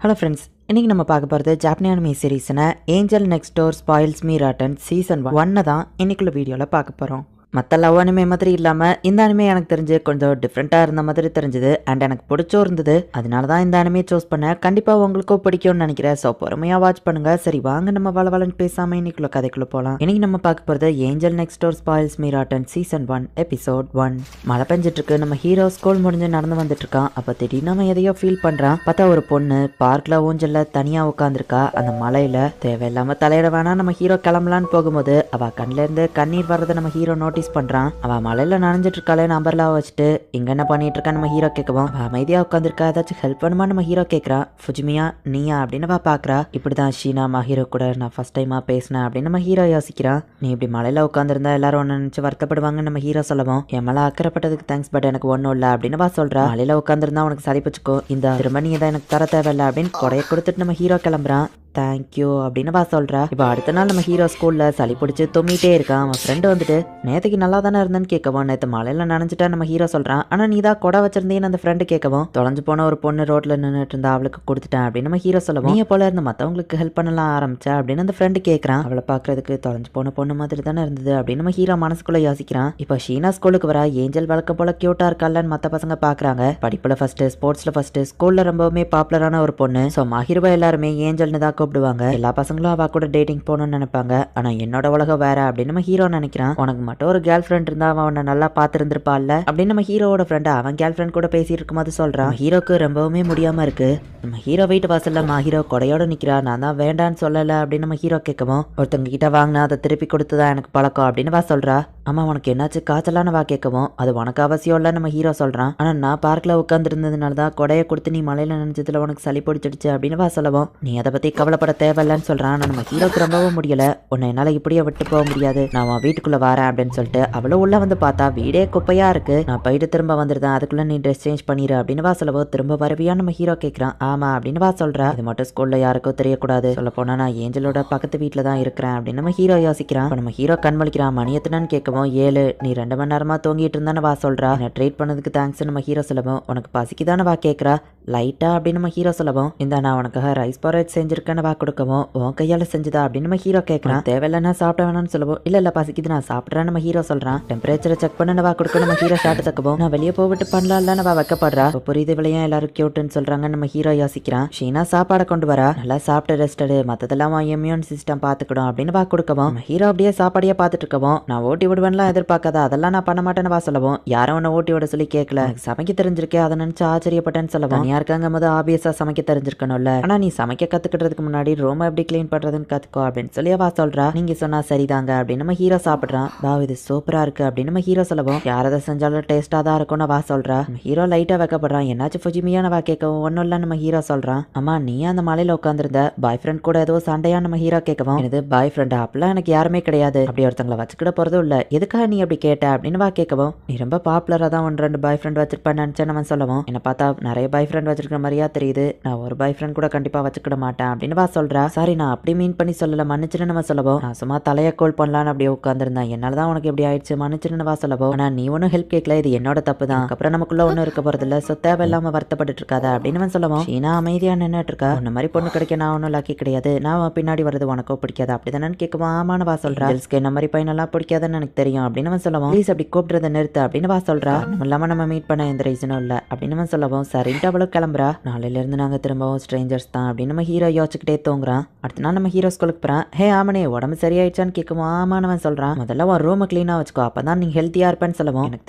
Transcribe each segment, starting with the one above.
Hello friends, இன்னைக்கு நம்ம பார்க்க போகிறது ஜாப்பனீஸ் அனிமே சீரீஸ்னா angel next door spoils me rotten season 1 தான் இன்னைக்குள்ள வீடியோவில் பார்க்க போகிறோம். மற்ற லவ் அனிமே மாதிரி இல்லாமல் இந்த அனிமே எனக்கு தெரிஞ்சு கொஞ்சம் டிஃப்ரெண்ட்டாக இருந்த மாதிரி தெரிஞ்சுது அண்ட் எனக்கு பிடிச்சும் இருந்தது. அதனால தான் இந்த அனிமே சூஸ் பண்ணேன். கண்டிப்பாக உங்களுக்கும் பிடிக்கும்னு நினைக்கிறேன். ஸோ பொறுமையாக வாட்ச் பண்ணுங்க. சரி வாங்க நம்ம வளவலன்னு பேசாமல் இன்னைக்குள்ள கதைக்குள்ள போகலாம். இன்னைக்கு நம்ம பார்க்க போகிறது angel next door spoils me rotten season 1 episode 1. மழை பெஞ்சிட்டு இருக்கு. நம்ம ஹீரோ ஸ்கூல் முடிஞ்சு நடந்து வந்துட்டு இருக்கான். அப்போ திடீர்னு நம்ம எதையோ ஃபீல் பண்ணுறான். பார்த்தா ஒரு பொண்ணு பார்க்கில் ஊஞ்சல்ல தனியாக உட்காந்துருக்கா. அந்த மலையில் தேவையில்லாமல் தலையிட வேணாம் நம்ம ஹீரோ கிளம்பலான்னு போகும்போது அவள் கண்ணிலேருந்து கண்ணீர் வர்றதை நம்ம ஹீரோ நோட்டீஸ் பண்றான். அவ மலையில நனைஞ்சிட்டு இருக்காளே நம்பர்லா வச்சுட்டு இங்க என்ன பண்ணிட்டு இருக்கா நம்ம ஹீரோ கேட்கவும் அவ அமைதியா உட்காந்துருக்கா. ஏதாச்சும் ஹெல்ப் பண்ணுமா நம்ம ஹீரோ கேட்கறான். ஃபுஜிமியா நீயா அப்படின்னு அவ பாக்குறா. இப்படிதான் ஷீனா மஹீரோ கூட நான் ஃபர்ஸ்ட் டைமா பேசினேன் அப்படின்னு நம்ம ஹீரோ யோசிக்கிறான். நீ இப்படி மலையில உட்காந்துருந்தா எல்லாரும் ஒன்னு நினைச்சு வருத்தப்படுவாங்க நம்ம ஹீரோ சொல்லவும் என் மேல அக்கறைப்பட்டதுக்கு தேங்க்ஸ் பட் எனக்கு ஒன்னும் இல்ல அப்படின்னு வா சொல்றா. மலையில உட்காந்துருந்தா உனக்கு சரி பிடிச்சுக்கோ, இந்த திரும்ப நீ தான் எனக்கு தர தேவையில்ல அப்படின்னு கொடைய கொடுத்துட்டு நம்ம ஹீரோ கிளம்புறான். தேங்க்யூ அப்படின்னு வா சொல்றா. இப்போ அடுத்த நாள் நம்ம ஹீரோ ஸ்கூல்ல சளி பிடிச்சி தும்மிட்டே இருக்கான். அவன் ஃப்ரெண்டு வந்துட்டு நேற்றுக்கு நல்லா தானே இருந்தேன்னு கேட்கவும் நேற்று மலையில நனைஞ்சிட்டா நம்ம ஹீரோ சொல்றான். ஆனா நீ தான் கொடை வச்சிருந்தேன்னு அந்த ஃப்ரெண்டு கேட்கவும் தொலைஞ்சு போன ஒரு பொண்ணு ரோட்ல நின்றுட்டு இருந்தா அவளுக்கு கொடுத்துட்டேன் அப்படின்னு நம்ம ஹீரோ சொல்லவும் நீ போல இருந்து மற்றவங்களுக்கு ஹெல்ப் பண்ணலாம் ஆரம்பிச்சா அப்படின்னு அந்த ஃப்ரெண்டு கேட்கறான். அவளை பாக்குறதுக்கு தொலைஞ்சு போன பொண்ணு மாதிரி தானே இருந்தது அப்படின்னு நம்ம ஹீரோ மனசுக்குள்ள யோசிக்கிறான். இப்போ ஷீனா ஸ்கூலுக்கு வர ஏஞ்சல் வழக்கம் போல கியூட்டா இருக்கான்னு மற்ற பசங்க பாக்குறாங்க. படிப்புல ஃபர்ஸ்ட், ஸ்போர்ட்ஸ்ல ஃபர்ஸ்ட், ஸ்கூல்ல ரொம்பவுமே பாப்புலரான ஒரு பொண்ணு. ஸோ மஹிருபா எல்லாருமே ஏஞ்சல்னு தான் கூப்பிடுவாங்க. எல்லா பசங்களும் அவ கூட டேட்டிங் போகணும்னு நினைப்பாங்க. ஆனா என்னோட உலகம் வேற அப்படின்னு நம்ம ஹீரோ நினைக்கிறான். உனக்கு மட்டும் ஒரு கேர்ள் ஃப்ரெண்ட் இருந்தா அவன் உன்னை நல்லா பார்த்துருந்துருப்பாள்ல அப்படின்னு நம்ம ஹீரோட ஃப்ரெண்ட் அவன் கேர்ள் ஃப்ரெண்ட் கூட பேசிட்டு இருக்கும்போது சொல்றான். ஹீரோக்கு ரொம்பவுமே முடியாம இருக்கு. நம்ம ஹீரோ வீட்டு வாசல்ல ஹீரோ கொடையோட நிக்கிறா. நான் தான் வேண்டான்னு சொல்லல அப்படின்னு நம்ம ஹீரோ கேட்கவும் ஒருத்தவங்க கிட்ட வாங்கினா அதை திருப்பி கொடுத்துதான் எனக்கு பழக்கம் அப்படின்னு வா சொல்றா. ஆமா உனக்கு என்னாச்சு காய்ச்சலான வா கேட்கவும் அது உனக்கு அவசியம் இல்ல நம்ம ஹீரோ சொல்றான். ஆனா நான் பார்க்ல உட்கார்ந்து இருந்ததுனால தான் கொடையை கொடுத்து நீ மலையில நினைச்சதுல உனக்கு சளி பிடிச்சிடுச்சு அப்படின்னு வா சொல்லவும் நீ அதை பத்தி கவலைப்பட தேவையில்லன்னு சொல்றான். நம்ம ஹீரோக்கு ரொம்பவும் முடியல. உன்னை என்னால இப்படியே விட்டு போக முடியாது, நான் உன் வீட்டுக்குள்ள வரேன் அப்படின்னு சொல்லிட்டு அவளும் உள்ள வந்து பார்த்தா வீடே குப்பையா இருக்கு. நான் போயிட்டு திரும்ப வந்துருந்தேன், அதுக்குள்ள நீ ட்ரெஸ் சேஞ்ச் பண்ணிரு அப்படின்னு வா சொல்லவோ திரும்ப வரவியா நம்ம ஹீரோ கேட்கறான். ஆமா அப்படின்னு வா சொல்றா. இது மட்டும் ஸ்கூல்ல யாருக்கும் தெரியக்கூடாது, சொல்ல போனா நான் ஏஞ்சலோட பக்கத்து வீட்டுல தான் இருக்கிறேன் அப்படின்னு நம்ம ஹீரோ யோசிக்கிறான். நம்ம ஹீரோ கண்மொழிக்கிறான். மணி எத்தனைன்னு கேட்கவும் 7. நீ 2 மணி நேரமா தூங்கிட்டு இருந்தானு வா சொல்றா. என்ன ட்ரீட் பண்ணதுக்கு தேங்க்ஸ் நம்ம ஹீரோ சொல்லவும் உனக்கு பசிக்குதானே வா கேட்கறா. லைட்டா அப்படின்னு நம்ம ஹீரோ சொல்லவும் இந்த நான் உனக்காக ரைஸ் பாரேட் செஞ்சிருக்கேன்னு வா கொடுக்கவும் உன் கையால செஞ்சுதா அப்படின்னு நம்ம ஹீரோ கேட்கறான். தேவையில்லைன்னா சாப்பிட வேணாம்னு சொல்லவும் இல்ல பசிக்குது நான் சாப்பிட்றேன் நம்ம ஹீரோ சொல்றான். டெம்பரேச்சரை செக் பண்ண வா கொடுக்க நம்ம ஹீரோ ஷார்ட் தக்கவும் நான் வெளியே போவிட்டு பண்ணலாம்ல வா வைக்கப்படுறா. புரியுது விளையா எல்லாரும் கியூட்டுன்னு சொல்றாங்க நம்ம ஹீரோ யோசிக்கிறான். ஷீனா சாப்பாடை கொண்டு வரா. நல்லா சாப்பிட்டு ரெஸ்ட் எடு, மத்ததெல்லாம் இம்யூன் சிஸ்டம் பாத்துக்கணும் அப்படின்னு வா கொடுக்கவும் நம்ம ஹீரோ அப்படியே சாப்பாடையே பார்த்துட்டு இருக்கவும் நான் ஓட்டி விடுவேன்லாம் எதிர்பார்க்காத, அதெல்லாம் நான் பண்ண மாட்டேன்னு வா சொல்லவும் யாரும் உன்னை ஓட்டி விட சொல்லி கேட்கல, சமைக்க தெரிஞ்சிருக்கே அதை நினைச்சு ஆச்சரியப்பட்டேன்னு சொல்லவும் தனியா இருக்காங்க போது ஆபியஸா சமைக்க தெரிஞ்சிருக்கணும்ல, ஆனா நீ சமைக்க கத்துக்கிறதுக்கு முன்னாடி ரூம் எப்படி கிளீன் பண்றதுன்னு கத்துக்கோ அப்படின்னு சொல்லி அவ சொல்றா. நீங்க சொன்னா சரிதாங்க அப்படின்னு நம்ம ஹீரோ சாப்பிடுறான். வா இது சூப்பரா இருக்கு அப்படின்னு நம்ம ஹீரோ சொல்லவும் யார் அதை செஞ்சாலும் டேஸ்டா தான் இருக்கும்னு வா சொல்றா. ஹீரோ லைட்டா வைக்கப்படுறான். என்னாச்சு ஃபுஜிமியான வா கேட்கவும் ஒன்னும் இல்ல நம்ம ஹீரோ சொல்றான். அம்மா நீ அந்த மலையில உட்காந்துருந்த பாய் ஃப்ரெண்ட் கூட ஏதோ சண்டையா நம்ம ஹீரோ கேட்கவும் இது பாய் ஃப்ரெண்டா அப்படிலாம் எனக்கு யாருமே கிடையாது, அப்படி ஒருத்தங்களை வச்சுக்கிட போறதும் இல்ல, எதுக்காக நீ அப்படி கேட்ட அப்படின்னு வா கேட்கவும் நீ ரொம்ப பாப்புலரா தான் 1-2 பாய் ஃப்ரெண்ட் வச்சிருப்பேன்னு நினைச்சேன் நம்ம சொல்லவும் என்ன பார்த்தா நிறைய பாய் ஃப்ரெண்ட் வச்சிருக்கிற மாதிரியா தெரியுது, நான் ஒரு பாய் ஃப்ரெண்ட் கூட கண்டிப்பா வச்சுக்கிட மாட்டேன் அப்படின்னு வா சொல்றா. சாரி நான் அப்படி மீன் பண்ணி சொல்லல மன்னிச்சுன்னு நம்ம சொல்லவும் நான் சும்மா தலையை கோல் பண்ணலான்னு அப்படியே உட்காந்துருந்தேன், என்னாலதான் உனக்கு எப்படி ஆயிடுச்சு மன்னிச்சுன்னு வா சொல்லவும் ஆனா நீ ஒன்னும் ஹெல்ப் கேட்கல, இது என்னோட தப்பு தான், அப்புறம் நமக்குள்ள ஒன்னும் இருக்க போறது இல்ல, ஸோ தேவையில்லாம வருத்தப்பட்டு இருக்காத அப்படின்னு சொல்லவும் ஷீனா அமைதியா நின்னுட்டு இருக்கா. உன்ன மாதிரி பொண்ணு கிடைக்க நான் ஒன்னும் லக்கி கிடையாது, நான் பின்னாடி வருது உனக்கோ பிடிக்காது அப்படிதானு கேட்கவும் ஆமான்னு வா சொல்றா. என்ன மாதிரி பையனெல்லாம் பிடிக்காதுன்னு எனக்கு தெரியும் அப்படின்னு சொல்லவும் ப்ளீஸ் அப்படி கூப்பிடுறத நிறுத்து அப்படின்னு வா சொல்றா. இல்லாம நம்ம மீட் பண்ண எந்த ரீசனும் இல்ல அப்படின்னு சொல்லவும் சரின்ட்டு அவளும் கிளம்புறா. நாளையில இருந்து நாங்க திரும்பவும் ஸ்ட்ரேஞ்சர்ஸ் தான் அப்படின்னு நம்ம ஹீரோ யோசிச்சுக்கிட்டே தூங்குறான். அடுத்த நாள் நம்ம ஹீரோ ஸ்கூலுக்கு போறான். ஹே ஆமனே உடம்பு சரியாயிடுச்சான்னு கேட்கும். ஆமானவன் சொல்றான். முதல்ல உன் ரூம் கிளீனா வச்சுக்கோ, அப்பதான் நீ ஹெல்த்தியா இருப்பேன்னு சொல்லவும் எனக்கு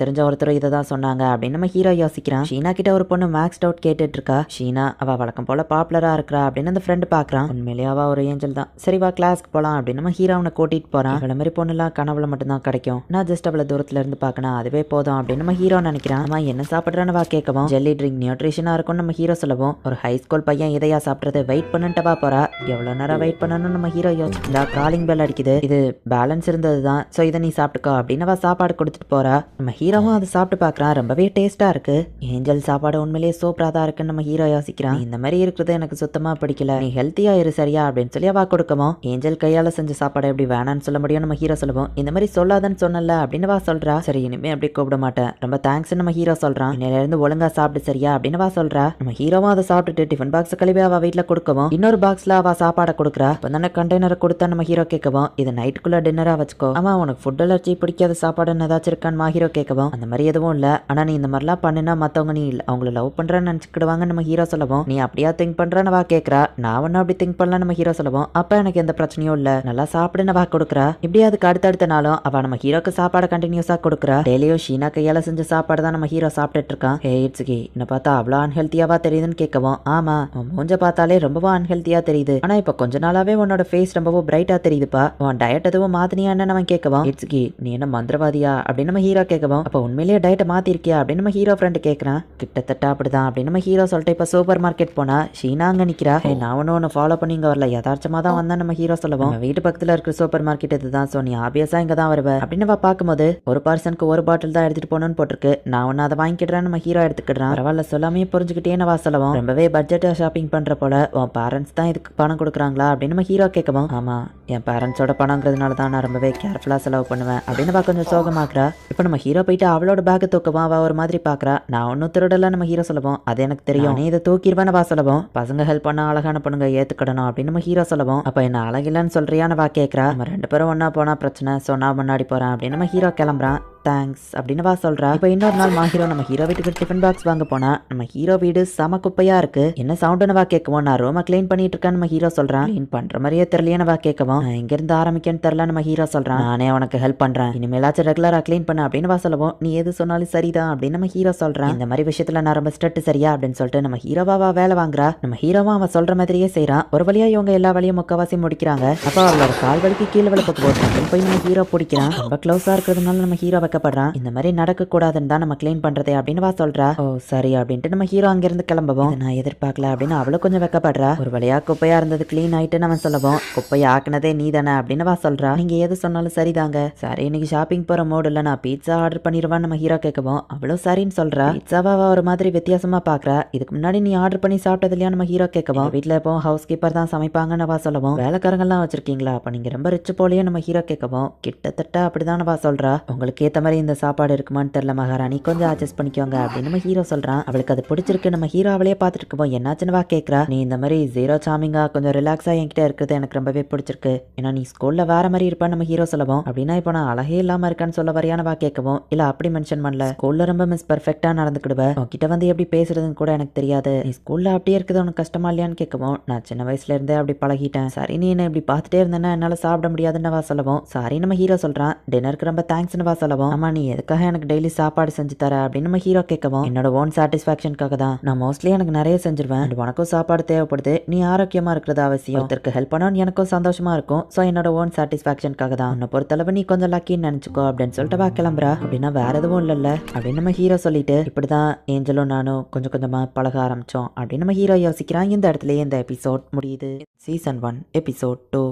தெரிஞ்ச ஒருத்தர் இதை தான் சொன்னாங்க அப்படின்னு நம்ம ஹீரோ யோசிக்கிறான். ஷீனா கிட்ட ஒரு பொண்ணு மேக்ஸ் டவுட் கேட்டுட்டு இருக்கா. ஷீனா அவ வழக்கம் போல பாப்புலரா இருக்கிறா அப்படின்னு அந்த ஃப்ரெண்டு பாக்குறான். உண்மையிலேயே அவ ஒரு ஏஞ்சல் தான், சரி வா கிளாஸ்க்கு போலாம் அப்படின்னு நம்ம ஹீரோ அவனை கூட்டிட்டு போறான். இவ்வளவு மாதிரி பொண்ணுலாம் கனவுல மட்டும்தான் கிடைக்கும், நான் ஜஸ்ட் அவளை தூரத்துல இருந்து பாக்கணும் அதுவே போதும் அப்படின்னு நம்ம ஹீரோ நினைக்கிறான். அவன் என்ன சாப்பிடுறான்னு வா கேட்கவும் ஜெல்லி ட்ரிங்க் நியூட்ரிஷனா இருக்கும்னு நம்ம ஹீரோ சொல்லவும் ஒரு ஹை ஸ்கூல் பையன் இதையா சாப்பிடுறது, வெயிட் பண்ணிட்டு வா போறா. எவ்வளவு நேரம் வெயிட் பண்ணணும் நம்ம ஹீரோ யோசிச்சுட்டா. காலிங் பெல் அடிக்குது, இது பேலன்ஸ் இருந்ததுதான், சோ இதை நீ சாப்பிட்டுக்கோ அப்படின்னு அவ சாப்பாடு கொடுத்துட்டு போறா. நம்ம ஹீரோவும் அதை சாப்பிட்டு பாக்குறான். ரொம்பவே டேஸ்டா இருக்கு. ஏஞ்சல் சாப்பாடு உண்மையிலேயே சூப்பரா தான் இருக்குன்னு நம்ம ஹீரோ யோசிக்கிறான். இந்த மாதிரி இருக்கிறது எனக்கு சுத்தமா பிடிக்கல, நீ ஹெல்த்தியா இரு சரியா அப்படின்னு சொல்லி அவ கொடுக்கவும் ஏஞ்சல் கையால செஞ்ச சாப்பாடு எப்படி வேணான்னு சொல்ல முடியும் நம்ம ஹீரோ சொல்லவும் இந்த மாதிரி சொல்லாத கூப்பிடாதன்னு சொன்னல அப்படின்னு வா சொல்றா. சரி இனிமே அப்படி கூப்பிட மாட்டேன், ரொம்ப தேங்க்ஸ் நம்ம ஹீரோ சொல்றான். இன்னையில இருந்து ஒழுங்கா சாப்பிடு சரியா அப்படின்னு வா சொல்றா. நம்ம ஹீரோவும் அதை சாப்பிட்டுட்டு டிஃபன் பாக்ஸ் கழுவி அவ வீட்டுல கொடுக்கவும் இன்னொரு பாக்ஸ்ல அவ சாப்பாடை கொடுக்குறா. இப்ப கண்டெய்னரை கொடுத்தா நம்ம ஹீரோ கேட்கவும் இது நைட்டுக்குள்ள டின்னரா வச்சுக்கோ. ஆமா உனக்கு ஃபுட் அலர்ஜி பிடிக்காத சாப்பாடுன்னு ஏதாச்சும் இருக்கான்னு ஹீரோ கேட்கவும் அந்த மாதிரி எதுவும் இல்ல, ஆனா நீ இந்த மாதிரிலாம் பண்ணினா மத்தவங்க நீ அவங்கள லவ் பண்றேன்னு நினைச்சுக்கிடுவாங்க நம்ம ஹீரோ சொல்லவும். நீ அப்படியா திங்க் பண்றன்னு வா கேட்கறா. நான் ஒன்னும் அப்படி திங்க் பண்ணல நம்ம ஹீரோ சொல்லவும். அப்ப எனக்கு எந்த பிரச்சனையும் இல்ல, நல்லா சாப்பிடுன்னு வா கொடுக்குறா. இப்படி அதுக்கு அடுத்தடுத்த நாளும் அவ நம்ம ஹீரோக்கு சாப்பாடு கண்டினியூஸா கொடுக்குறா. டெய்லியும் ஷீனா கையால செஞ்ச சாப்பாடு தான் நம்ம ஹீரோ சாப்பிட்டுட்டு இருக்கான். ஹே இட்ஸ்கி என்ன பார்த்தா அவ்வளோ அன்ஹெல்த்தியாவா தெரியுதுன்னு கேட்கவும் ஆமா உன் மூஞ்ச பார்த்தாலே ரொம்பவும் அன்ஹெல்த்தியா தெரியுது, ஆனா இப்ப கொஞ்ச நாளாவே உன்னோட ஃபேஸ் ரொம்பவும் பிரைட்டா தெரியுதுப்பா, உன் டயட் எதுவும் மாத்தினியான்னு அவன் கேட்கவும் இட்ஸ்கி நீ என்ன மந்திரவாதியா அப்படின்னு நம்ம ஹீரோ கேட்கவும் அப்ப உண்மையிலேயே டயட்டை மாத்திருக்கியா அப்படின்னு நம்ம ஹீரோ ஃப்ரெண்ட் கேட்கறான். கிட்டத்தட்ட அப்படிதான் அப்படின்னு நம்ம ஹீரோ சொல்லிட்டு இப்ப சூப்பர் மார்க்கெட் போனா ஷீனா அங்க நிக்கிறா. நான் ஒன்னு ஃபாலோ பண்ணி இங்க வரல, யதார்த்தமா தான் வந்தா நம்ம ஹீரோ சொல்லவும் வீட்டு பக்கத்துல இருக்கிற சூப்பர் மார்க்கெட் இதுதான், சோ நீ ஆபியஸா இங்க தான் வருவ அப்படின்னு பார்க்கும்போது ஒரு பர்சனுக்கு ஒரு பாட்டில் தான் எடுத்துட்டு போகணும்னு போட்டிருக்கு. நான் ஒன்னு அதை வாங்கிக்கிறேன் நம்ம ஹீரோ எடுத்துக்கிடுறான். பரவாயில்ல சொல்லாமே புரிஞ்சுக்கிட்டே வா சொல்லவும் ரொம்பவே பட்ஜெட் ஷாப்பிங் பண்ற போல உன் பேரண்ட்ஸ் தான் இதுக்கு பணம் கொடுக்குறாங்களா அப்படின்னு நம்ம ஹீரோ கேட்கவும் ஆமா என் பேரண்ட்ஸோட பணங்கிறதுனால தான் நான் ரொம்பவே கேர்ஃபுல்லா செலவு பண்ணுவேன் அப்படின்னு கொஞ்சம் சோகமாக்குறா. இப்போ நம்ம ஹீரோ போயிட்டு அவளோட பேக் தூக்கவும் அவ ஒரு மாதிரி பாக்குறா. நான் ஒன்னும் திருடல நம்ம ஹீரோ சொல்லுவோம், அது எனக்கு தெரியும், நீ இதை தூக்கிடுவேன்னு வா சொல்லவும் பசங்க ஹெல்ப் பண்ண அழகான பொண்ணுங்க ஏத்துக்கிடணும் அப்படின்னு நம்ம ஹீரோ சொல்லவும் அப்ப என்ன அழகில்லன்னு சொல்றியான்னு வா கேட்கறா. நம்ம 2 பேரும் ஒன்னா போனா பிரச்சனை, சோ நான் முன்னாடி போறேன் அப்படின்னு நம்ம ஹீரோ கிளம்புறான். தேங்க்ஸ் அப்படின்னு வா சொல்றா. இப்போ இன்னொரு நாள் ஹீரோ நம்ம ஹீரோ வீட்டுக்கு டிஃபன் பாக்ஸ் வாங்க போனா நம்ம ஹீரோ வீடு சம குப்பையா இருக்கு. என்ன சவுண்டுன்னு வா கேட்கவும் நான் ரூமை கிளீன் பண்ணிட்டு இருக்கேன்னு நம்ம ஹீரோ சொல்றான். கிளீன் பண்ற மாதிரியே தெரியலையான்னு வா கேட்கவும் நான் எங்க இருந்து ஆரம்பிக்கன்னு தெரியல நம்ம ஹீரோ சொல்றான். நானே உனக்கு ஹெல்ப் பண்றேன், இனிமேலாச்சும் ரெகுலரா கிளீன் பண்ண அப்படின்னு வா சொல்லவும் நீ எது சொன்னாலும் சரிதான் அப்படின்னு நம்ம ஹீரோ சொல்றான். இந்த மாதிரி விஷயத்துல நான் ரொம்ப ஸ்ட்ரிக்ட் சரியா அப்படின்னு சொல்லிட்டு நம்ம ஹீரோவா வேலை வாங்குறா. நம்ம ஹீரோவா அவன் சொல்ற மாதிரியே செய்யறான். ஒரு வழியா இவங்க எல்லா வழியும் முக்கவாசி முடிக்கிறாங்க. அப்ப அவளோட கால் வலிக்கு கீழே விழப்ப போட்டு போய் நம்ம ஹீரோ பிடிக்கிறான். ரொம்ப க்ளோஸா இருக்கிறதுனால நம்ம ஹீரோ வைக்கப்படுறான். இந்த மாதிரி நடக்க கூடாதுன்னு தான் நம்ம கிளீன் பண்றதே அப்படின்னு வா சொல்றா. ஓ சரி அப்படின்ட்டு நம்ம ஹீரோ அங்கிருந்து கிளம்பவும் நான் எதிர்பார்க்கல அப்படின்னு அவளும் கொஞ்சம் வெக்கப்படுறா. ஒரு வழியா குப்பையா இருந்தது கிளீன் ஆயிட்டு நம்ம சொல்லவும் குப்பையை ஆக்குனதே நீ தானே அப்படின்னு வா சொல்றா. நீங்க எது சொன்னாலும் சரிதாங்க, சரி இன்னைக்கு ஷாப்பிங் போற மூடு இல்ல, நான் பீட்சா ஆர்டர் பண்ணிடுவான்னு நம்ம ஹீரோ கேட்கவும் அவளும் சரின்னு சொல்றா. பீட்சாவா ஒரு மாதிரி வித்தியாசமா பாக்குறா. இதுக்கு முன்னாடி நீ ஆர்டர் பண்ணி சாப்பிட்டது இல்லையா நம்ம ஹீரோ கேட்கவும் வீட்டுல எப்போ ஹவுஸ் கீப்பர் தான் சமைப்பாங்கன்னு வா சொல்லவும் வேலைக்காரங்கெல்லாம் வச்சிருக்கீங்களா, அப்ப நீங்க ரொம்ப ரிச் போலயே நம்ம ஹீரோ கேட்கவும் கிட்டத்தட்ட அப்படிதான் வா சொல்றா. உங்களுக்கு ஏத்த மாதிரி இந்த சாப்பாடு இருக்குமான்னு தெரியல மகாராணி, கொஞ்சம் அட்ஜஸ்ட் பண்ணிக்கோங்க அப்படின்னு நம்ம ஹீரோ சொல்றான். அவளுக்கு அது பிடிச்சிருக்கு. நம்ம ஹீரோ அவளையே பார்த்துட்டு இருக்கோம். என்னாச்சுன்னு வா கேட்கறா. நீ இந்த மாதிரி ஜீரோ சாமிங்கா கொஞ்சம் ரிலாக்ஸா என்கிட்ட இருக்கிறது எனக்கு ரொம்பவே பிடிச்சிருக்கு, ஏன்னா நீ ஸ்கூல்ல வேற மாதிரி இருப்பான்னு நம்ம ஹீரோ சொல்லவும் அப்படின்னா இப்போ நான் அழகே இல்லாம இருக்கான்னு சொல்ல வரையான வா கேட்கவும் இல்ல அப்படி மென்ஷன் பண்ணல, ஸ்கூல்ல ரொம்ப மிஸ் பெர்ஃபெக்டா நடந்துக்கிடுவேன், உன்கிட்ட வந்து எப்படி பேசுறதுன்னு கூட எனக்கு தெரியாது, நீ ஸ்கூல்ல அப்படியே இருக்குது உனக்கு கஷ்டமா இல்லையான்னு கேட்கவும் நான் சின்ன வயசுல இருந்தே அப்படி பழகிட்டேன், சரி நீ என்ன இப்படி பார்த்துட்டே இருந்தேன்னா என்னால சாப்பிட முடியாதுன்னு வா சொல்லவும் சாரி நம்ம ஹீரோ சொல்றான். டின்னருக்கு ரொம்ப தேங்க்ஸ்னு வா சொல்லவும் ஆமா நீ எதுக்காக எனக்கு டெய்லி சாப்பாடு செஞ்சு தர அப்படின்னு நம்ம ஹீரோ கேட்கவும் என்னோட ஓன் சாட்டிஸ்பாக்சனுக்காக தான், நான் மோஸ்ட்லி எனக்கு நிறைய செஞ்சிருவேன், உனக்கும் சாப்பாடு தேவைப்படுது, நீ ஆரோக்கியமா இருக்கிறது அவசியம், ஒருத்தருக்கு ஹெல்ப் பண்ணணும் எனக்கும் சந்தோஷமா இருக்கும், ஸோ என்னோட ஓன் சாட்டிஸ்பாக்சனுக்காக தான், உன்னை பொறுத்தளவு நீ கொஞ்சம் லக்கின்னு நினைச்சுக்கோ அப்படின்னு சொல்லிட்டு வா கிளம்புறா. அப்படின்னா வேற எதுவும் இல்லைல்ல அப்படின்னு நம்ம ஹீரோ சொல்லிட்டு இப்படிதான் ஏஞ்சலும் நானும் கொஞ்சம் கொஞ்சமா பழக ஆரம்பிச்சோம் அப்படின்னு நம்ம ஹீரோ யோசிக்கிறான். இந்த இடத்துலயே இந்த எபிசோட் முடியுது. Season 1 episode 2.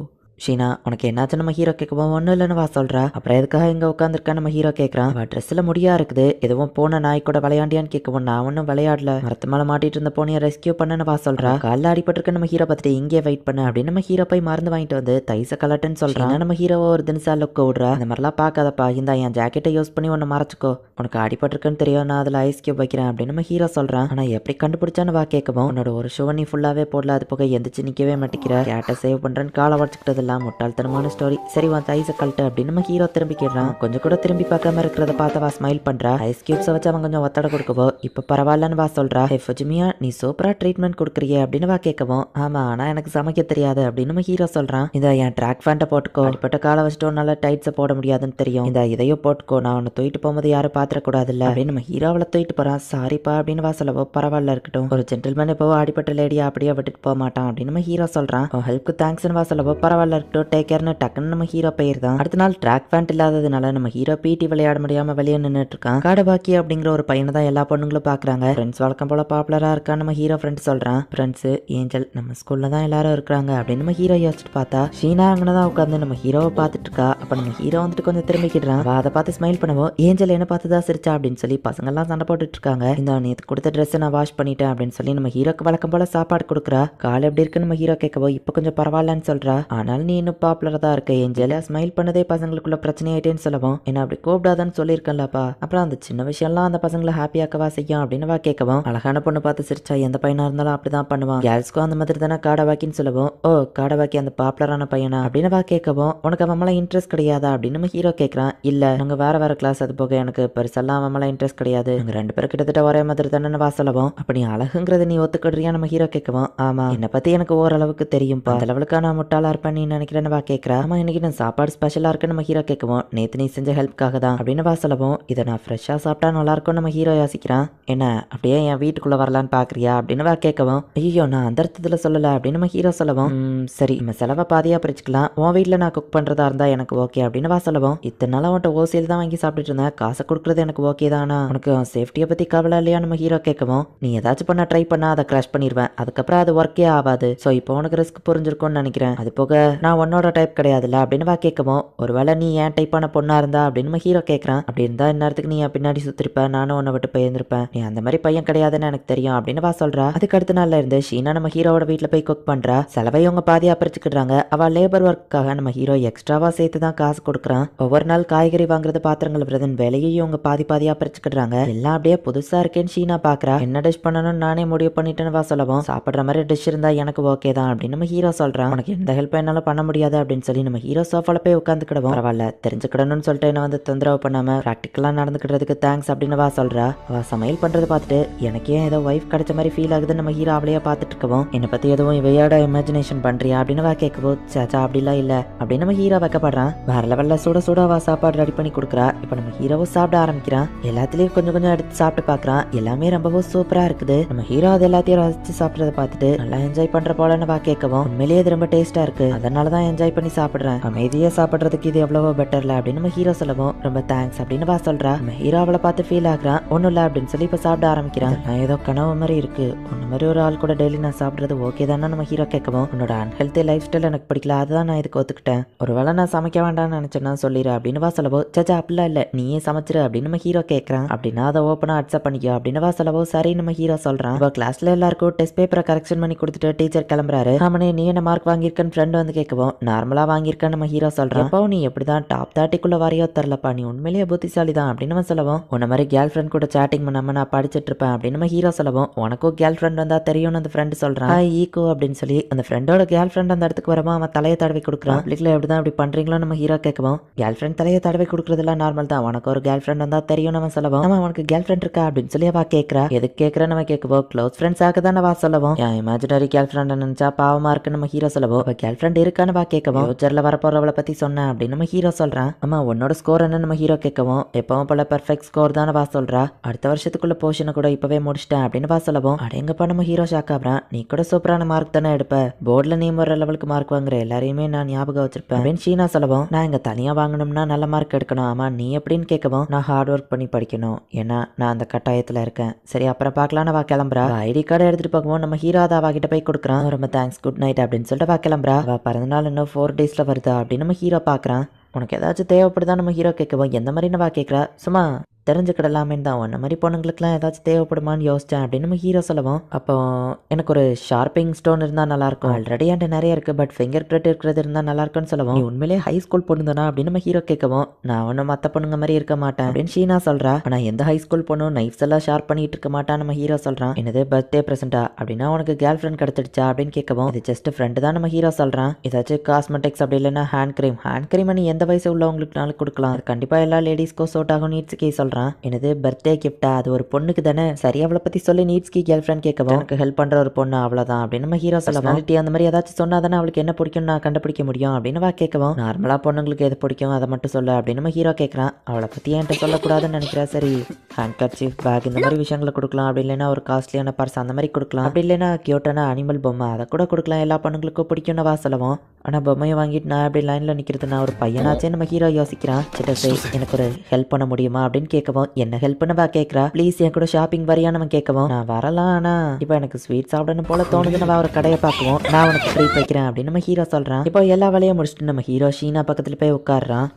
ஷீனா உனக்கு என்னாச்சு நம்ம ஹீரோ கேட்கவும் ஒன்றும் இல்லைன்னு வா சொல்றா. அப்புறம் எதுக்காக இங்க உட்காந்துருக்கா நம்ம ஹீரோ கேட்கறான். அவ ட்ரெஸ்ல முடியா இருக்குது, எதுவும் போன நாய் கூட விளையாண்டியான்னு கேட்கவும் நான் ஒன்றும் விளையாடல, மரத்து மேல மாட்டிட்டு இருந்த போனியை ரெஸ்கியூ பண்ணு வா சொல்றா. காலில் அடிபட்டிருக்க நம்ம ஹீரோ பார்த்துட்டு இங்கே வெயிட் பண்ணு அப்படின்னு நம்ம ஹீரோ போய் மருந்து வாங்கிட்டு வந்து தைச கலட்டுன்னு சொல்றான். நம்ம ஹீரோவை ஒரு தினசா லுக்க விடுறா. இந்த மாதிரிலாம் பார்க்காதப்பா, இந்த என் ஜாக்கெட்டை யூஸ் பண்ணி ஒன்று மறைச்சிக்கோ, உனக்கு அடிபட்டிருக்குன்னு தெரியும், நான் அதில் ஐஸ் கியூப் வைக்கிறேன் அப்படின்னு நம்ம ஹீரோ சொல்றான். ஆனா எப்படி கண்டுபிடிச்சான்னு வா கேட்கவும் உன்னோட ஒரு ஷோ நீ ஃபுல்லாவே போடல, அது போக எந்திரிச்சு நிக்கவே மாட்டேங்கிற, கேட்டை சேவ் பண்றேன்னு காலை வச்சுக்கிட்டதெல்லாம் முட்டாள்தனமான ஸ்டோரி, சரி உன் ஐஸை கழட்டு அப்படின்னு நம்ம ஹீரோ திரும்பி கேட்றான். கொஞ்சம் கூட திரும்பி பார்க்காம இருக்கிறத பார்த்து வா ஸ்மைல் பண்றா. ஐஸ் கியூப்ஸை வச்சு அவன் கொஞ்சம் ஒத்தடை கொடுக்கவோ இப்ப பரவாயில்லன்னு வா சொல்றா. ஹே ஃபுஜிமியா நீ சூப்பரா ட்ரீட்மெண்ட் கொடுக்குறியே அப்படின்னு வா கேட்கவும் ஆமா ஆனா எனக்கு சமைக்க தெரியாது அப்படின்னு நம்ம ஹீரோ சொல்றான். இந்த என் ட்ராக் ஃபேண்ட்டை போட்டுக்கோ, அடிப்பட்ட காலை வச்சுட்டு நல்லா டைட்ஸை போட முடியாதுன்னு தெரியும், இந்த இதையும் போட்டுக்கோ, நான் உன்னை தூக்கிட்டு போகும்போது யாரும் பாத்திரக்கூடாது இல்ல அப்படின்னு நம்ம ஹீரோவில் தூக்கிட்டு போறான். சாரிப்பா அப்படின்னு வா சொல்லவோ பரவாயில்ல இருக்கட்டும், ஒரு ஜென்டில்மேன் இப்போ அடிப்பட்ட லேடியா அப்படியே விட்டுட்டு போக மாட்டான் அப்படின்னு நம்ம ஹீரோ சொல்றான். ஹெல்ப்க்கு தேங்க்ஸ்னு வா சொல்லவோ பரவாயில்ல இருக்கட்டும் டேக் கேர்னு டக்குன்னு நம்ம ஹீரோ பெயர் தான். அடுத்த நாள் ட்ராக் பேண்ட் இல்லாததுனால நம்ம ஹீரோ பிடி விளையாட முடியாம வெளியே நின்றுட்டு இருக்கான். காடபாக்கி அப்படிங்கிற ஒரு பையனை தான் எல்லா பொண்ணுங்களும் பாக்குறாங்க. ஃப்ரெண்ட்ஸ் வழக்கம் போல பாப்புலரா இருக்கான்னு நம்ம ஹீரோ ஃப்ரெண்ட் சொல்றான். ஃப்ரெண்ட்ஸ் ஏஞ்சல் நம்ம ஸ்கூல்ல தான் எல்லாரும் இருக்கிறாங்க அப்படின்னு நம்ம ஹீரோ யோசிச்சுட்டு பார்த்தா ஷீனா அங்கதான் உட்காந்து நம்ம ஹீரோவை பார்த்துட்டு இருக்கா. அப்ப நம்ம ஹீரோ வந்துட்டு கொஞ்சம் திரும்பிக்கிடுறான். அதை பார்த்து ஸ்மைல் பண்ணுவோம். ஏஞ்சல் என்ன பார்த்துதான் சிரிச்சா அப்படின்னு சொல்லி பசங்க எல்லாம் சண்டை போட்டுட்டு இருக்காங்க. இந்த நேற்று கொடுத்த ட்ரெஸ் நான் வாஷ் பண்ணிட்டேன் அப்படின்னு சொல்லி நம்ம ஹீரோக்கு வழக்கம் போல சாப்பாடு கொடுக்குறா. கால் எப்படி இருக்குன்னு நம்ம ஹீரோ கேட்கவோ இப்ப கொஞ்சம் பரவாயில்லன்னு சொல்றா. ஆனாலும் நீ இன்னும் பாப்புலரா தான் இருக்க ஏஞ்சல். ஸ்மைல் பண்ணதே பசங்களுக்குள்ள பிரச்சனை ஆயிட்டேன்னு சொல்லவும், என்ன அப்படி கூப்பிடாதான்னு சொல்லியிருக்கேன்லப்பா. அப்புறம் அந்த சின்ன விஷயம்லாம் அந்த பசங்களை ஹாப்பியாக்கவா செய்யும் அப்படின்னு கேட்கவும், அழகான பொண்ணு பார்த்து சிரிச்சா எந்த பையனா இருந்தாலும் அப்படிதான் பண்ணுவான். கேர்ள்ஸ்க்கும் அந்த மாதிரி தானே காடவாக்கின்னு சொல்லவும், ஓ காடவாக்கி அந்த பாப்புலரான பையனா அப்படின்னு கேட்கவும், உனக்கு அவன் மேல இன்ட்ரெஸ்ட் கிடையாதா அப்படின்னு நம்ம ஹீரோ கேட்கறான். இல்ல நாங்க வேற கிளாஸ், அது போக எனக்கு பெருசெல்லாம் அவன் மேல இன்ட்ரெஸ்ட் கிடையாது. நாங்க 2 பேரும் கிட்டத்தட்ட ஒரே மாதிரி தானே சொல்லவும், அப்ப நீ அழகுங்கிறத நீ ஒத்துக்கிடுறியா நம்ம ஹீரோ கேட்கவும், ஆமா என்னை பத்தி எனக்கு ஓரளவுக்கு தெரியும்பா, அந்த அளவுக்கு நான் முட்டாளா இருப்பேன் நீ நினைக்கிறேன்னு கேட்கறா. ஆமா இன்னைக்கு நான் சாப்பாடு ஸ்பெஷலா இருக்குன்னு நம்ம ஹீரோ கேட்கவும், நேத்து நீ செஞ்ச ஹெல்ப்காக தான் அப்படின்னு சொல்லவும், இதை நான் ஃப்ரெஷ்ஷா சாப்பிட்டா நல்லா இருக்கும் நம்ம ஹீரோ யோசிக்கிறான். என்ன அப்படியே என் வீட்டுக்குள்ள வரலான்னு பாக்குறியா அப்படின்னு கேட்கவும், ஐயோ நான் அந்த அர்த்தத்துல சொல்லல அப்படின்னு நம்ம ஹீரோ சொல்லவும், சரி நம்ம செலவை பாதியா பிரிச்சுக்கலாம், உன் வீட்டுல நான் குக் பண்றதா இருந்தா எனக்கு ஓகே அப்படின்னு சொல்லவும், இத்தனை நாள் அவன்கிட்ட ஓசியில் தான் வாங்கி சாப்பிட்டுட்டு இருந்தேன், காசை கொடுக்குறது எனக்கு ஓகே தானா, உனக்கு சேஃப்டியை பத்தி கவலை இல்லையா நம்ம ஹீரோ கேட்கவும், நீ ஏதாச்சும் பண்ண ட்ரை பண்ணா அதை கிராஷ் பண்ணிடுவேன், அதுக்கப்புறம் அது ஒர்க்கே ஆகாது, ஸோ இப்போ உனக்கு ரிஸ்க் புரிஞ்சிருக்கும்னு நினைக்கிறேன், அது போக நான் உன்னோட டைப் கிடையாதுல்ல அப்படின்னு கேட்கவும், ஒருவேளை நீ ஏன் டைப்பான பொண்ணா இருந்தா அப்படின்னு நம்ம ஹீரோ கேட்கறான். அப்படி இருந்தா இந்நேரத்துக்கு நீ என் பின்னாடி சுத்திருப்ப, நானும் உன்னை விட்டு போயிருந்திருப்பேன், நீ அந்த மாதிரி பையன் கிடையாதுன்னு எனக்கு தெரியும் அப்படின்னு சொல்றா. அதுக்கு அடுத்த நாள்ல இருந்து ஷீனா நம்ம ஹீரோட வீட்டுல போய் குக் பண்றா. செலவை இவங்க பாதியா பிரிச்சுக்கிடுறாங்க. அவ லேபர் ஒர்க்காக நம்ம ஹீரோ எக்ஸ்ட்ராவா சேர்த்து தான் காசு கொடுக்குறான். ஒவ்வொரு நாள் காய்கறி வாங்குறது, பாத்திரங்கள் விரதன் வேலையையும் இவங்க பாதியா பிரிச்சுக்கிடுறாங்க. எல்லாம் அப்படியே புதுசா இருக்கேன்னு ஷீனா பாக்குறா. என்ன டிஷ் பண்ணணும்னு நானே முடிவு பண்ணிட்டேன்னு சொல்லவும், சாப்பிடுற மாதிரி டிஷ் இருந்தா எனக்கு ஓகே தான் அப்படின்னு நம்ம ஹீரோ சொல்றான். உனக்கு எந்த ஹெல்ப் என்னால பண்ண முடியாது அப்படின்னு சொல்லி நம்ம ஹீரோ சோஃபால போய் உட்காந்துக்கிடுவோம். பரவாயில்ல தெரிஞ்சுக்கிடணும்னு சொல்லிட்டு என்ன தொந்தரவு பண்ணாம பிராக்டிக்கலா நடந்துக்கிட்டதுக்கு தேங்க்ஸ் அப்படின்னு சொல்றா. அவ சமையல் பண்றது பார்த்துட்டு எனக்கே ஏதோ ஒய்ஃப் கிடைச்ச மாதிரி ஃபீல் ஆகுதுன்னு நம்ம ஹீரோ அவளையே பார்த்துட்டு இருக்கவும், என்னை பத்தி எதுவும் வெய்யாட இமேஜினேஷன் பண்றியா அப்படின்னு கேட்கவும், சாச்சா அப்படிலாம் இல்ல அப்படின்னு நம்ம ஹீரோ வைக்கப்படுறான். வேற லெவல்ல சுட அவ சாப்பாடு ரெடி பண்ணி கொடுக்குறா. இப்ப நம்ம ஹீரோவும் சாப்பிட ஆரம்பிக்கிறான். எல்லாத்துலயும் கொஞ்சம் எடுத்து சாப்பிட்டு பாக்குறான். எல்லாமே ரொம்பவும் சூப்பரா இருக்குது. நம்ம ஹீரோ அது எல்லாத்தையும் ரசிச்சு சாப்பிடறத பார்த்துட்டு நல்லா என்ஜாய் பண்ற போலன்னு கேட்கவும், உண்மையிலேயே இது ரொம்ப டேஸ்டா இருக்கு, அதனாலதான் என்ஜாய் பண்ணி சாப்பிடுறேன், அமைதியா சாப்பிடுறதுக்கு இது எவ்வளவோ பெட்டர்ல அப்படின்னு நம்ம ஹீரோ சொல்லவும், ரொம்ப தேங்க்ஸ் அப்படின்னு சொல்றா. நம்ம ஹீரோ அவளை பார்த்து ஃபீல் ஆகுறான். ஒன்னும் இல்ல அப்படின்னு சொல்லி இப்ப சாப்பிட ஆரம்பிக்கிறான். நான் ஏதோ கனவு மாதிரி இருக்கு, ஒன்னு மாதிரி ஒரு ஆள் கூட டெய்லி நான் சாப்பிடுறது ஓகே தானே நம்ம ஹீரோ கேட்கவும், உன்னோட அன்ஹெல்த்தி லைஃப் ஸ்டைல் எனக்கு பிடிக்கல, அதுதான் நான் இதுக்கு ஒத்துக்கிட்டேன், ஒருவேளை நான் சமைக்க வேண்டாம்னு நினைச்சேன்னா சொல்லிடு அப்படின்னு சொல்லவோ, சச்சா அப்படிலாம் இல்ல நீயே சமைச்சிரு அப்படின்னு நம்ம ஹீரோ கேட்கறான். அப்படின்னா அதை ஓப்பனா அக்செப்ட் பண்ணிக்கோ அப்படின்னு சொல்லவோ, சரி நம்ம ஹீரோ சொல்றான். இப்போ கிளாஸ்ல எல்லாருக்கும் டெஸ்ட் பேப்பரை கரெக்ஷன் பண்ணி கொடுத்துட்டு டீச்சர் கிளம்புறாரு. ஆமனே நீ என்ன மார்க் வாங்கியிருக்கன்னு ஃப்ரெண்ட் கேட்கவும், நார்மலா வாங்கியிருக்கேன்னு நம்ம ஹீரோ சொல்றான். அப்போ நீ எப்படிதான் டாப் 30க்குள்ள வரையோ தெரியலப்பா, நீ உண்மையிலேயே புத்திசாலி தான் அப்படின்னு சொல்லவும், உன்ன மாதிரி கேர்ள் ஃப்ரெண்ட் கூட சாட்டிங் பண்ணாம நான் படிச்சுட்டு இருப்பேன் அப்படின்னு நம்ம ஹீரோ சொல்லவும், உனக்கும் கேர்ள் ஃப்ரெண்ட் வந்தா தெரியும்னு அந்த ஃப்ரெண்ட் சொல்றான். ஈகோ அப்படின்னு சொல்லி அந்த ஃப்ரெண்டோட கேர்ள் ஃப்ரெண்ட் அந்த இடத்துக்கு வரமா அவன் தலையை தடவை கொடுக்குறான். பப்ளிக்ல எப்படிதான் இப்படி பண்றீங்களோ நம்ம ஹீரோ கேட்கவும், கேர்ள் ஃப்ரெண்ட் தலையை தடவை கொடுக்கறதுலாம் நார்மல் தான், உனக்கு ஒரு கேர்ள் ஃப்ரெண்ட் வந்தா தெரியும் நம்ம சொல்லவும், நம்ம உனக்கு கேர்ள் ஃப்ரெண்ட் இருக்கா அப்படின்னு சொல்லி அவ கேட்கறா. எதுக்கு கேட்கறன்னு நம்ம கேட்கவோ, க்ளோஸ் ஃப்ரெண்ட்ஸ் ஆக தான் அவ சொல்லவும், என் இமேஜினரி கேர்ள் ஃப்ரெண்ட் நினைச்சா பாவமா இருக்குன்னு நம்ம ஹீரோ சொல்லவோ, அவ கேர்ள் ஃப்ரெண்ட் இருக்கான்னு கேட்கவும், ஃபியூச்சர்ல வரப்போறவளை பத்தி சொன்னேன் அப்படின்னு நம்ம ஹீரோ சொல்றான். ஆமா உன்னோட ஸ்கோர் என்ன நம்ம ஹீரோ கேட்கவும், எப்பவும் போல பெர்ஃபெக்ட் ஸ்கோர் தானே சொல்றா, அடுத்த வருஷத்துக்குள்ள போர்ஷனை கூட இப்பவே முடிச்சிட்டேன் அப்படின்னு சொல்லவும், அடேங்கப்பா நம்ம ஹீரோ ஷாக் ஆகுறான். நீ கூட சூப்பரான மார்க் தானே எடுப்ப, போர்ட்ல நீ ஒரு லெவலுக்கு மார்க் வாங்குற எல்லாரையுமே நான் ஞாபகம் வச்சிருப்பேன் அப்படின்னு ஷீனா சொல்லவும், நான் இங்க தனியா வாங்கணும்னா நல்ல மார்க் எடுக்கணும், ஆமா நீ எப்படின்னு கேட்கவும், நான் ஹார்ட் ஒர்க் பண்ணி படிக்கணும், ஏன்னா நான் அந்த கட்டாயத்துல இருக்கேன், சரி அப்புறம் பார்க்கலான்னு வா கிளம்புறா. ஐடி கார்டு எடுத்துட்டு போகவும் நம்ம ஹீரோ அதை அவகிட்ட போய் கொடுக்குறான். ரொம்ப தேங்க்ஸ் குட் நைட் அப்படின்னு சொல்லிட்டு வா கிளம்புறா. அவ பிறந்தநாள் இன்னும் 4 டேஸ்ல வருதா அப்படின்னு நம்ம ஹீரோ பாக்குறான். உனக்கு ஏதாச்சும் தேவைப்படுதா நம்ம ஹீரோ கேட்கவும், எந்த மாதிரி வா கேட்கறா, சும்மா தெரிஞ்சுக்கிடலாமேன்னு தான், உன்ன மாதிரி பொண்ணுங்களுக்குலாம் ஏதாச்சும் தேவைப்படுமான்னு யோசிச்சேன் அப்படின்னு நம்ம ஹீரோ சொல்லவும், அப்போ எனக்கு ஒரு ஷார்ப்பிங் ஸ்டோன் இருந்தா நல்லா இருக்கும், ஆல்ரெடி என்கிட்ட நிறைய இருக்கு, பட் ஃபிங்கர் பிரிண்ட் இருக்கிறது இருந்தா நல்லா இருக்குன்னு சொல்லவும், நீ உண்மையிலேயே ஹை ஸ்கூல் பொண்ணு தானா அப்படின்னு நம்ம ஹீரோ கேட்கவும், நான் ஒன்னும் மற்ற பொண்ணுங்க மாதிரி இருக்க மாட்டேன் அப்படின்னு ஷீனா சொல்றா. ஆனா எந்த ஹை ஸ்கூல் பொண்ணும் நைஃப்ஸ் எல்லாம் ஷார்ப் பண்ணிட்டு இருக்க மாட்டான் நம்ம ஹீரோ சொல்றான். என்னது பர்த்டே பிரசண்டா அப்படின்னா உனக்கு கேர்ள் ஃப்ரெண்ட் கிடைச்சிடுச்சா அப்படின்னு கேட்கவும், இது ஜஸ்ட் ஃப்ரெண்டு தான் நம்ம ஹீரோ சொல்றான். ஏதாச்சும் காஸ்மெட்டிக்ஸ் அப்படி இல்லைன்னா ஹேண்ட் கிரீம் நீ எந்த வயசு உள்ளவங்களுக்குனாலும் கொடுக்கலாம், அது கண்டிப்பா எல்லா லேடிஸ்க்கும் சூட் ஆகும் நீட்ஸ்க்கே சொல்றான். என்னது பர்த்டே கிஃப்டா, அது ஒரு பொண்ணுக்கு தானே, சரி அவளை பத்தி சொல்லி நீட்ஸ்கி கேர்ள் ஃப்ரெண்ட் கேட்கவும், எனக்கு ஹெல்ப் பண்ற ஒரு பொண்ணு அவ்வளவுதான் அப்படின்னு நம்ம ஹீரோ சொல்லலாம். அந்த மாதிரி ஏதாச்சும் சொன்னா தானே அவளுக்கு என்ன பிடிக்கும் நான் கண்டுபிடிக்க முடியும் அப்படின்னு கேட்கவும், நார்மலா பொண்ணுங்களுக்கு எது பிடிக்கும் அதை மட்டும் சொல்ல அப்படின்னு நம்ம ஹீரோ கேட்கறான். அவளை பத்தி என்கிட்ட சொல்லக்கூடாதுன்னு நினைக்கிறா. சரி ஹேண்ட் கர்ச்சீஃப் பேக் இந்த மாதிரி விஷயங்களை கொடுக்கலாம், அப்படி இல்லைன்னா ஒரு காஸ்ட்லியான பர்ஸ் அந்த மாதிரி கொடுக்கலாம், அப்படி இல்லைன்னா கியூட்டான அனிமல் பொம்மை அதை கூட கொடுக்கலாம், எல்லா பொண்ணுங்களுக்கும் பிடிக்கும்னு சொல்லவும், ஆனா பொம்மையை வாங்கிட்டு நான் அப்படி லைன்ல நிக்கிறது நான் ஒரு பையனாச்சே நம்ம ஹீரோ யோசிக்கிறான். சிட்ட எனக்கு ஒரு ஹெல்ப் பண்ண முடியுமா அப்படின்னு கேட்கவும், கேட்கவும் என்ன ஹெல்ப் பண்ணவா கேட்கறா, ப்ளீஸ் என் கூட ஷாப்பிங் வரியா நம்ம கேட்கவும் நான் வரலாம், ஆனா இப்போ எனக்கு ஸ்வீட் சாப்பிடணும் போல தோணுது, நம்ம ஒரு கடையை பார்க்கவும் நான் உனக்கு ட்ரீட் வைக்கிறேன் அப்படின்னு நம்ம ஹீரோ சொல்றான். இப்போ எல்லா வேலையும் முடிச்சுட்டு நம்ம ஹீரோ ஷீனா பக்கத்துல போய் உட்காடுறான்.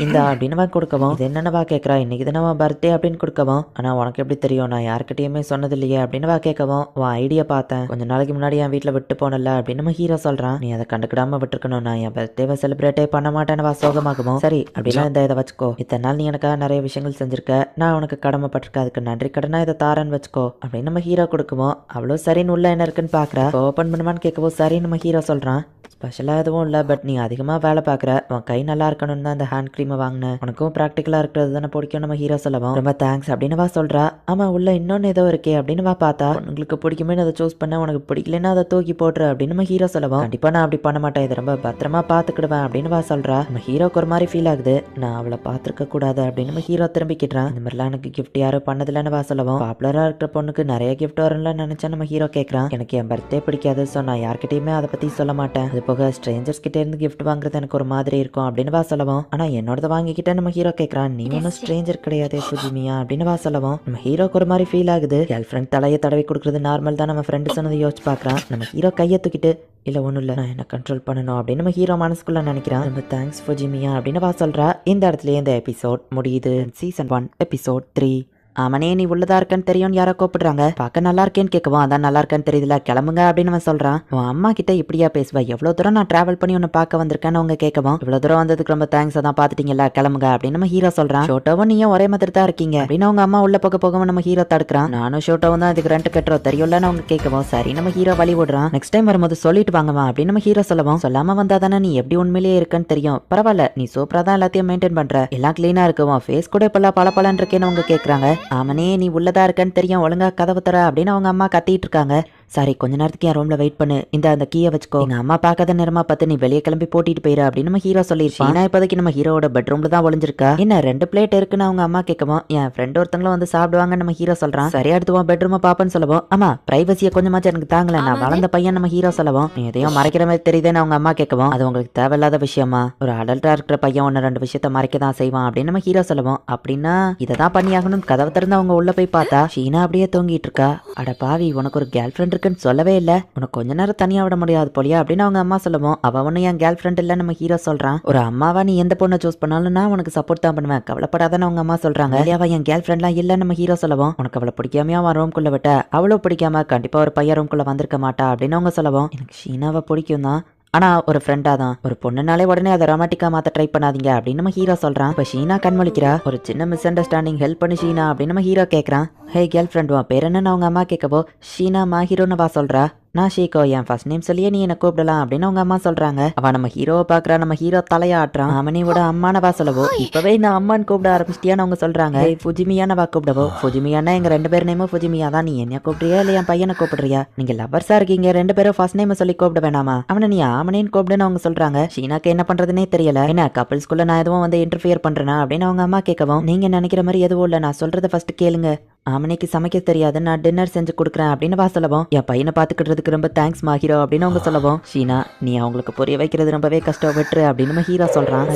இந்த அப்படின்னு கொடுக்கவும் இது என்னவா கேட்கறா, இன்னைக்கு தானே பர்த்டே அப்படின்னு கொடுக்கவும் ஆனா உனக்கு எப்படி தெரியும், நான் யாருக்கிட்டயுமே சொன்னது இல்லையே அப்படின்னு கேட்கவும் உன் ஐடியா பார்த்தேன் கொஞ்ச நாளைக்கு முன்னாடி என் வீட்டுல விட்டு போனல அப்படின்னு நம்ம ஹீரோ சொல்றான். நீ அதை கண்டுக்கிடாம விட்டுருக்கணும், நான் என் பர்த்டேவை செலிப்ரேட்டே பண்ண மாட்டேன்னு சோகமாகவும் சரி அப்படின்னா இந்த இதை வச்சுக்கோ, இத்தனை நாள் நீ எனக்காக நிறைய விஷயங்கள் செஞ்சிருக்க, நான் உனக்கு கடமைப்பட்டிருக்க, அதுக்கு நன்றி கடனா இதை தாரன்னு வச்சுக்கோ அப்படின்னு நம்ம ஹீரோ கொடுக்குவோம். அவ்வளோ சரின்னு உள்ள என்ன இருக்குன்னு பாக்குற, ஓப்பன் பண்ணுவான்னு கேட்கவும் சரி நம்ம ஹீரோ சொல்றான். ஸ்பெஷலாக எதுவும் இல்லை, பட் நீ அதிகமாக வேலை பார்க்குற, உன் கை நல்லா இருக்கணும்னு தான் இந்த ஹேண்ட் க்ரீமை வாங்கினேன், உனக்கும் ப்ராக்டிக்கலாக இருக்கிறது தானே பிடிக்கும் நம்ம ஹீரோ சொல்லவும் ரொம்ப தேங்க்ஸ் அப்படின்னு சொல்கிறா. ஆமாம் உள்ள இன்னொன்று ஏதோ இருக்கே அப்படின்னு பார்த்தா உங்களுக்கு பிடிக்குமே அதை சூஸ் பண்ண, உனக்கு பிடிக்கலன்னா அதை தூக்கி போட்டுரு அப்படின்னு நம்ம ஹீரோ சொல்லவும் கண்டிப்பாக நான் அப்படி பண்ண மாட்டேன், இதை ரொம்ப பத்திரமா பார்த்துக்கிடுவேன் அப்படின்னு சொல்கிறா. நம்ம ஹீரோக்கு ஒரு மாதிரி ஃபீல் ஆகுது, நான் அவளை பார்த்துருக்க கூடாது அப்படின்னு நம்ம ஹீரோ திரும்பிக்கிட்டான். இந்த மாதிரிலாம் எனக்கு கிஃப்ட் யாரும் பண்ணதில்லன்னு சொல்லவும் பாப்புலராக இருக்கிற பொண்ணுக்கு நிறைய கிஃப்ட் வரும்ல நினச்சா நம்ம ஹீரோ கேட்குறான். எனக்கு என் பர்த்டே பிடிக்காது, ஸோ நான் யார்கிட்டயுமே அதை பற்றி சொல்ல மாட்டேன், அது போக ஸ்ட்ரேஞ்சர்ஸ் கிட்ட இருந்து கிஃப்ட் வாங்குறது எனக்கு ஒரு மாதிரி இருக்கும் அப்படின்னு சொல்லவும் ஆனா என்னோட வாங்கிக்கிட்ட நம்ம ஹீரோ கேட்கறான். நீ ஒன்னும் ஸ்ட்ரேஞ்சர் கிடையாது ஃபுஜிமியா அப்படின்னு சொல்லவும் நம்ம ஹீரோக்கு ஒரு மாதிரி ஃபீல் ஆகுது. கேர்ள் ஃப்ரெண்ட் தலையை தடவி கொடுக்குறது நார்மல் தான், நம்ம ஃப்ரெண்டு சொன்னதை யோசிச்சு பார்க்கறான். நம்ம ஹீரோ கையை தூக்கிட்டு இல்ல ஒன்றும் இல்லை, நான் என்ன கண்ட்ரோல் பண்ணணும் அப்படின்னு நம்ம ஹீரோ மனசுக்குள்ள நினைக்கிறான். ரொம்ப தேங்க்ஸ் ஃபுஜிமியா அப்படின்னு சொல்றா. இந்த இடத்துல இந்த எபிசோட் முடியுது. Season 1 episode 3. ஆமனே நீ உள்ளதா இருக்கன்னு தெரியும்னு யாரோ கூப்பிடுறாங்க, பார்க்க நல்லா இருக்கேன்னு கேட்கவும் அதான் நல்லா இருக்கேன்னு தெரியுதுல கிளம்புங்க அப்படின்னு அவன் சொல்றான். உன் அம்மா கிட்ட இப்படியா பேசுவா, எவ்வளவு தூரம் நான் டிராவல் பண்ணி உன்னை பார்க்க வந்திருக்கேன்னு அவங்க கேட்கவும் இவ்வளவு தூரம் வந்ததுக்கு ரொம்ப தேங்க்ஸ், தான் பாத்துட்டீங்களா கிளம்புங்க அப்படின்னு நம்ம ஹீரோ சொல்றான். ஷோட்டோவும் நீயும் ஒரே மாதிரி தான் இருக்கீங்க அப்படின்னு அவங்க அம்மா உள்ள போகவும் நம்ம ஹீரோ தடுக்கிறான். நானும் ஷோட்டோவும் தான் இதுக்கு ரெண்ட் கட்டுறோம் தெரியும்லன்னு அவங்க கேட்கவும் சரி நம்ம ஹீரோ வழி விடுறான். நெக்ஸ்ட் டைம் வரும்போது சொல்லிட்டு வாங்கம்மா அப்படின்னு நம்ம ஹீரோ சொல்லவும் சொல்லாம வந்தா தானே நீ எப்படி உண்மையிலேயே இருக்குன்னு தெரியும், பரவாயில்ல நீ சூப்பரா தான் எல்லாத்தையும் மெயின்டைன் பண்ற, எல்லாம் கிளீனா இருக்குவோம், ஃபேஸ் கூட இப்பெல்லாம் பல இருக்கேன்னு அவங்க கேட்கறாங்க. ஆமனே நீ உள்ளதா இருக்கன்னு தெரியும், ஒழுங்கா கதவு தர அப்படின்னு அவங்க அம்மா கத்திட்டு இருக்காங்க. சாரி கொஞ்ச நேரத்துக்கு என் ரூம்ல வெயிட் பண்ணு, அந்த கீயை வச்சுக்கோ, எங்க அம்மா பார்க்காத நேரமா பார்த்து நீ வெளியே கிளம்பி போட்டிட்டு போயிரு அப்படின்னு நம்ம ஹீரோ சொல்லியிருப்பான். நான் இப்போதைக்கு நம்ம ஹீரோட பெட்ரூம்ல தான் ஒளிஞ்சிருக்கா. என்ன 2 பிளேட் இருக்குன்னு அவங்க அம்மா கேட்கவும் என் ஃப்ரெண்ட் ஒருத்தங்களும் வந்து சாப்பிடுவாங்க நம்ம ஹீரோ சொல்றான். சரியா எடுத்துவோம் பெட்ரூமை பாப்பன்னு சொல்லவும் ஆமா பிரைவசியை கொஞ்சமாச்சும் எனக்கு தாங்கல, நான் வளர்ந்த பையன் நம்ம ஹீரோ சொல்லவும் நீ எதையும் மறைக்கிற மாதிரி தெரியுதுன்னு அவங்க அம்மா கேட்கவும் அது உங்களுக்கு தேவையில்லாத விஷயமா, ஒரு அடல்ட்டா இருக்கிற பையன் 1-2 விஷயத்த மறைக்க தான் செய்வான் அப்படின்னு நம்ம ஹீரோ சொல்லவும் அப்படின்னா இதை தான் பண்ணி ஆகணும். கதவை திறந்து அவங்க உள்ள போய் பார்த்தா ஷீனா அப்படியே தூங்கிட்டு இருக்கா. அட பாவி உனக்கு ஒரு கேர்ள் ஃப்ரெண்ட் இருக்குன்னு சொல்லவே இல்ல, உனக்கு கொஞ்ச நேரம் தனியா விட முடியாது போலியா அப்படின்னு அவங்க அம்மா சொல்லவும் அவ ஒண்ணு என் கேர்ள் ஃப்ரெண்ட் இல்ல நம்ம ஹீரோ சொல்றான். ஒரு அம்மாவா நீ எந்த பொண்ணை சூஸ் பண்ணாலும் நான் உனக்கு சப்போர்ட் தான் பண்ணுவேன், கவலைப்படாதான்னு அவங்க அம்மா சொல்றாங்க. அவ என் கேர்ள் ஃப்ரெண்ட்லாம் இல்ல நம்ம ஹீரோ சொல்லவும் உனக்கு அவளை பிடிக்காமையா அவன் ரூம்குள்ள விட்ட, அவ்வளவு பிடிக்காம கண்டிப்பா ஒரு பையன் ரூம்குள்ள வந்திருக்க மாட்டா அப்படின்னு அவங்க சொல்லவும் எனக்கு ஷீனாவை பிடிக்கும் தான், ஆனா ஒரு ஃப்ரெண்டா தான், ஒரு பொண்ணுனாலே உடனே அதை ரொமாட்டிக்கா மாத்த ட்ரை பண்ணாதீங்க அப்படின்னு நம்ம ஹீரோ சொல்றான். இப்ப ஷீனா கண்மொழிக்கிறா. ஒரு சின்ன மிஸ் அண்டர்ஸ்டாண்டிங், ஹெல்ப் பண்ணி ஷீனா அப்படின்னு நம்ம ஹீரோ கேட்கறான். ஹே கேர்ள் ஃப்ரெண்ட் வா பேர் என்னன்னு அவங்க அம்மா கேட்கவோ ஷீனா மாஹீரோன்னு வா சொல்றா. நான் ஷீகோ, என் ஃபர்ஸ்ட் நேம் சொல்லியே நீ என்ன கூப்பிடலாம் அப்படின்னு அவங்க அம்மா சொல்றாங்க. அவ நம்ம ஹீரோவை பாக்குறா. நம்ம ஹீரோ தலையாட்டுறான். அவனையோட அம்மானவா சொல்லவோ இப்பவே நான் அம்மான்னு கூப்பிட ஆரம்பிச்சிட்டியான்னு அவங்க சொல்றாங்க. ஃபுஜிமியானவா கூப்பிடவோ ஃபுஜிமியானா எங்க 2 பேர் நேமும் ஃபுஜிமியா தான், நீ என்ன கூப்பிடுறியா இல்ல என் பையனை கூப்பிடுறியா, நீங்க லவர்ஸா இருக்கீங்க 2 பேரும் ஃபர்ஸ்ட் நேம் சொல்லி கூப்பிட வேணாமா, அவனை நீ ஆமனேன்னு கூப்பிடுன்னு அவங்க சொல்றாங்க. ஷீனாக்கு என்ன பண்றதுனே தெரியல. என்ன கப்பிள்ஸ்குள்ள நான் எதுவும் வந்து இன்டர்ஃபியர் பண்றேனா அப்படின்னு அவங்க அம்மா கேட்கவும் நீங்க நினைக்கிற மாதிரி எதுவும் இல்ல, நான் சொல்றதை ஃபர்ஸ்ட் கேளுங்க, ஆமனைக்கு சமைக்க தெரியாது, நான் டின்னர் செஞ்சு கொடுக்குறேன் அப்படின்னு வா சொல்லவும் என் பையனை பாத்துக்கிட்டதுக்கு ரொம்ப தேங்க்ஸ் மாஹீரோ அப்படின்னு அவங்க சொல்லவும் ஷீனா நீ அவங்களுக்கு புரிய வைக்கிறது ரொம்பவே கஷ்டம் விட்டுரு அப்படின்னு ஹீரோ சொல்றான்.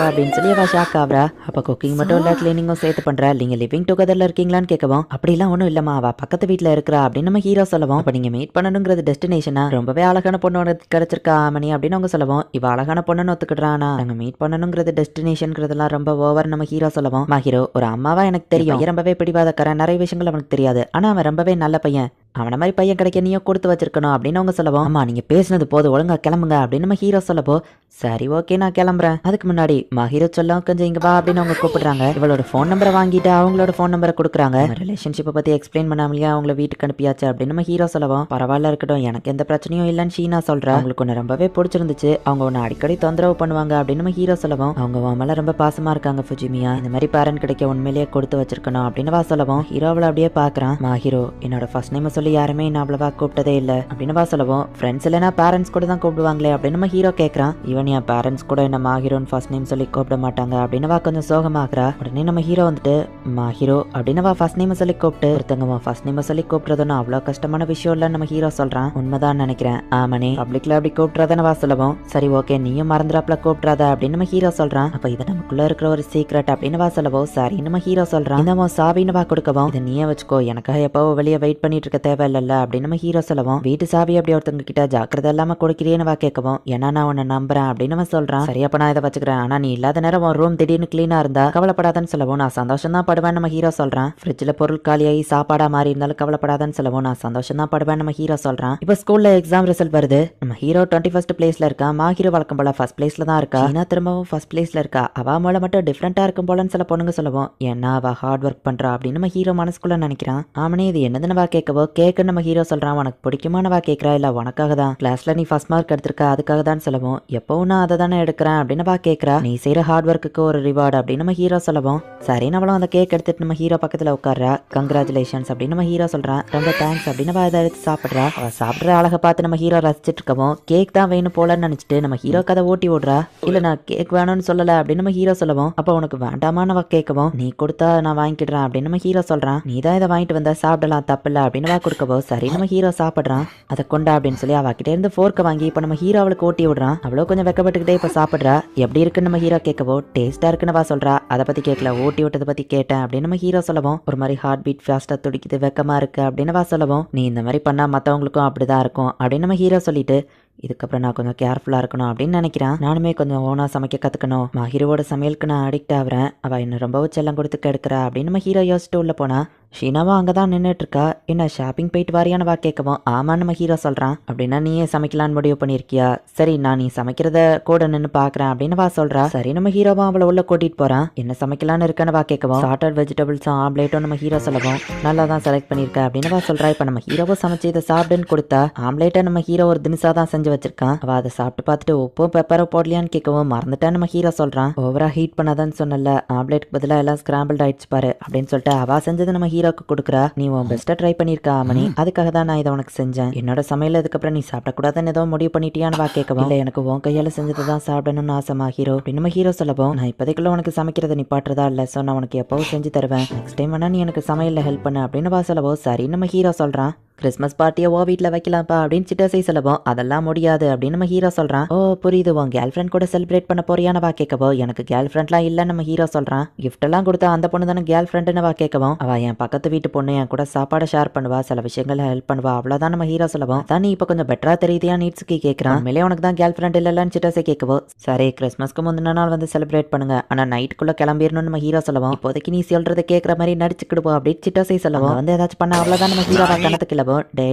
அப்படின்னு சொல்லி அவ ஷாக் ஆகுறா. அப்ப குக்கிங் மட்டும் இல்ல கிளீனிங்கும் சேர்த்து பண்ற, நீங்க லிவிங் டுகெதர்ல இருக்கீங்களான்னு கேட்கவும் அப்படிலாம் ஒன்றும் இல்லம்மா அவ பக்கத்து வீட்டுல இருக்கிறா அப்படின்னு நம்ம ஹீரோ சொல்லவும் அப்ப நீங்க மீட் பண்ணணுங்கிறது டெஸ்டினேஷனா, ரொம்பவே அழகான பொண்ணு கிடைச்சிருக்கா ஆமனி அப்படின்னு அவங்க சொல்லவும் இவ அழகான பொண்ணுன்னு ஒத்துக்கிடுறானா, நாங்க மீட் பண்ணணுங்கிறது டெஸ்டினேஷன்ங்கிறதுலாம் ரொம்ப ஓவர் நம்ம ஹீரோ சொல்லவும் மாஹீரோ ஒரு அம்மாவா எனக்கு தெரியும், ரொம்பவே பிடிவாதக்காரன், நிறைய விஷயங்கள் அவனுக்கு தெரியாது, ஆனா அவன் ரொம்பவே நல்ல பையன், அவன மாதிரி பையன் கிடைக்க நீயும் கொடுத்து வச்சிருக்கணும் அப்படின்னு அவங்க சொல்லவும் அம்மா நீங்க பேசுனது போது ஒழுங்கா கிளம்புங்க அப்படின்னு நம்ம ஹீரோ சொல்லப்போ சரி ஓகே நான் கிளம்புறேன். அதுக்கு முன்னாடி மஹீரோ சொல்ல கொஞ்சம் இங்க வா அப்படின்னு அவங்க கூப்பிடுறாங்க. இவளோட போன் நம்பரை வாங்கிட்டு அவங்களோட போன் நம்பரை கொடுக்குறாங்க. ரிலேஷன்ஷிப்பை பத்தி எக்ஸ்பிளைன் பண்ணாமலையா அவங்கள வீட்டுக்கு அனுப்பியாச்சு அப்படின்னு நம்ம ஹீரோ சொல்லவும் பரவாயில்ல இருக்கட்டும் எனக்கு எந்த பிரச்சனையும் இல்லைன்னு ஷீனா சொல்றா. அவங்களுக்கு ஒன்று ரொம்பவே பிடிச்சிருந்துச்சு, அவங்க ஒன்று அடிக்கடி தொந்தரவு பண்ணுவாங்க அப்படின்னு நம்ம ஹீரோ சொல்லவும் அவங்க உன் மேல ரொம்ப பாசமா இருக்காங்க ஃபுஜிமியா, இந்த மாதிரி பேரண்ட் கிடைக்க உண்மையிலேயே கொடுத்து வச்சிருக்கணும் அப்படின்னு வா சொல்லவும் ஹீரோ அவளை அப்படியே பாக்குறான். மாஹீரோ என்னோட ஃபர்ஸ்ட் நேம் சொல்லி சொல்லி யாருமே நான் அவ்வளவா கூப்பிட்டதே இல்ல அப்படின்னு வா சொல்லவும், ஃப்ரெண்ட்ஸ் இல்லைன்னா பேரண்ட்ஸ் கூட தான் கூப்பிடுவாங்களே அப்படின்னு நம்ம ஹீரோ கேட்கறான். ஈவன் என் பேரண்ட்ஸ் கூட என்ன மாஹிரோன்னு ஃபர்ஸ்ட் நேம் சொல்லி கூப்பிட மாட்டாங்க அப்படின்னு வா கொஞ்சம் சோகமாகறா. உடனே நம்ம ஹீரோ வந்துட்டு மாஹிரோ அப்படின்னு வா ஃபர்ஸ்ட் நேம் சொல்லி கூப்பிட்டு, ஒருத்தங்க ஃபர்ஸ்ட் நேம் சொல்லி கூப்பிடுறதுன்னு அவ்வளவு கஷ்டமான விஷயம் இல்ல நம்ம ஹீரோ சொல்றான். உண்மைதான் நினைக்கிறேன். ஆமனே பப்ளிக்ல அப்படி கூப்பிடுறதான வா சொல்லவும், சரி ஓகே நீயும் மறந்துடாப்ல கூப்பிடாத அப்படின்னு நம்ம ஹீரோ சொல்றான். அப்ப இது நமக்குள்ள இருக்கிற ஒரு சீக்ரெட் அப்படின்னு வா சொல்லவும், சரி நம்ம ஹீரோ சொல்றான். இந்த சாவின்னு வா கொடுக்கவும், இதை நீயே வச்சுக்கோ, எனக்காக எப்போ வெளியே வெயிட் பண்ணிட்டு இருக்க தேவையில்ல அப்படின்னு நம்ம ஹீரோ சொல்லவும், வீட்டு சாவி அப்படி ஒருத்தவங்க கிட்ட ஜாக்கிரதை இல்லாம கொடுக்கிறேன்னு வா கேட்கவும், ஏன்னா நான் உன்னை நம்புறேன் அப்படின்னு அவன் சொல்றான். சரியப்ப நான் இதை வச்சுக்கிறேன், ஆனா நீ இல்லாத நேரம் உன் ரூம் திடீர்னு கிளீனா இருந்தா கவலைப்படாதன்னு சொல்லவும், நான் சந்தோஷம் தான் படுவேன் நம்ம ஹீரோ சொல்றான். ஃப்ரிட்ஜ்ல பொருள் காலியாகி சாப்பாடா மாறி இருந்தாலும் கவலைப்படாதன்னு சொல்லவும், நான் சந்தோஷம் தான் படுவேன் நம்ம ஹீரோ சொல்றான். இப்ப ஸ்கூல்ல எக்ஸாம் ரிசல்ட் வருது. நம்ம ஹீரோ 21st பிளேஸ்ல இருக்கா, மாஹீரோ வழக்கம் போல ஃபர்ஸ்ட் பிளேஸ்ல தான் இருக்கா. சீனா திரும்பவும் ஃபர்ஸ்ட் பிளேஸ்ல இருக்கா. அவ மேல மட்டும் டிஃபரெண்டா இருக்கும் போலன்னு சில பொண்ணுங்க சொல்லவும், ஏன்னா அவ ஹார்ட் ஒர்க் பண்றா அப்படின்னு நம்ம ஹீரோ மனசுக்குள்ள நினைக்கிறான். ஆமனே இது என்னதுன்னு வா கேட்கவோ, கேக்குன்னு நம்ம ஹீரோ சொல்றான். உனக்கு பிடிக்குமான வா கேட்கறா, இல்ல உனக்காக தான் கிளாஸ்ல நீ ஃபர்ஸ்ட் மார்க் எடுத்திருக்க அதுக்காக தான் சொல்லவும், எப்பவும் நான் அதை தானே எடுக்கிறேன் அப்படின்னு வா கேட்கறா. நீ செய்யற ஹார்ட் ஒர்க்குக்கு ஒரு ரிவார்டு அப்படின்னு நம்ம ஹீரோ சொல்லவும், சரி நம்மளும் அந்த கேக் எடுத்துட்டு நம்ம ஹீரோ பக்கத்துல உட்கார்றா. கங்க்ராச்சுலேஷன்ஸ் அப்படின்னு நம்ம ஹீரோ சொல்றான். ரொம்ப தேங்க்ஸ் அப்படின்னு அவ அதை எடுத்து சாப்பிடுறா. அவ சாப்பிடுற அழகை பார்த்து நம்ம ஹீரோ ரசிச்சிட்டு இருக்கவும், கேக் தான் வேணும் போலன்னு நினைச்சிட்டு நம்ம ஹீரோ கதை ஓட்டி விடுறா. இல்ல நான் கேக் வேணும்னு சொல்லல அப்படின்னு நம்ம ஹீரோ சொல்லவும், அப்ப உனக்கு வேண்டாமான்னு அவ கேட்கவும், நீ கொடுத்தா நான் வாங்கிக்கிடுறேன் அப்படின்னு நம்ம ஹீரோ சொல்றான். நீ தான் இதை வாங்கிட்டு வந்தா சாப்பிடலாம் தப்பில்ல அப்படின்னு வா கொடுக்கவோ, சரி நம்ம ஹீரோ சாப்பிடுறான். அதை கொண்டா அப்படின்னு சொல்லி அவகிட்ட இருந்து ஃபோர்க்க வாங்கி இப்ப நம்ம ஹீரோ அவளுக்கு ஓட்டி விடுறான். அவ்வளோ கொஞ்சம் வெக்கப்பட்டுக்கிட்டே இப்ப சாப்பிடுறா. எப்படி இருக்குன்னு நம்ம ஹீரோ கேட்கவோ, டேஸ்டா இருக்குன்னு வா சொல்றா. அதை பத்தி கேட்கல, ஓட்டி விட்டதை பத்தி கேட்டேன் அப்படின்னு நம்ம ஹீரோ சொல்லவும், ஒரு மாதிரி ஹார்ட் பீட் ஃபாஸ்டா துடிக்குது, வெக்கமா இருக்கு அப்படின்னு வா சொல்லவும், நீ இந்த மாதிரி பண்ணா மத்தவங்களுக்கும் அப்படிதான் இருக்கும் அப்படின்னு நம்ம ஹீரோ சொல்லிட்டு, இதுக்கப்புறம் நான் கொஞ்சம் கேர்ஃபுல்லா இருக்கணும் அப்படின்னு நினைக்கிறேன். நானுமே கொஞ்சம் ஓனா சமைக்க கத்துக்கணும். மாஹிரோட சமையலுக்கு நான் அடிக்ட் ஆகுறேன். அவ என்ன ரொம்பவும் செல்லம் கொடுத்து கெடுக்கிறா அப்படின்னு நம்ம ஹீரோ யோசிச்சுட்டு உள்ள போனா, ஷீனாவும் அங்கதான் நின்றுட்டு இருக்கா. என்ன ஷாப்பிங் போயிட்டு வாரியான வா கேட்கவும், ஆமான்னு நம்ம ஹீரோ சொல்றான். அப்படின்னா நீயே சமைக்கலான்னு முடிவு பண்ணிருக்கியா? சரி நான் நீ சமைக்கிறத கூட நின்று பாக்குறேன் அப்படின்னு வா சொல்றா. சரி நம்ம ஹீரோவும் அவளை உள்ள கூட்டிட்டு போறான். என்ன சமைக்கலான்னு இருக்கான்னு வா கேட்கவும், சார்ட்டட் வெஜிடபிள்ஸும் ஆம்லேட்டும் நம்ம ஹீரோ சொல்லவும், நல்லா தான் செலக்ட் பண்ணிருக்க அப்படின்னு வா சொல்றா. இப்ப நம்ம ஹீரோவும் சமைச்சு இதை சாப்பிடுன்னு கொடுத்தா, ஆம்லேட்டை நம்ம ஹீரோ ஒரு தினிசா தான் செஞ்சு வச்சிருக்கான். அவ அதை சாப்பிட்டு பார்த்துட்டு உப்பும் பெப்பரும் போடலையான்னு கேட்கவும், மறந்துட்டா நம்ம ஹீரோ சொல்றான். ஓவரா ஹீட் பண்ணாதான்னு சொன்னல, ஆம்லேட்டுக்கு பதிலாக எல்லாம் ஸ்கிராம்பிள் ஆயிடுச்சு பாரு அப்படின்னு சொல்லிட்டு அவ செஞ்சது நம்ம ஹீரோக்கு கொடுக்குறா. நீ உன் பெஸ்ட்டா ட்ரை பண்ணிருக்கா மணி, அதுக்காக தான் நான் இதை உனக்கு செஞ்சேன். என்னோட சமையல் அதுக்கப்புறம் நீ சாப்பிடக்கூடாதுன்னு ஏதோ முடிவு பண்ணிட்டியான்னு வா கேட்கவும், இல்லை எனக்கு உன் கையால செஞ்சதை தான் சாப்பிடணும்னு ஆசைமா ஹீரோ அப்படின்னு நம்ம ஹீரோ சொல்லவும், நான் இப்போதைக்குள்ள உனக்கு சமைக்கிறத நிப்பாட்டுறதா இல்லை, ஸோ நான் உனக்கு எப்பவும் செஞ்சு தருவேன், நெக்ஸ்ட் டைம் வேணா நீ எனக்கு சமையல்ல ஹெல்ப் பண்ணு அப்படின்னு வா சொல்லவும், சரி நம்ம ஹீரோ சொல்றான். கிறிஸ்மஸ் பார்ட்டியை ஓ வீட்டில் வைக்கலாம்ப்பா அப்படின்னு சிட்டாசை சொல்லவும், அதெல்லாம் முடியாது அப்படின்னு நம்ம ஹீரோ சொல்றான். ஓ புரியுது, உன் கேர்ள் ஃப்ரெண்ட் கூட செலிப்ரேட் பண்ண போறியான்னு வா கேட்கவோ, எனக்கு கேர்ள் ஃப்ரெண்ட்லாம் இல்லைன்னு நம்ம ஹீரோ சொல்றான். கிஃப்ட் எல்லாம் கொடுத்தா அந்த பொண்ணு தானே கேர்ள் ஃப்ரெண்டுன்னு வா கேட்கவும், அவ என் பக்கத்து வீட்டு பொண்ணு, என் கூட சாப்பாடை ஷேர் பண்ணுவா, சில விஷயங்களை ஹெல்ப் பண்ணுவா, அவ்வளவுதான் நம்ம ஹீரோ சொல்லவும், தான் நீ இப்போ கொஞ்சம் பெட்டரா தெரியுதியா நீட்ஸ்க்கு கேட்கறான். மேலே உனக்கு தான் கேர்ள் ஃப்ரெண்ட் இல்லைன்னு சிட்டாசை கேட்கவோ, சரி கிறிஸ்மஸ்க்கு முந்தின நாள் வந்து செலிப்ரேட் பண்ணுங்க, ஆனா நைட்டுக்குள்ள கிளம்பிடணும்னு நம்ம ஹீரோ சொல்லவும், இப்போதைக்கு நீ சொல்றதை கேட்கற மாதிரி நடிச்சுக்கிடுவோம் அப்படின்னு சிட்டாசை சொல்லவும், வந்து ஏதாச்சும் பண்ண அவ்வளவுதான் நம்ம ஹீரோ கணத்து கிளவும்,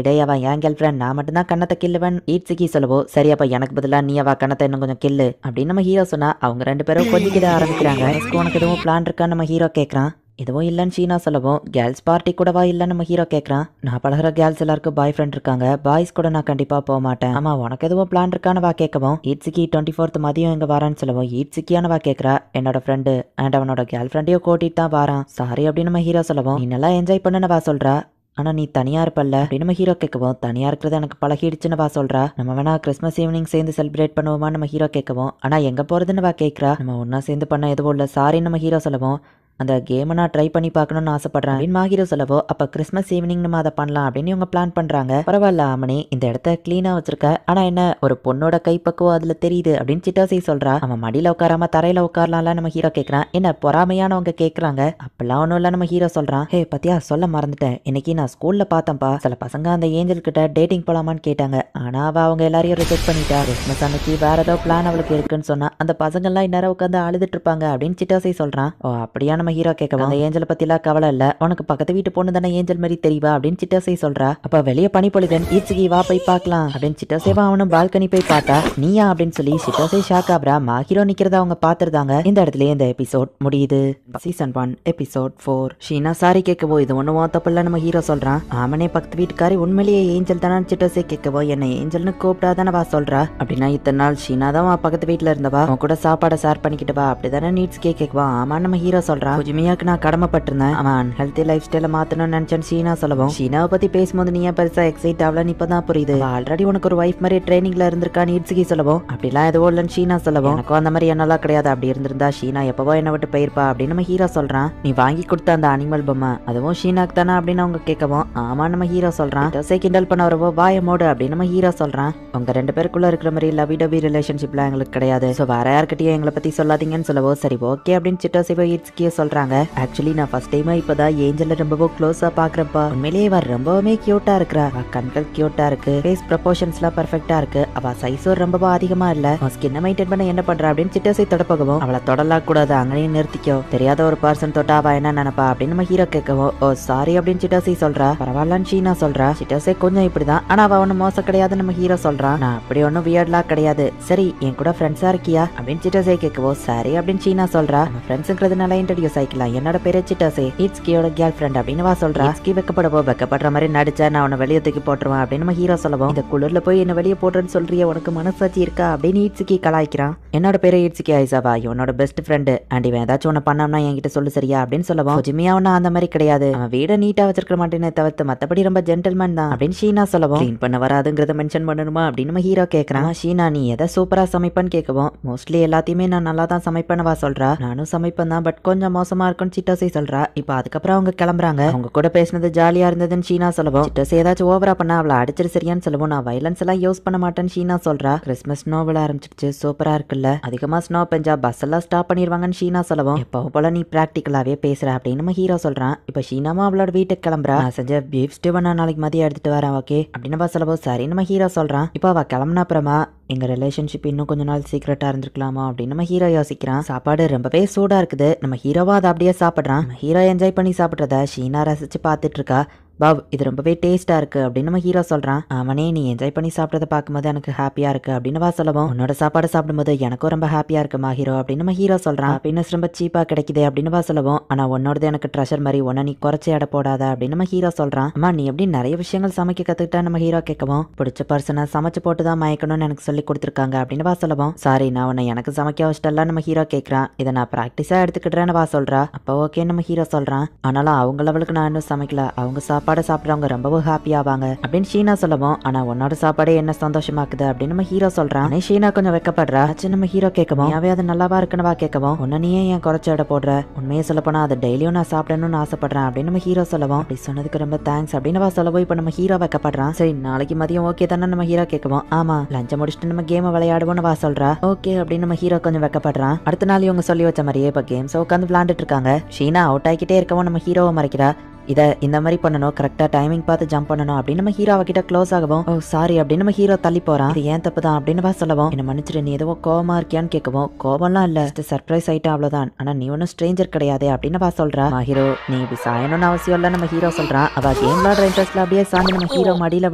டே அவ என் கேர்ள் ஃப்ரெண்ட், நான் மட்டும் தான் கண்ணத்தை கில்லுவன் ஈட்ஸுக்கி சொல்லவோ, சரி அப்ப எனக்கு பதிலா நீ அவ கண்ணத்தை இன்னும் கொஞ்சம் கில்லு அப்படின்னு நம்ம ஹீரோ சொன்னா, அவங்க ரெண்டு பேரும் கொஞ்சிக்கிட ஆரம்பிக்கிறாங்க. உனக்கு எதுவும் பிளான் இருக்கான்னு நம்ம ஹீரோ கேட்கறான். எதுவும் இல்லைன்னு ஷீனா சொல்லவும், கேர்ள்ஸ் பார்ட்டி கூடவா இல்லைன்னு நம்ம ஹீரோ கேட்கறான். நான் பழகிற கேர்ள்ஸ் எல்லாருக்கும் பாய் ஃப்ரெண்ட் இருக்காங்க, பாய்ஸ் கூட நான் கண்டிப்பா போக மாட்டேன். ஆமா உனக்கு எதுவும் பிளான் இருக்கான்னு வா கேட்கவும், ஈட்ஸுக்கி 24th மதியம் எங்க வரான்னு சொல்லவும், ஈட்ஸுக்கியான வா கேட்கறா. என்னோட ஃப்ரெண்டு அண்ட் அவனோட கேர்ள் ஃப்ரெண்டையும் கூட்டிட்டு தான் வாரான், சாரி அப்படின்னு நம்ம ஹீரோ சொல்லவும், நீ நல்லா என்ஜாய் பண்ணுன்னு வா சொல்றா. ஆனா நீ தனியா இருப்பல்ல அப்படின்னு நம்ம ஹீரோ கேட்கவும், தனியா இருக்கிறது எனக்கு பழகிடுச்சுன்னு வா சொல்றா. நம்ம வேணா கிறிஸ்மஸ் ஈவினிங் சேர்ந்து செலிப்ரேட் பண்ணுவோமான்னு நம்ம ஹீரோ கேட்கவும், ஆனா எங்க போறதுன்னு வா கேட்கறா. நம்ம ஒன்னா சேர்ந்து பண்ண எதுவும் இல்ல சாரின்னு நம்ம ஹீரோ சொல்லவும், அந்த கேமை நான் ட்ரை பண்ணி பார்க்கணும்னு ஆசைப்படுறேன் அப்படின்னு மாஹீரோ சொல்லவோ, அப்ப கிறிஸ்மஸ் ஈவினிங் நம்ம அதை பண்ணலாம் அப்படின்னு இவங்க பிளான் பண்றாங்க. பரவாயில்ல ஆமனி, இந்த இடத்த கிளீனா வச்சிருக்க, ஆனா என்ன ஒரு பொண்ணோட கைப்பக்குவம் அதுல தெரியுது அப்படின்னு சிட்டாசி சொல்றா. அவன் மடியில உட்காராம தரையில உட்காரலாம்ல நம்ம ஹீரோ கேட்கறான். என்ன பொறாமையானவங்க கேட்கறாங்க. அப்பெல்லாம் ஒன்றும் இல்ல நம்ம ஹீரோ சொல்றான். ஹே பத்தியா சொல்ல மறந்துட்டேன், இன்னைக்கு நான் ஸ்கூல்ல பார்த்தேன்ப்பா, சில பசங்க அந்த ஏஞ்சல் கிட்ட டேட்டிங் போலாமான்னு கேட்டாங்க, ஆனா அவ அவங்க எல்லாரையும் ரிஜெக்ட் பண்ணிட்டா. கிறிஸ்மஸ் அன்னைக்கு வேற ஏதோ பிளான் அவளுக்கு இருக்குன்னு சொன்னா, அந்த பசங்க எல்லாம் இந்நேரம் உட்காந்து அழுதுட்டு இருப்பாங்க அப்படின்னு சிட்டாசி சொல்றான். ஓ அப்படியா நம்ம ஹீரோ கேட்கவும், அந்த ஏஞ்சல் பத்திலாம் கவலை இல்ல, உனக்கு பக்கத்து வீட்டு பொண்ணு தானே ஏஞ்சல் மாதிரி தெரியவா அப்படின்னு சிட்டாசை சொல்றா. அப்ப வெளியே பனி பொழிதன் ஈட்ஸுகி வா போய் பார்க்கலாம் அப்படின்னு சிட்டாசேவா அவனும் பால்கனி போய் பார்த்தா, நீயா அப்படின்னு சொல்லி சிட்டாசை ஷாக் ஆப்ரா. மாஹீரோ நிக்கிறத அவங்க பாத்துருந்தாங்க. இந்த இடத்துல இந்த எபிசோட் முடியுது. Season 1 episode 4. ஷீனா சாரி கேட்கவோ, இது ஒண்ணு தப்பில்ல நம்ம ஹீரோ சொல்றான். ஆமனே பக்கத்து வீட்டுக்காரி உண்மையிலேயே ஏஞ்சல் தானே சிட்டாசை கேட்கவோ, என்ன ஏஞ்சல்னு கூப்பிட்டாதானே வா சொல்றா. அப்படின்னா இத்தனை நாள் ஷீனா தான் பக்கத்து வீட்டுல இருந்தவா, அவன் கூட சாப்பாடை ஷேர் பண்ணிக்கிட்டு வா அப்படிதானே நீட்ஸ் கேட்கவா. ஆமா நம்ம ஹீரோ சொல்றான். ஃபுஜிமியாக்கு நான் கடமைப்பட்டிருந்தேன், அவன் அன்ஹெல்தி லைஃப் ஸ்டைல மாத்தணும்னு நினைச்சேன்னு ஷீனா சொல்லவும், ஷீனாவை பத்தி பேசும்போது நீ ஏன் பெருசா எக்ஸைட் ஆகலன்னு இப்பதான் புரியுது, ஆல்ரெடி உனக்கு ஒரு வைஃப் மாதிரி ட்ரைனிங்ல இருந்திருக்கான்னு இட்சுகி சொல்லவும், அப்படிலாம் எதுவும் இல்லைன்னு ஷீனா சொல்லவும், எனக்கும் அந்த மாதிரி என்னெல்லாம் கிடையாது, அப்படி இருந்திருந்தா ஷீனா எப்பவோ என்ன விட்டு போயிருப்பா அப்படின்னு நம்ம ஹீரோ சொல்றான். நீ வாங்கி கொடுத்த அந்த அனிமல் பொம்மை அதுவும் ஷீனாக்கு தானே அப்படின்னு அவங்க கேட்கவும், ஆமா நம்ம ஹீரோ சொல்றான். கிண்டல் பண்ண வரவோ வாய மோடு அப்படின்னு நம்ம ஹீரோ சொல்றான். உங்க 2 பேருக்குள்ள இருக்கிற மாதிரி லவி டவி ரிலேஷன்ஷிப்ல எங்களுக்கு கிடையாது, சோ வேற யார்கிட்டயும் எங்களை பத்தி சொல்லாதீங்கன்னு சொல்லவோ, சரி ஓகே அப்படின்னு சிட்டோசிவோ இட்சுகியோ சொல்றாங்க. ஆக்சுவலி நான் ஃபர்ஸ்ட் டைம் இப்பதான் ஏஞ்சல ரொம்பவும் க்ளோஸா பாக்குறப்பா உண்மையிலேயே இவ ரொம்பவுமே கியூட்டா இருக்கிறா, கண்கள் கியூட்டா இருக்கு, ஃபேஸ் ப்ரொபோர்ஷன்ஸ்லாம் பெர்ஃபெக்ட்டா இருக்கு, அவ சைஸும் ரொம்பவும் அதிகமா இல்ல, ஸ்கின்னை மெயின்டைன் பண்ண என்ன பண்றா அப்படின்னு சிட்டோசி தொடப்பகவும், அவளை தொடலாம் கூடாது அங்கேயும் நிறுத்திக்கோ, தெரியாத ஒரு பர்சன் தொட்டா அவ என்ன நினைப்பா அப்படின்னு நம்ம ஹீரோ கேட்கவும், ஓ சாரி அப்படின்னு சிட்டோசி சொல்றா. பரவாயில்லன்னு ஷீனா சொல்றா. சிட்டோசி கொஞ்சம் இப்படிதான், ஆனா அவ ஒன்னும் மோசம் கிடையாது நம்ம ஹீரோ சொல்றான். நான் அப்படி ஒன்னும் வியர்ட்லாம் கிடையாது, சரி என் கூட ஃப்ரெண்ட்ஸா இருக்கியா அப்படின்னு சிட்டோசி கேட்கவும், சரி அப்படின்னு ஷீனா சொல்றா. நம்ம ஃப்ரெண்ட்ஸ்ங்கிறதுனால இன்ட்ரோடியூஸ் ஆயிக்கலாம், என்னோட பேரு சிட்டோசி, இட்ஸ்கியோட கேர்ள் ஃப்ரெண்ட் அப்படின்னு வா சொல்றா. இட்ஸ்கி வெக்கப்படுற மாதிரி நடிச்சா நான் உன்னை வெளியே தூக்கி போட்டுருவேன் அப்படின்னு நம்ம ஹீரோ சொல்லவும், இந்த குளிர்ல போய் என்ன வெளியே போட்டுறேன்னு சொல்றிய, உனக்கு மனசாட்சி இருக்கா அப்படின்னு இட்ஸ்கி கலாய்க்கிறான். என்னோட பேரு இட்சுகி ஐசாவா, இவனோட பெஸ்ட் ஃப்ரெண்டு, அண்ட் இவன் ஏதாச்சும் ஒன்று பண்ணாம்னா என்கிட்ட சொல்லு சரியா அப்படின்னு சொல்லவும், ஃபுஜிமியா அவனா அந்த மாதிரி கிடையாது, அவன் வீட நீட்டா வச்சிருக்க மாட்டேன்னு தவிர்த்து மத்தபடி ரொம்ப ஜென்டில்மேன் தான் அப்படின்னு ஷீனா சொல்லவும், க்ளீன் பண்ண வராதுங்கிறத மென்ஷன் பண்ணணுமா அப்படின்னு நம்ம ஹீரோ கேட்கறான். ஷீனா நீ எதை சூப்பரா சமைப்பன்னு கேட்கவும், மோஸ்ட்லி எல்லாத்தையுமே நான் நல்லா தான் சமைப்பேன்னு வா சொல்றா. நானும் சமைப்பேன் தான், பட் கொஞ்சம் மோசமா இருக்குன்னு சிட்டோசி சொல்றா. இப்போ அதுக்கப்புறம் அவங்க கிளம்புறாங்க. அவங்க கூட பேசினது ஜாலியா இருந்ததுன்னு ஷீனா சொல்லவும், சிட்டோசி ஏதாச்சும் ஓவரா பண்ணா அவளை அடிச்சிரு சரியான்னு சொல்லவும், நான் வைலன்ஸ் எல்லாம் யூஸ் பண்ண மாட்டேன்னு ஷீனா சொல்றா. கிறிஸ்மஸ் ஸ்னோ விழ ஆரம்பிச்சிருச்சு, சூப்பரா இருக்குல்ல, அதிகமா ஸ்னோ பெஞ்சா பஸ் எல்லாம் ஸ்டாப் பண்ணிடுவாங்கன்னு ஷீனா சொல்லவும், எப்பவும் போல நீ பிராக்டிகலாவே பேசுற அப்படின்னு நம்ம ஹீரோ சொல்றான். இப்ப ஷீனாவும் அவளோட வீட்டுக்கு கிளம்புறா. நான் செஞ்ச பீஃப் ஸ்டூவை நான் நாளைக்கு மதியம் எடுத்துட்டு வரேன் ஓகே அப்படின்னு சொல்லவும், சரி நம்ம ஹீரோ சொல்றான். இப்போ அவ கிளம்புன அப்புறமா எங்க ரிலேஷன்ஷிப் இன்னும் கொஞ்ச நாள் சீக்கிரட்டா இருந்திருக்கலாமா அப்படின்னு நம்ம ஹீரோ யோசிக்கிறான். சாப்பாடு ரொம்பவே சூடா இருக்குது, நம்ம ஹீரோவா அதை அப்படியே சாப்பிடுறான். ஹீரோ என்ஜாய் பண்ணி சாப்பிட்றத ஷீனா ரசிச்சு பார்த்துட்டு இருக்கா. பாவ் இது ரொம்பவே டேஸ்டா இருக்கு அப்படின்னு நம்ம ஹீரோ சொல்றான். அவனே நீ என்ஜாய் பண்ணி சாப்பிட்றத பார்க்கும்போது எனக்கு ஹாப்பியா இருக்கு அப்படின்னு வா சொல்லவும், உன்னோட சாப்பாடு சாப்பிடும்போது எனக்கும் ரொம்ப ஹாப்பியா இருக்குமா ஹீரோ அப்படின்னு நம்ம ஹீரோ சொல்றான். ஹாப்பினஸ் ரொம்ப சீப்பா கிடைக்குது அப்படின்னு வா சொல்லவும், ஆனா உன்னோடது எனக்கு ட்ரெஷர் மாதிரி, உன்னை நீ குறைச்சி எடை போடாத அப்படின்னு நம்ம ஹீரோ சொல்றான். அம்மா நீ எப்படி நிறைய விஷயங்கள் சமைக்க கத்துக்கிட்டா நம்ம ஹீரோ கேட்கவும், பிடிச்ச பர்சனை சமைச்சு போட்டு தான் மயக்கணும்னு எனக்கு சொல்லி கொடுத்துருக்காங்க அப்படின்னு வா சொல்லவும், சாரி நான் உன்னை எனக்கு சமைக்க வச்சிட்டலாம் நம்ம ஹீரோ கேட்கறான். இதை நான் ப்ராக்டிஸா எடுத்துக்கிட்டேன்னு வா சொல்றா. அப்போ ஓகே நம்ம ஹீரோ சொல்றான். ஆனாலும் அவங்க லெவலுக்கு நான் இன்னும் சமைக்கல, அவங்க சாப்பாடு சாப்பிட்றவங்க ரொம்பவும் ஹாப்பி ஆவாங்க அப்படின்னு ஷீனா சொல்லவும், ஆனா உன்னோட சாப்பாடே என்ன சந்தோஷமாக்குது அப்படின்னு நம்ம ஹீரோ சொல்றான். ஷீனா கொஞ்சம் வெக்கப்படுறா. நம்ம ஹீரோ கேட்கவும், யாவே அது நல்லாவா இருக்குன்னு வா கேட்கவும், உன்ன நீயே ஏன் குறைச்ச எடை போடுற, உண்மையை சொல்ல போனா அதை டெய்லியும் நான் சாப்பிடணும்னு ஆசைப்படுறேன் அப்படின்னு நம்ம ஹீரோ சொல்லவும், அப்படி சொன்னதுக்கு ரொம்ப தேங்க்ஸ் அப்படின்னு வா சொல்லவும், இப்ப நம்ம ஹீரோ வெக்கப்படுறான். சரி நாளைக்கு மதியம் ஓகே தானே நம்ம ஹீரோ கேட்கவும், ஆமா லஞ்ச முடிச்சுட்டு நம்ம கேம் விளையாடுவோம்னு வா சொல்றா. ஓகே அப்படின்னு நம்ம ஹீரோ கொஞ்சம் வெக்கப்படுறான். அடுத்த நாள் இவங்க சொல்லி வச்ச மாதிரியே இப்ப கேம்ஸ் உட்காந்து விளையாண்டுட்டு இருக்காங்க. ஷீனா அவுட் ஆகிக்கிட்டே இருக்கவும் நம்ம ஹீரோவை மறைக்கிறா. இதை இந்த மாதிரி பண்ணணும், கரெக்டா டைமிங் பார்த்து ஜம்ப் பண்ணணும் அப்படின்னு நம்ம ஹீரோவை கிட்ட க்ளோஸ் ஆகவும், ஓ சாரி அப்படின்னு நம்ம ஹீரோ தள்ளி போறான். இது ஏன் தப்பு தான் அப்படின்னு வா சொல்லவும், என்ன மன்னிச்சிரு நீ ஏதோ கோவமா இருக்கியான்னு கேட்கவும், கோவம்லாம் இல்ல சர்ப்ரைஸ் ஆயிட்டா அவ்வளவுதான், ஆனா நீ ஒன்னும் ஸ்ட்ரேஞ்சர் கிடையாது அப்படின்னு வா சொல்றா. ஹீரோ நீ இப்படி சாயணும்னு அவசியம் இல்ல நம்ம ஹீரோ சொல்றான். அவ கேம் விளாடுற இன்ட்ரெஸ்ட்ல அப்படியே சாஞ்சு நம்ம ஹீரோ மடியில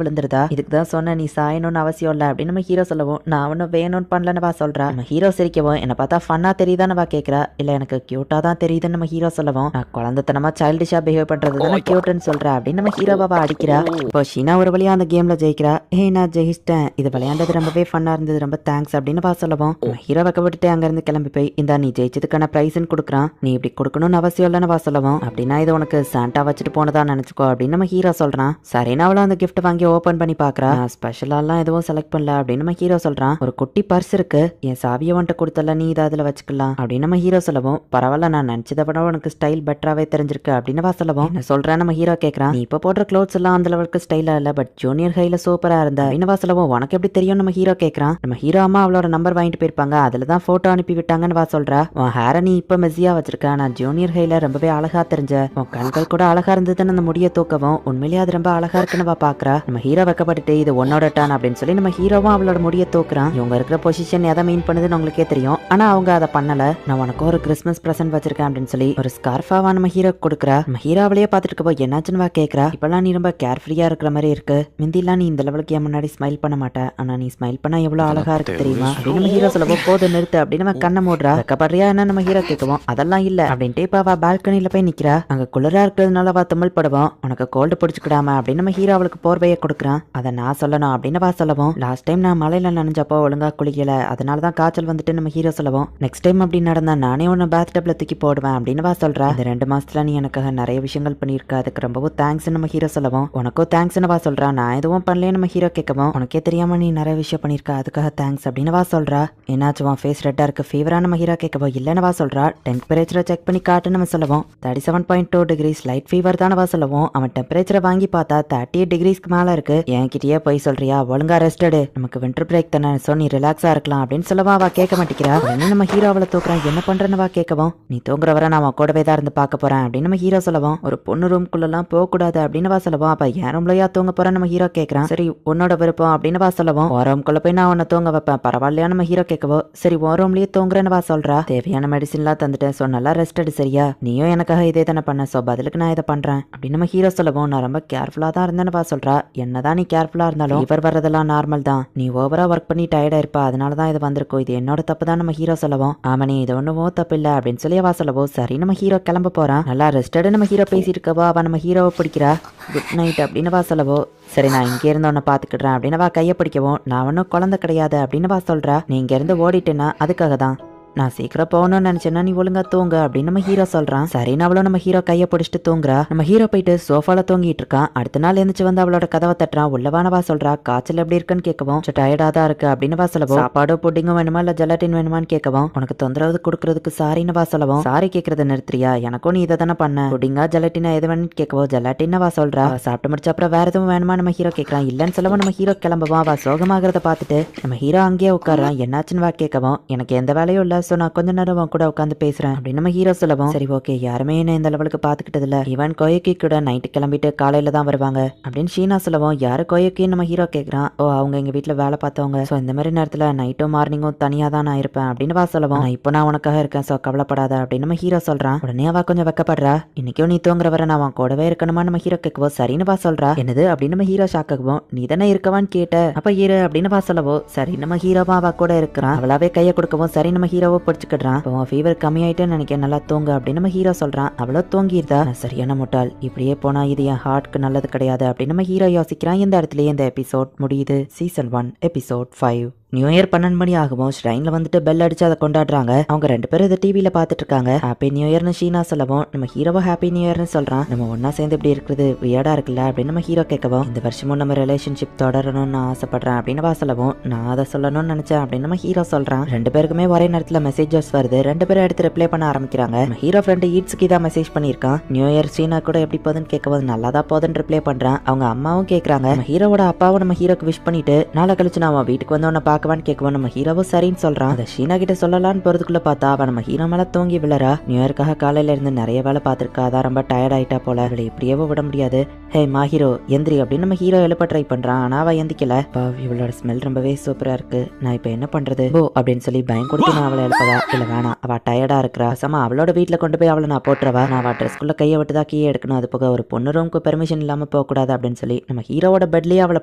விழுந்துருதா. இதுக்கு தான் சொன்ன நீ சாயணும்னு அவசியம் இல்ல அப்படின்னு நம்ம ஹீரோ சொல்லவும், நான் ஒன்னும் வேணும்னு பண்ணலன்னு வா சொல்றா. நம்ம ஹீரோ சிரிக்கவும், என்ன பார்த்தா ஃபன்னா தெரியுதான்னு வா கேட்கறா. இல்ல எனக்கு கியூட்டா தான் தெரியுதுன்னு நம்ம ஹீரோ சொல்லவும், நான் குழந்தைத்தனமா சைல்டிஷா பிஹேவ் பண்றது தானே கியூட்னு சொல்றேன் அப்படின்னு நம்ம ஹீரோவா அடிக்கிறா. இப்போ ஷீனா ஒரு வழியா அந்த கேம்ல ஜெயிக்கிறா. ஹே நான் ஜெயிச்சிட்டேன், இது விளையாண்டது ரொம்பவே ஃபன்னா இருந்தது, ரொம்ப தேங்க்ஸ் அப்படின்னு வா சொல்லவும், ஹீரோ வைக்கப்பட்டு அங்க இருந்து கிளம்பி போய் இந்த நீ ஜெயிச்சதுக்கான பிரைஸ்ன்னு கொடுக்குறான், நீ இப்படி கொடுக்கணும்னு அவசியம் இல்லைன்னு வா சொல்லவும், அப்படின்னா இது உனக்கு சாண்டா வச்சுட்டு போனதா நினைச்சுக்கோ அப்படின்னு நம்ம ஹீரோ சொல்றான். சரின்னு அவளும் அந்த கிஃப்ட் வாங்கி ஓபன் பண்ணி பாக்குறா. ஸ்பெஷலாலாம் எதுவும் செலக்ட் பண்ணல அப்படின்னு நம்ம ஹீரோ சொல்றான். ஒரு குட்டி பர்ஸ் இருக்கு, என் சாவியை வந்துட்டு கொடுத்தல, நீ இதை அதுல வச்சுக்கலாம் அப்படின்னு நம்ம ஹீரோ சொல்லவும், பரவாயில்ல நான் நினைச்சதை விட உனக்கு ஸ்டைல் பெட்டராவே தெரிஞ்சிருக்கு அப்படின்னு வா சொல்லவும், என்ன சொல்றேன் நம்ம ஹீரோ கேட்கறான். நீ இப்ப போடுற க்ளோத்ஸ் எல்லாம் அந்த அளவுக்கு ஸ்டைலா இல்ல, பட் ஜூனியர் ஹைல சூப்பரா இருந்தா அப்படின்னு வா சொல்லவும், உனக்கு எப்படி தெரியும் நம்ம ஹீரோ கேட்கறான். நம்ம ஹீரோ அம்மா அவளோட நம்பர் வாங்கிட்டு போயிருப்பாங்க, அதுலதான் போட்டோ அனுப்பி விட்டாங்கன்னு வா சொல்றா. உன் ஹேரை நீ இப்ப மெஸ்ஸியா வச்சிருக்க, நான் ஜூனியர் ஹைல ரொம்பவே அழகா தெரிஞ்ச, உன் கண்கள் கூட அழகா இருந்ததுன்னு அந்த முடிய தூக்கவும், உண்மையிலேயே அது ரொம்ப அழகா இருக்குன்னு வா பாக்குறா. நம்ம ஹீரோ வைக்கப்பட்டு இது உன்னோட டான் அப்படின்னு சொல்லி நம்ம ஹீரோவும் அவளோட முடிய தூக்குறான். இவங்க இருக்கிற பொசிஷன் எதை மீன் பண்ணுதுன்னு உங்களுக்கே தெரியும், ஆனா அவங்க அதை பண்ணல. நான் உனக்கு ஒரு கிறிஸ்மஸ் பிரசன்ட் வச்சிருக்கேன் அப்படின்னு சொல்லி ஒரு ஸ்கார்ஃபாவா நம்ம ஹீரோ கொடுக்குறா. நம்ம ஹீரோ அவளையே பார்த்து பார்த்துட்டு போய் என்னாச்சுன்னு கேட்கறா. இப்பெல்லாம் நீ ரொம்ப கேர்ஃப்ரீயா இருக்கிற மாதிரி இருக்கு. மிந்திலாம் நீ இந்த லெவலுக்கு என் முன்னாடி ஸ்மைல் பண்ண மாட்டேன். ஆனா நீ ஸ்மைல் பண்ணா எவ்வளவு அழகா இருக்கு தெரியுமா அப்படின்னு நம்ம ஹீரோ சொல்லவும் போதும் நிறுத்து அப்படின்னு நம்ம கண்ணை மூடுறா. வெக்கப்படுறியா என்ன நம்ம ஹீரோ கேட்கவும் அதெல்லாம் இல்ல அப்படின்ட்டு இப்ப அவ பால்கனில போய் நிக்கிறா. அங்க குளிரா இருக்கிறதுனால அவ தும்மல் படுவோம். உனக்கு கோல்டு பிடிச்சுக்கிடாம அப்படின்னு நம்ம ஹீரோ அவளுக்கு போர்வையை கொடுக்குறான். அதை நான் சொல்லணும் அப்படின்னு வா சொல்லவும் லாஸ்ட் டைம் நான் மலையில நனைஞ்சப்போ ஒழுங்கா குளிக்கல, அதனாலதான் காய்ச்சல் வந்துட்டு நம்ம ஹீரோ சொல்லவும் நெக்ஸ்ட் டைம் அப்படி நடந்தா நானே உன்னை பாத் டப்ல தூக்கி போடுவேன் அப்படின்னு வா சொல்றா. இந்த 2 மாசத்துல நீ எனக்காக நிறைய விஷயங்கள் பண்ணிருக்க, அதுக்கு ரொம்பவும் தேங்க்ஸ் நம்ம ஹீரோ சொல்லவும் உனக்கும் தேங்க்ஸ்னு வா சொல்றா. நான் எதுவும் பண்ணலையே நம்ம ஹீரோ கேட்கவும் உனக்கே தெரியாம நீ நிறைய விஷயம் பண்ணிருக்க, அதுக்காக தேங்க்ஸ் அப்படின்னு வா சொல்றா. என்னாச்சு உன் ஃபேஸ் ரெட்டா இருக்கு, ஃபீவரா நம்ம ஹீரோ கேட்கவும் இல்லன்னு வா சொல்றா. டெம்பரேச்சரை செக் பண்ணி காட்டு நம்ம சொல்லவும் 37.2 டிகிரிஸ் லைட் ஃபீவர் தானே வா சொல்லவும் அவன் டெம்பரேச்சரை வாங்கி பார்த்தா 38 டிகிரிஸ்க்கு மேல இருக்கு. என்கிட்டயே போய் சொல்றியா, ஒழுங்கா ரெஸ்ட் எடு, நமக்கு விண்டர் பிரேக் தானே, சோ நீ ரிலாக்ஸா இருக்கலாம் அப்படின்னு சொல்லவா அவ கேட்க மாட்டேங்கிறா. உடனே நம்ம ஹீரோ அவளை தூக்குறான். என்ன பண்றேன்னு வா கேட்கவும் நீ தூங்குற வரை நான் அவன் கூடவே தான் இருந்து பார்க்க போறேன் அப்படின்னு நம்ம ஹீரோ சொல்லவும் ஒரு பொண்ணு ரூம்குள்ள எல்லாம் போக கூடாது அப்படின்னு வா சொல்லவும் அப்ப என் ரூம்லயா தூங்க போறேன் நம்ம ஹீரோ கேட்கறான். சரி உன்னோட விருப்பம் அப்படின்னு வா சொல்லவும் உன் ரூம்குள்ள போய் நான் உன்னை தூங்க வைப்பேன் பரவாயில்லையா நம்ம ஹீரோ கேட்கவோ சரி உன் ரூம்லயே தூங்குறேன்னு வா சொல்றா. தேவையான மெடிசின்லாம் தந்துட்டேன், சோ நல்லா ரெஸ்ட் எடு சரியா, நீயும் எனக்காக இதே தானே பண்ண, சோ பதிலுக்கு நான் இதை பண்றேன் அப்படின்னு நம்ம ஹீரோ சொல்லவும் நான் ரொம்ப கேர்ஃபுல்லா தான் இருந்தேன்னு வா சொல்றா. என்னதான் நீ கேர்ஃபுல்லா இருந்தாலும் ஃபீவர் வர்றதெல்லாம் நார்மல் தான், நீ ஓவரா ஒர்க் பண்ணி டயர்டா இருப்பா, அதனாலதான் இது வந்திருக்கும், இது என்னோட தப்பு தான் நம்ம ஹீரோ சொல்லவும் ஆமா நீ இது ஒண்ணும் தப்பு இல்ல அப்படின்னு சொல்லி வா சொல்லவோ சரி நம்ம ஹீரோ கிளம்ப போறான். நல்லா ரெஸ்டடு நம்ம ஹீரோ பேசிட்டு இருக்கவா அவ நம்ம ஹீரோவை பிடிக்கிறா. குட் நைட் அப்படின்னு வா சொல்லவோ சரி நான் இங்கே இருந்து உன்னை பாத்துக்கிடுறேன் அப்படின்னு வா கையை பிடிக்கவும் நான் ஒன்னும் குழந்தை கிடையாது அப்படின்னு வா சொல்றா. நீ இங்க இருந்து ஓடிட்டேன்னா அதுக்காக தான், நான் சீக்கிரம் போகணும்னு நினைச்சேன்னா நீ ஒழுங்கா தூங்க அப்படின்னு நம்ம ஹீரோ சொல்றான். சரின்னு அவளும் நம்ம ஹீரோ கையை பிடிச்சிட்டு தூங்குறா. நம்ம ஹீரோ போயிட்டு சோஃபால தூங்கிட்டு இருக்கான். அடுத்த நாள் எழுந்துச்சு வந்து அவளோட கதவை தட்டுறான். உள்ளவானவா சொல்றா. காய்ச்சல் எப்படி இருக்குன்னு கேட்கவும் டயர்டா தான் இருக்கு அப்படின்னு வா சொல்லவும் சாப்பாடோ புட்டிங்கும் வேணுமா இல்ல ஜெலட்டின் வேணுமான்னு கேட்கவும் உனக்கு தொந்தரவு கொடுக்கறதுக்கு சாரின்னு வா சொல்லவும் சாரி கேட்கறத நிறுத்துறியா, எனக்கும் நீ இதை தானே பண்ண, புட்டிங்கா ஜெலட்டினா எது வேணும்னு கேட்கவும் ஜெலட்டின்னு வா சொல்றா. சாப்பிட்டு முடிச்ச அப்புறம் வேற எதுவும் வேணுமா நம்ம ஹீரோ கேட்கறான். இல்லன்னு சொல்லவும் நம்ம ஹீரோ கிளம்பவும் அவ சோகமாகறத பார்த்துட்டு நம்ம ஹீரோ அங்கேயே உட்காரான். என்னாச்சுன்னு வா கேட்கவும் எனக்கு எந்த வேலையும் இல்ல, சோ நான் கொஞ்ச நேரம் கூட உட்காந்து பேசுறேன் அப்படின்னு நம்ம ஹீரோ சொல்லவும் சரி ஓகே யாருமே என்ன இந்த லெவலுக்கு பாத்துக்கிட்டது இல்ல, இவன் கோயக்கி கூட நைட்டு கிளம்பிட்டு காலையில தான் வருவாங்க அப்படின்னு ஷீனா சொல்லவும் யாரு கோயக்கின்னு நம்ம ஹீரோ கேட்கறான். ஓ அவங்க எங்க வீட்டுல வேலை பார்த்தவங்க, சோ இந்த மாதிரி நேரத்துல நைட்டும் மார்னிங்கும் தனியா தான் நான் இருப்பேன் அப்படின்னு வா சொல்லவும் இப்போ நான் உனக்காக இருக்கேன், சோ கவலைப்படாத அப்படின்னு நம்ம ஹீரோ சொல்றான். உடனே அவ கொஞ்சம் வெக்கப்படுறா. இன்னைக்கும் நீ தூங்குற வரை நான் அவன் கூடவே இருக்கணுமா நம்ம ஹீரோ கேட்கவோ சரின்னு வா சொல்றா. என்னது அப்படின்னு நம்ம ஹீரோ ஷாக் ஆகுவோம். நீ தானே இருக்கவான்னு கேட்ட, அப்ப இரு அப்படின்னு வா சொல்லவோ சரி நம்ம ஹீரோவா அவ கூட இருக்கிறான். அவளாவே கையை கொடுக்கவும் சரி நம்ம ஹீரோவை பிடிச்சுக்கிடுறான். ஃபீவர் கம்மியாயிட்டேன்னு நினைக்க நல்லா தூங்க அப்படின்னு நம்ம ஹீரோ சொல்றான். அவ்வளோ தூங்கிருதா, சரியான முட்டாள், இப்படியே போனா இது என் ஹார்ட்க்கு நல்லது கிடையாது அப்படின்னு நம்ம ஹீரோ யோசிக்கிறான். இந்த இடத்துலயே இந்த எபிசோட் முடியுது. Season 1 episode 5. நியூ இயர் 12 மணி ஆகவும் ஸ்ட்ரைன்ல வந்துட்டு பெல் அடிச்சு அதை கொண்டாடுறாங்க. அவங்க 2 பேரும் இதை டிவியில பாத்துட்டு இருக்காங்க. ஹாப்பி நியூ இயர்னு ஷீனா சொல்லவும் நம்ம ஹீரோவா ஹாப்பி நியூ இயர்னு சொல்றான். நம்ம ஒன்னா சேர்ந்து இப்படி இருக்குது வியர்டா இருக்குல்ல அப்படின்னு நம்ம ஹீரோ கேட்கவும் இந்த வருஷமும் நம்ம ரிலேஷன்ஷிப் தொடரணும்னு நான் ஆசைப்படுறேன் அப்படின்னு வா சொல்லவும் நான் அதை சொல்லணும்னு நினைச்சேன் அப்படின்னு நம்ம ஹீரோ சொல்றான். 2 பேருக்குமே ஒரே நேரத்துல மெசேஜஸ் வருது. 2 பேரும் எடுத்து ரிப்ளை பண்ண ஆரம்பிக்கிறாங்க. நம்ம ஹீரோ ஃப்ரெண்ட் ஈட்ஸ்க்கு தான் மெசேஜ் பண்ணிருக்கான். நியூ இயர் ஷீனா கூட எப்படி போகுதுன்னு கேட்கவும் நல்லாதான் போகுதுன்னு ரிப்ளை பண்றான். அவங்க அம்மாவும் கேட்கறாங்க. நம்ம ஹீரோவோட அப்பாவும் நம்ம ஹீரோக்கு விஷ் பண்ணிட்டு நாளை கழிச்சு நான் வீட்டுக்கு வந்து உன்னை பார்க்கவான்னு கேட்கவும் நம்ம ஹீரோவும் சரின்னு சொல்றான். அதை ஷீனா கிட்ட சொல்லலான்னு போறதுக்குள்ள பார்த்தா அவன் நம்ம ஹீரோ மேல தூங்கி விழறா. நியூ இயர்க்காக காலையில இருந்து நிறைய வேலை பார்த்திருக்கா, அதான் ரொம்ப டயர்ட் ஆயிட்டா போல, அவளை இப்படியே விட முடியாது. ஹே மா ஹீரோ எந்திரி அப்படின்னு நம்ம ஹீரோ எழுப்ப ட்ரை பண்றான். ஆனா அவ எந்திக்கல. இவளோட ஸ்மெல் ரொம்பவே சூப்பரா இருக்கு, நான் இப்ப என்ன பண்றது போ அப்படின்னு சொல்லி பயம் கொடுத்து நான் அவளை எழுப்பவா. இல்ல வேணாம், அவ டயர்டா இருக்கிறா, சமா அவளோட வீட்டுல கொண்டு போய் அவளை நான் போட்டுறவா, நான் அவ ட்ரெஸ்க்குள்ள கையை விட்டுதான் கீழே எடுக்கணும், அது போக ஒரு பொண்ணு ரூமுக்கு பெர்மிஷன் இல்லாம போக கூடாது அப்படின்னு சொல்லி நம்ம ஹீரோவோட பெட்லயே அவளை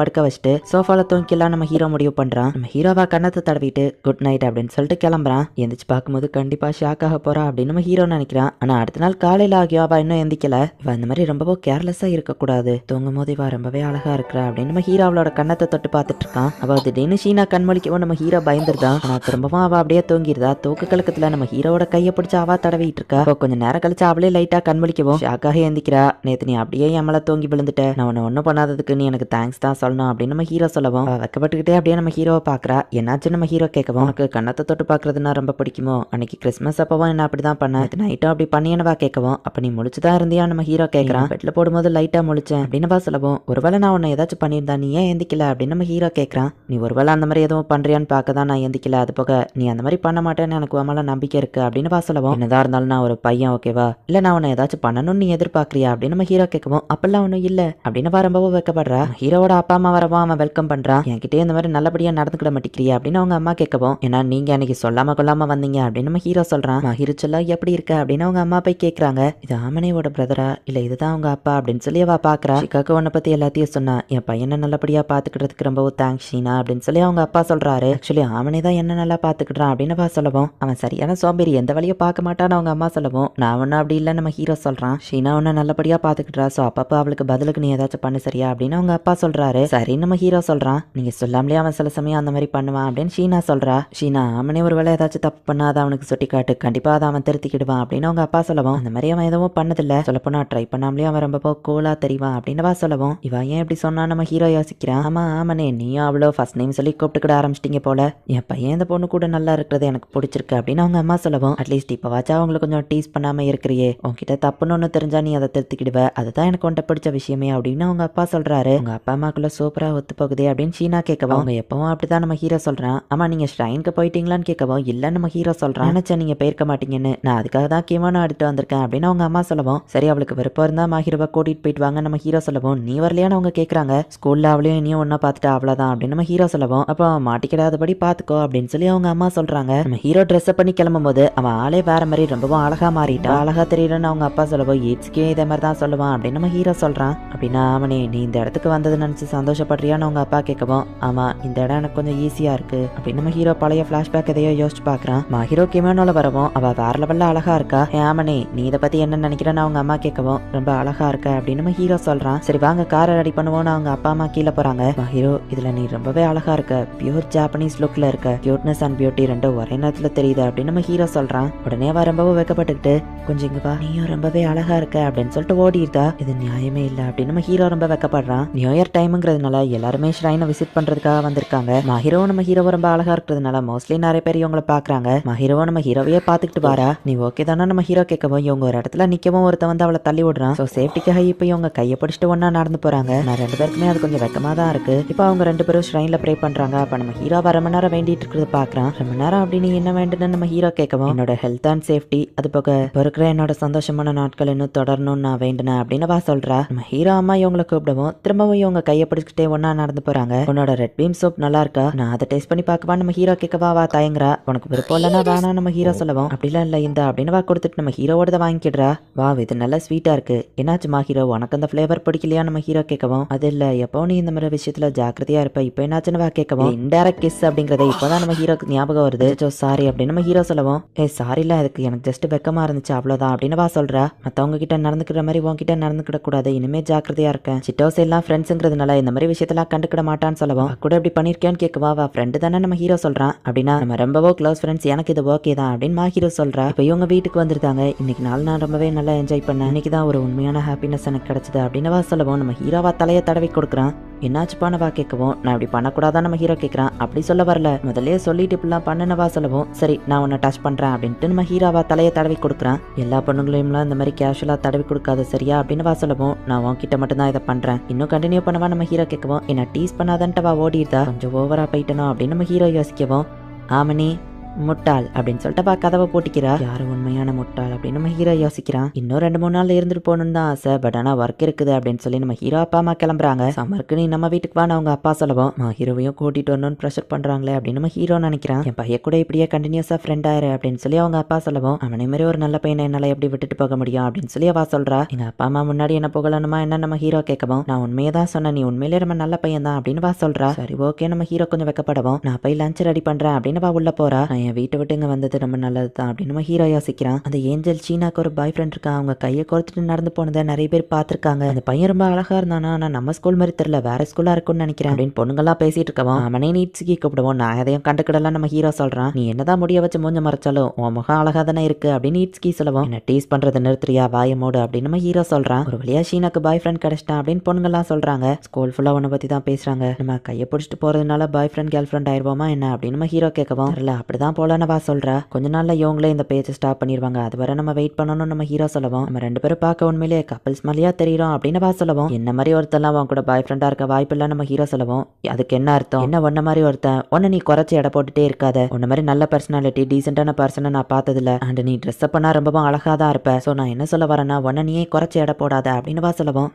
படுக்க வச்சுட்டு சோஃபால தூங்கிக்கலாம் நம்ம ஹீரோ முடிவு பண்றான். நம்ம ஹீரோவா கண்ணத்தை தடவிட்டு குட் நைட் அப்படின்னு சொல்லிட்டு கிளம்புறான். எந்திரிச்சு பார்க்கும்போது கண்டிப்பா ஷாக் ஆக போறா அப்படின்னு நம்ம ஹீரோ நினைக்கிறான். ஆனா அடுத்த நாள் காலையில ஆகியும் அவ இன்னும் எந்திக்கல. இவ இந்த மாதிரி ரொம்பவும் கேர்லெஸ்ஸா இருக்க கூடாது, தூங்கும் போது இவ ரொம்பவே அழகா இருக்கிறா அப்படின்னு நம்ம ஹீரோ அவளோட கண்ணத்தை தொட்டு பார்த்துட்டு இருக்கான். அவ திடீர்னு ஷீனா கண்மொழிக்கவும் நம்ம ஹீரோ பயந்துருதான். ஆனா திரும்பவும் அவ அப்படியே தூங்கிருதா. தூக்கு கலக்கத்துல நம்ம ஹீரோவோட கையை பிடிச்சு அவ தடவிட்டு இருக்கா. கொஞ்சம் நேரம் கழிச்சு அவளே லைட்டா கண்மொழிக்கவும் ஷாக்காக எந்திக்கிறா. நேத்து நீ அப்படியே என் மேல தூங்கி விழுந்துட்ட, நான் உன்னை ஒன்னும் பண்ணாததுக்கு நீ எனக்கு தேங்க்ஸ் தான் சொல்லணும் அப்படின்னு நம்ம ஹீரோ சொல்லவும் வைக்கப்பட்டுக்கிட்டே அப்படியே நம்ம ஹீரோவை பாக்குறா. என்னாச்சு நம்ம ஹீரோ கேட்கவும் உனக்கு கண்ணத்தை தொட்டு பாக்குறதுன்னா ரொம்ப பிடிக்குமோ, அன்னைக்கு கிறிஸ்மஸ் அப்பவும் என்ன அப்படிதான் பண்ண, நைட்டும் அப்படி பண்ணியனவா கேட்கவும் அப்ப நீ முழிச்சுதான் இருந்தியா நம்ம ஹீரோ கேட்கறான். பெட்ல போடும்போது லைட்டா முழிச்சேன் அப்படின்னு வா சொல்லவும் ஒருவேளை நான் உன்னை ஏதாச்சும் பண்ணியிருந்தா நீ ஏன் எந்திக்கல அப்படின்னு நம்ம ஹீரோ கேட்கறான். நீ ஒருவேளை அந்த மாதிரி எதுவும் பண்றியான்னு பார்க்கதான் நான் எந்திக்கல, அது போக நீ அந்த மாதிரி பண்ண மாட்டேன்னு எனக்கு உன் மேல நம்பிக்கை இருக்கு அப்படின்னு வா சொல்லவும் என்னதான் இருந்தாலும் நான் ஒரு பையன் ஓகேவா, இல்ல நான் உன்னை ஏதாச்சும் பண்ணணும்னு நீ எதிர்பார்க்கறியா அப்படின்னு நம்ம ஹீரோ கேட்கவும் அப்பெல்லாம் ஒன்னும் இல்ல அப்படின்னு ரொம்பவும் வைக்கப்படுறா. ஹீரோவோட அப்பா அம்மா வரவும் அவன் வெல்கம் பண்றான். என்கிட்டே இந்த மாதிரி நல்லபடியா நடந்துக்கிட மாட்டேங்கிறியா அப்படின்னு அவங்க அம்மா கேட்கவும், ஏன்னா நீங்க அன்னைக்கு சொல்லாம கொள்ளாம வந்தீங்க அப்படின்னு நம்ம ஹீரோ சொல்றான். மஹிரு செல்லம் எப்படி இருக்க அப்படின்னு அவங்க அம்மா போய் கேட்கறாங்க. இது ஆமனையோட பிரதரா இல்ல இதுதான் அவங்க அப்பா அப்படின்னு சொல்லி அவ பாக்குறா. சிக்காக்கு உன்னை பத்தி எல்லாத்தையும் சொன்னா, என் பையனை நல்லபடியா பாத்துக்கிட்டதுக்கு ரொம்ப தேங்க்ஸ் ஷீனா அப்படின்னு சொல்லி அவங்க அப்பா சொல்றாரு. ஆக்சுவலி ஆமனே தான் என்ன நல்லா பாத்துக்கிட்டான் அப்படின்னு அவ சொல்லவும், அவன் சரியான சோம்பேறி, எந்த வழியை பார்க்க மாட்டான்னு அவங்க அம்மா சொல்லவும், நான் ஒன்னும் அப்படி இல்லை நம்ம ஹீரோ சொல்றான். ஷீனா உன்னை நல்லபடியா பாத்துக்கிட்டா, சோ அப்பப்ப அவளுக்கு பதிலுக்கு நீ ஏதாச்சும் பண்ணு சரியா அப்படின்னு அவங்க அப்பா சொல்றாரு. சரி நம்ம ஹீரோ சொல்றான். நீங்க சொல்லாமலே அவன் சில சமயம் அந்த மாதிரி பண்ணுவான் அப்படின்னு ஷீனா சொல்றா. ஷீனா அவனே ஒரு வேலை ஏதாச்சும் தப்பு பண்ணாத அவனுக்கு சுட்டி காட்டு, கண்டிப்பா அதை அவன் திருத்திக்கிடுவான் அப்படின்னு அவங்க அப்பா சொல்லவும், அந்த மாதிரி அவன் எதுவும் பண்ணதில்ல, சொல்லப்போனா ட்ரை பண்ணாமலே அவன் ரொம்ப கூலா தெரிவான் அப்படின்னு சொல்லவும், இவ ஏன் இப்படி சொன்னா நம்ம ஹீரோ யோசிக்கிறான். ஆமா ஆமனே நீயும் அவ்வளோ ஃபர்ஸ்ட் நேம் சொல்லி கூப்பிட்டுக்கிட ஆரம்பிச்சிட்டீங்க போல, என் பையன் இந்த பொண்ணு கூட நல்லா இருக்கிறது எனக்கு பிடிச்சிருக்கு அப்படின்னு அவங்க அம்மா சொல்லவும், அட்லீஸ்ட் இப்போ வாச்சா அவங்களை கொஞ்சம் டீஸ் பண்ணாம இருக்கிறியே, உன்கிட்ட தப்புன்னு ஒன்று தெரிஞ்சா நீ அதை திருத்திக்கிடுவ, அதுதான் எனக்கு உன்ட்ட பிடிச்ச விஷயமே அப்படின்னு அவங்க அப்பா சொல்றாரு. உங்க அப்பா அம்மாக்குள்ள சூப்பரா ஒத்து போகுதே அப்படின்னு ஷீனா கேட்கவும், அவங்க எப்பவும் அப்படிதான் நம்ம ஹீரோ சொல்றான். ஆமா நீங்க ஷ்ரைனுக்கு போயிட்டீங்களான்னு கேட்கவும், இல்ல நம்ம ஹீரோ சொல்றான். நினைச்சா நீங்க போயிருக்க மாட்டீங்கன்னு, நான் அதுக்காக தான் கிமோனோ எடுத்து வந்திருக்கேன் அப்படின்னு அவங்க அம்மா சொல்லவும், சரி அவளுக்கு விருப்பம் இருந்தா மஹிருவை கூட்டிட்டு போயிட்டு வாங்க நம்ம ஹீரோ சொல்லவும், நீ வரலையான்னு அவங்க கேட்கறாங்க. ஸ்கூல்ல அவளையும் இனியும் ஒன்னா பார்த்துட்டு அவ்வளவுதான் அப்படின்னு நம்ம ஹீரோ சொல்லவும், அப்போ மாட்டிக்கிடாதபடி பாத்துக்கோ அப்படின்னு சொல்லி அவங்க அம்மா சொல்றாங்க. நம்ம ஹீரோ ட்ரெஸ் பண்ணி கிளம்பும் போது அவன் ஆளே வேற மாதிரி ரொம்பவும் அழகா மாறிட்டான். அழகா தெரியலன்னு அவங்க அப்பா சொல்லவும், இட்ஸ்கே இதே மாதிரி தான் சொல்லுவான் அப்படின்னு நம்ம ஹீரோ சொல்றான். அப்படின்னா அவனே நீ இந்த இடத்துக்கு வந்தது நினைச்சு சந்தோஷப்படுறியான்னு அவங்க அப்பா கேட்கவும், ஆமா இந்த இடம் எனக்கு கொஞ்சம் ஈஸியா இருக்கு அப்படின்னு நம்ம ஹீரோ பழைய பிளாஷ்பேக் எதையோ யோசிச்சு பாக்குறான். ஹீரோ கிமோனோல வரவும் அவ வேற லெவல்ல அழகா இருக்கா. ஆமனே நீ இதை பத்தி என்ன நினைக்கிறேன்னு அவங்க அம்மா கேட்கவும், ரொம்ப அழகா இருக்க அப்படின்னு நம்ம ஹீரோ சொல்றான். சரி வாங்க காரை ரெடி பண்ணுவோம்னு அவங்க அப்பா அம்மா கீழே போறாங்க. ஹீரோ இதுல நீ ரொம்பவே அழகா இருக்க, பியூர் ஜாப்பனீஸ் லுக்ல இருக்க, கியூட்னஸ் அண்ட் பியூட்டி ரெண்டும் ஒரே நேரத்துல தெரியுது அப்படின்னு நம்ம ஹீரோ சொல்றான். உடனே அவ ரொம்பவும் வெக்கப்பட்டுக்கிட்டு, கொஞ்சம் இங்க வா நீயும் ரொம்பவே அழகா இருக்க அப்படின்னு சொல்லிட்டு ஓடிடுதா. இது நியாயமே இல்ல அப்படின்னு நம்ம ஹீரோ ரொம்ப வெக்கப்படுறான். நியூ இயர் டைம்ங்கிறதுனால எல்லாருமே ஷ்ரைனை விசிட் பண்றதுக்காக வந்திருக்காங்க. மஹிரோ நம்ம ஹீரோ ரொம்ப அழகா இருக்கிறதுனால மோஸ்ட்லி நிறைய பேர் இவங்களை பாக்குறாங்க. மஹிரோ நம்ம ஹீரோவையே பாத்துக்கிட்டு வாரா. நீ ஓகே தானே நம்ம ஹீரோ கேட்கவும், இவங்க ஒரு இடத்துல நிக்கவும் ஒருத்த வந்து அவளை தள்ளி விடுறான். சோ சேஃப்டிக்காக இப்ப இவங்க கையை பிடிச்சிட்டு ஒன்னா நடந்து போறாங்க. நான் ரெண்டு பேருக்குமே அது கொஞ்சம் வெக்கமா தான் இருக்கு. இப்ப அவங்க ரெண்டு பேரும் ஷ்ரைன்ல ப்ரே பண்றாங்க. அப்ப நம்ம ஹீரோ ரொம்ப நேரம் வேண்டிட்டு இருக்கிறது பாக்குறான். ரொம்ப நேரம் அப்படின்னு என்ன வேண்டுன்னு நம்ம ஹீரோ கேட்கவும், என்னோட ஹெல்த் அண்ட் சேஃப்டி, அது போக இருக்கிற என்னோட சந்தோஷமான நாட்கள் இன்னும் தொடரணும்னு நான் வேண்டினேன் அப்படின்னு வா சொல்றா. நம்ம ஹீரோ அம்மா இவங்களை கூப்பிடவும் திரும்பவும் இவங்க கையை பிடிச்சிட்டே ஒன்னா நடந்து போறாங்க. உன்னோட ரெட் பீம் சூப் நல்லா இருக்கா, நான் அதை டேஸ்ட் பண்ணி பார்க்கவா நம்ம ஹீரோ கேட்கவா வா தயங்குறா. உனக்கு விருப்பம் இல்லைன்னா வேணா நம்ம ஹீரோ சொல்லவும், அப்படிலாம் இல்ல இந்த அப்படின்னு வா கொடுத்துட்டு நம்ம ஹீரோவோட வாங்கிடுறா. வா இது நல்லா ஸ்வீட்டா இருக்கு, என்னாச்சுமா ஹீரோ உனக்கு அந்த ஃபிளேவர் பிடிக்கலையா நம்ம ஹீரோ கேட்கவும், அது இல்ல எப்போ நீ இந்த மாதிரி விஷயத்துல ஜாக்கிரதையா இருப்ப, இப்போ என்னாச்சுன்னு வா கேட்கவும், இன்டைரக்ட் கிஸ் அப்படிங்கறத இப்பதான் நம்ம ஹீரோக்கு ஞாபகம் வருது. சாரி அப்படின்னு நம்ம ஹீரோ சொல்லவும், சாரில அதுக்கு எனக்கு ஜஸ்ட் வெக்கமா இருந்துச்சு அவ்வளவுதான் அப்படின்னு வா சொல்றா. மத்தவங்க கிட்ட நடந்துக்கிற மாதிரி உன்கிட்ட நடந்துக்கிட கூடாது, இனிமே ஜாக்கிரதையா இருக்கேன். சிட்டோஸ் எல்லாம் ஃப்ரெண்ட்ஸுங்கிறதுனால இந்த மாதிரி விஷயத்தெல்லாம் கண்டுக்கிட மாட்டான்னு சொல்லவும், கூட இப்படி பண்ணிருக்கேன்னு கேட்கவா வா ஃப்ரெண்டு தானே நம்ம ஹீரோ சொல்றான். அப்படின்னா நம்ம ரொம்பவோ க்ளோஸ் ஃப்ரெண்ட்ஸ், எனக்கு இது ஓகே தான் அப்படின்னு ஹீரோ சொல்றா. இப்போ இவங்க வீட்டுக்கு வந்திருந்தாங்க. இன்னைக்கு நாள் நான் ரொம்பவே நல்லா என்ஜாய் பண்ணேன், இன்னைக்கு தான் ஒரு உண்மையான ஹாப்பினஸ் எனக்கு கிடைச்சது அப்படின்னு வா சொல்லவும், நம்ம ஹீரோவா தலையை தடவி கொடுக்குறான். என்னாச்சுப்பான வா கேட்கவும், நான் இப்படி பண்ணக்கூடாதான் நம்ம ஹீரோ கேட்கறான். அப்படி சொல்ல வரல, முதல்ல சொல்லிட்டு இப்படிலாம் பண்ணனவா சொல்லவும், சரி நான் உன்னை டச் பண்றேன் அப்படின்ட்டு நம்ம ஹீரோவா தலையை தடவி கொடுக்குறான். எல்லா பொண்ணுங்களையும்லாம் இந்த மாதிரி கேஷுவலா தடவி கொடுக்காது சரியா அப்படின்னு வா சொல்லவும், நான் உன்கிட்ட மட்டும் தான் இதை பண்றேன், இன்னும் கண்டினியூ பண்ணவா நம்ம ஹீரோ கேட்கவும், என்ன டீஸ் பண்ணாதன்ட்டு வா ஓடிடுதா. கொஞ்சம் ஓவரா போயிட்டனோ அப்படின்னு நம்ம ஹீரோ யோசிக்கவும், ஆமனி முட்டாள் அப்படின்னு சொல்லிட்டு கதவை போட்டிக்கிறா. யாரு உண்மையான முட்டாள் அப்படின்னு நம்ம ஹீரோ யோசிக்கிறான். இன்னும் 2-3 நாள்ல இருந்துட்டு போகணும்னு தான் ஆசை, பட் ஆனா ஒர்க் இருக்குது அப்படின்னு சொல்லி நம்ம ஹீரோ அப்பா அம்மா கிளம்புறாங்க. சம்மருக்கு நீ நம்ம வீட்டுக்கு வான்னு அவங்க அப்பா சொல்லவும், ஹீரோவையும் கூட்டிட்டு வரணும்னு ப்ரெஷர் பண்றாங்களே அப்படின்னு நம்ம ஹீரோ நினைக்கிறான். என் பையன் கூட இப்படியே கண்டினியூஸா ஃப்ரெண்ட் ஆயிரு அப்படின்னு சொல்லி அவங்க அப்பா சொல்லவும், அவனை மாதிரி ஒரு நல்ல பையனை என்னால எப்படி விட்டுட்டு போக முடியும் அப்படின்னு சொல்லி அவ சொல்றா. எங்க அப்பா அம்மா முன்னாடி என்ன புகழணுமா என்ன நம்ம ஹீரோ கேட்கவும், நான் உண்மையே தான் சொன்னேன், நீ உண்மையிலே ரொம்ப நல்ல பையன் தான் அப்படின்னு வா சொல்றா. சரி ஓகே நம்ம ஹீரோ கொஞ்சம் வெக்கப்படவும், நான் போய் லஞ்ச் ரெடி பண்றேன் அப்படின்னு வா உள்ள போறா. நான் என் வீட்டை விட்டு இங்க வந்தது ரொம்ப நல்லது தான் அப்படின்னு நம்ம ஹீரோ யோசிக்கிறான். அந்த ஏஞ்சல் சீனாக்கு ஒரு பாய் ஃப்ரெண்ட் இருக்கான், அவங்க கையை கோர்த்துட்டு நடந்து போனதை நிறைய பேர் பார்த்திருக்காங்க. அந்த பையன் ரொம்ப அழகா இருந்தானா, ஆனா நம்ம ஸ்கூல் மாதிரி தெரியல, வேற ஸ்கூலா இருக்கும்னு நினைக்கிறேன் அப்படின்னு பொண்ணுங்கெல்லாம் பேசிட்டு இருக்கவும், அவனே நீட்ஸுக்கு கூப்பிடுவோம், நான் எதையும் கண்டுக்கிடலாம் நம்ம ஹீரோ சொல்றான். நீ என்னதான் முடிய வச்சு மூஞ்ச மறைச்சாலும் உன் முகம் அழகா தானே இருக்கு அப்படின்னு நீட்ஸ்கி சொல்லவும், என்ன டீஸ் பண்றது நிறுத்துறியா வாய மூடு அப்படின்னு நம்ம ஹீரோ சொல்றான். ஒரு வழியா ஷீனாக்கு பாய் ஃப்ரெண்ட் கிடைச்சிட்டான் அப்படின்னு பொண்ணுங்கெல்லாம் சொல்றாங்க. ஸ்கூல் ஃபுல்லா உன்னை பத்தி தான் பேசுறாங்க, நம்ம கையை பிடிச்சிட்டு போறதுனால பாய் ஃப்ரெண்ட் கேர்ள் ஃப்ரெண்ட் ஆயிருவோமா என்ன அப்படின்னு நம்ம ஹீரோ கேட்கவும், தெரியல அப்படிதான் போலன்னு வா சொல்றா. கொஞ்ச நாள்ல இவங்களே இந்த பேஜை ஸ்டாப் பண்ணிடுவாங்க, அது வரை நம்ம வெயிட் பண்ணணும் நம்ம ஹீரோ சொல்லவும், நம்ம ரெண்டு பேரும் பார்க்க உண்மையிலே கப்பல்ஸ் மாதிரியா தெரியும் அப்படின்னு வா சொல்லவும், என்ன மாதிரி ஒருத்தெல்லாம் அவன் கூட பாய் ஃப்ரெண்டா இருக்க வாய்ப்பு இல்ல நம்ம ஹீரோ சொல்லவும், அதுக்கு என்ன அர்த்தம், என்ன ஒன்ன மாதிரி ஒருத்தன் ஒன்னு நீ குறைச்சி எடை போட்டுட்டே இருக்காத, உன்ன மாதிரி நல்ல பர்சனாலிட்டி டீசென்டான பர்சனை நான் பார்த்ததில்ல, அண்ட் நீ ட்ரெஸ் பண்ணா ரொம்பவும் அழகா தான் இருப்ப, சோ நான் என்ன சொல்ல வரேன்னா ஒன்ன நீயே குறைச்சி எடை போடாத அப்படின்னு வா சொல்லவும்,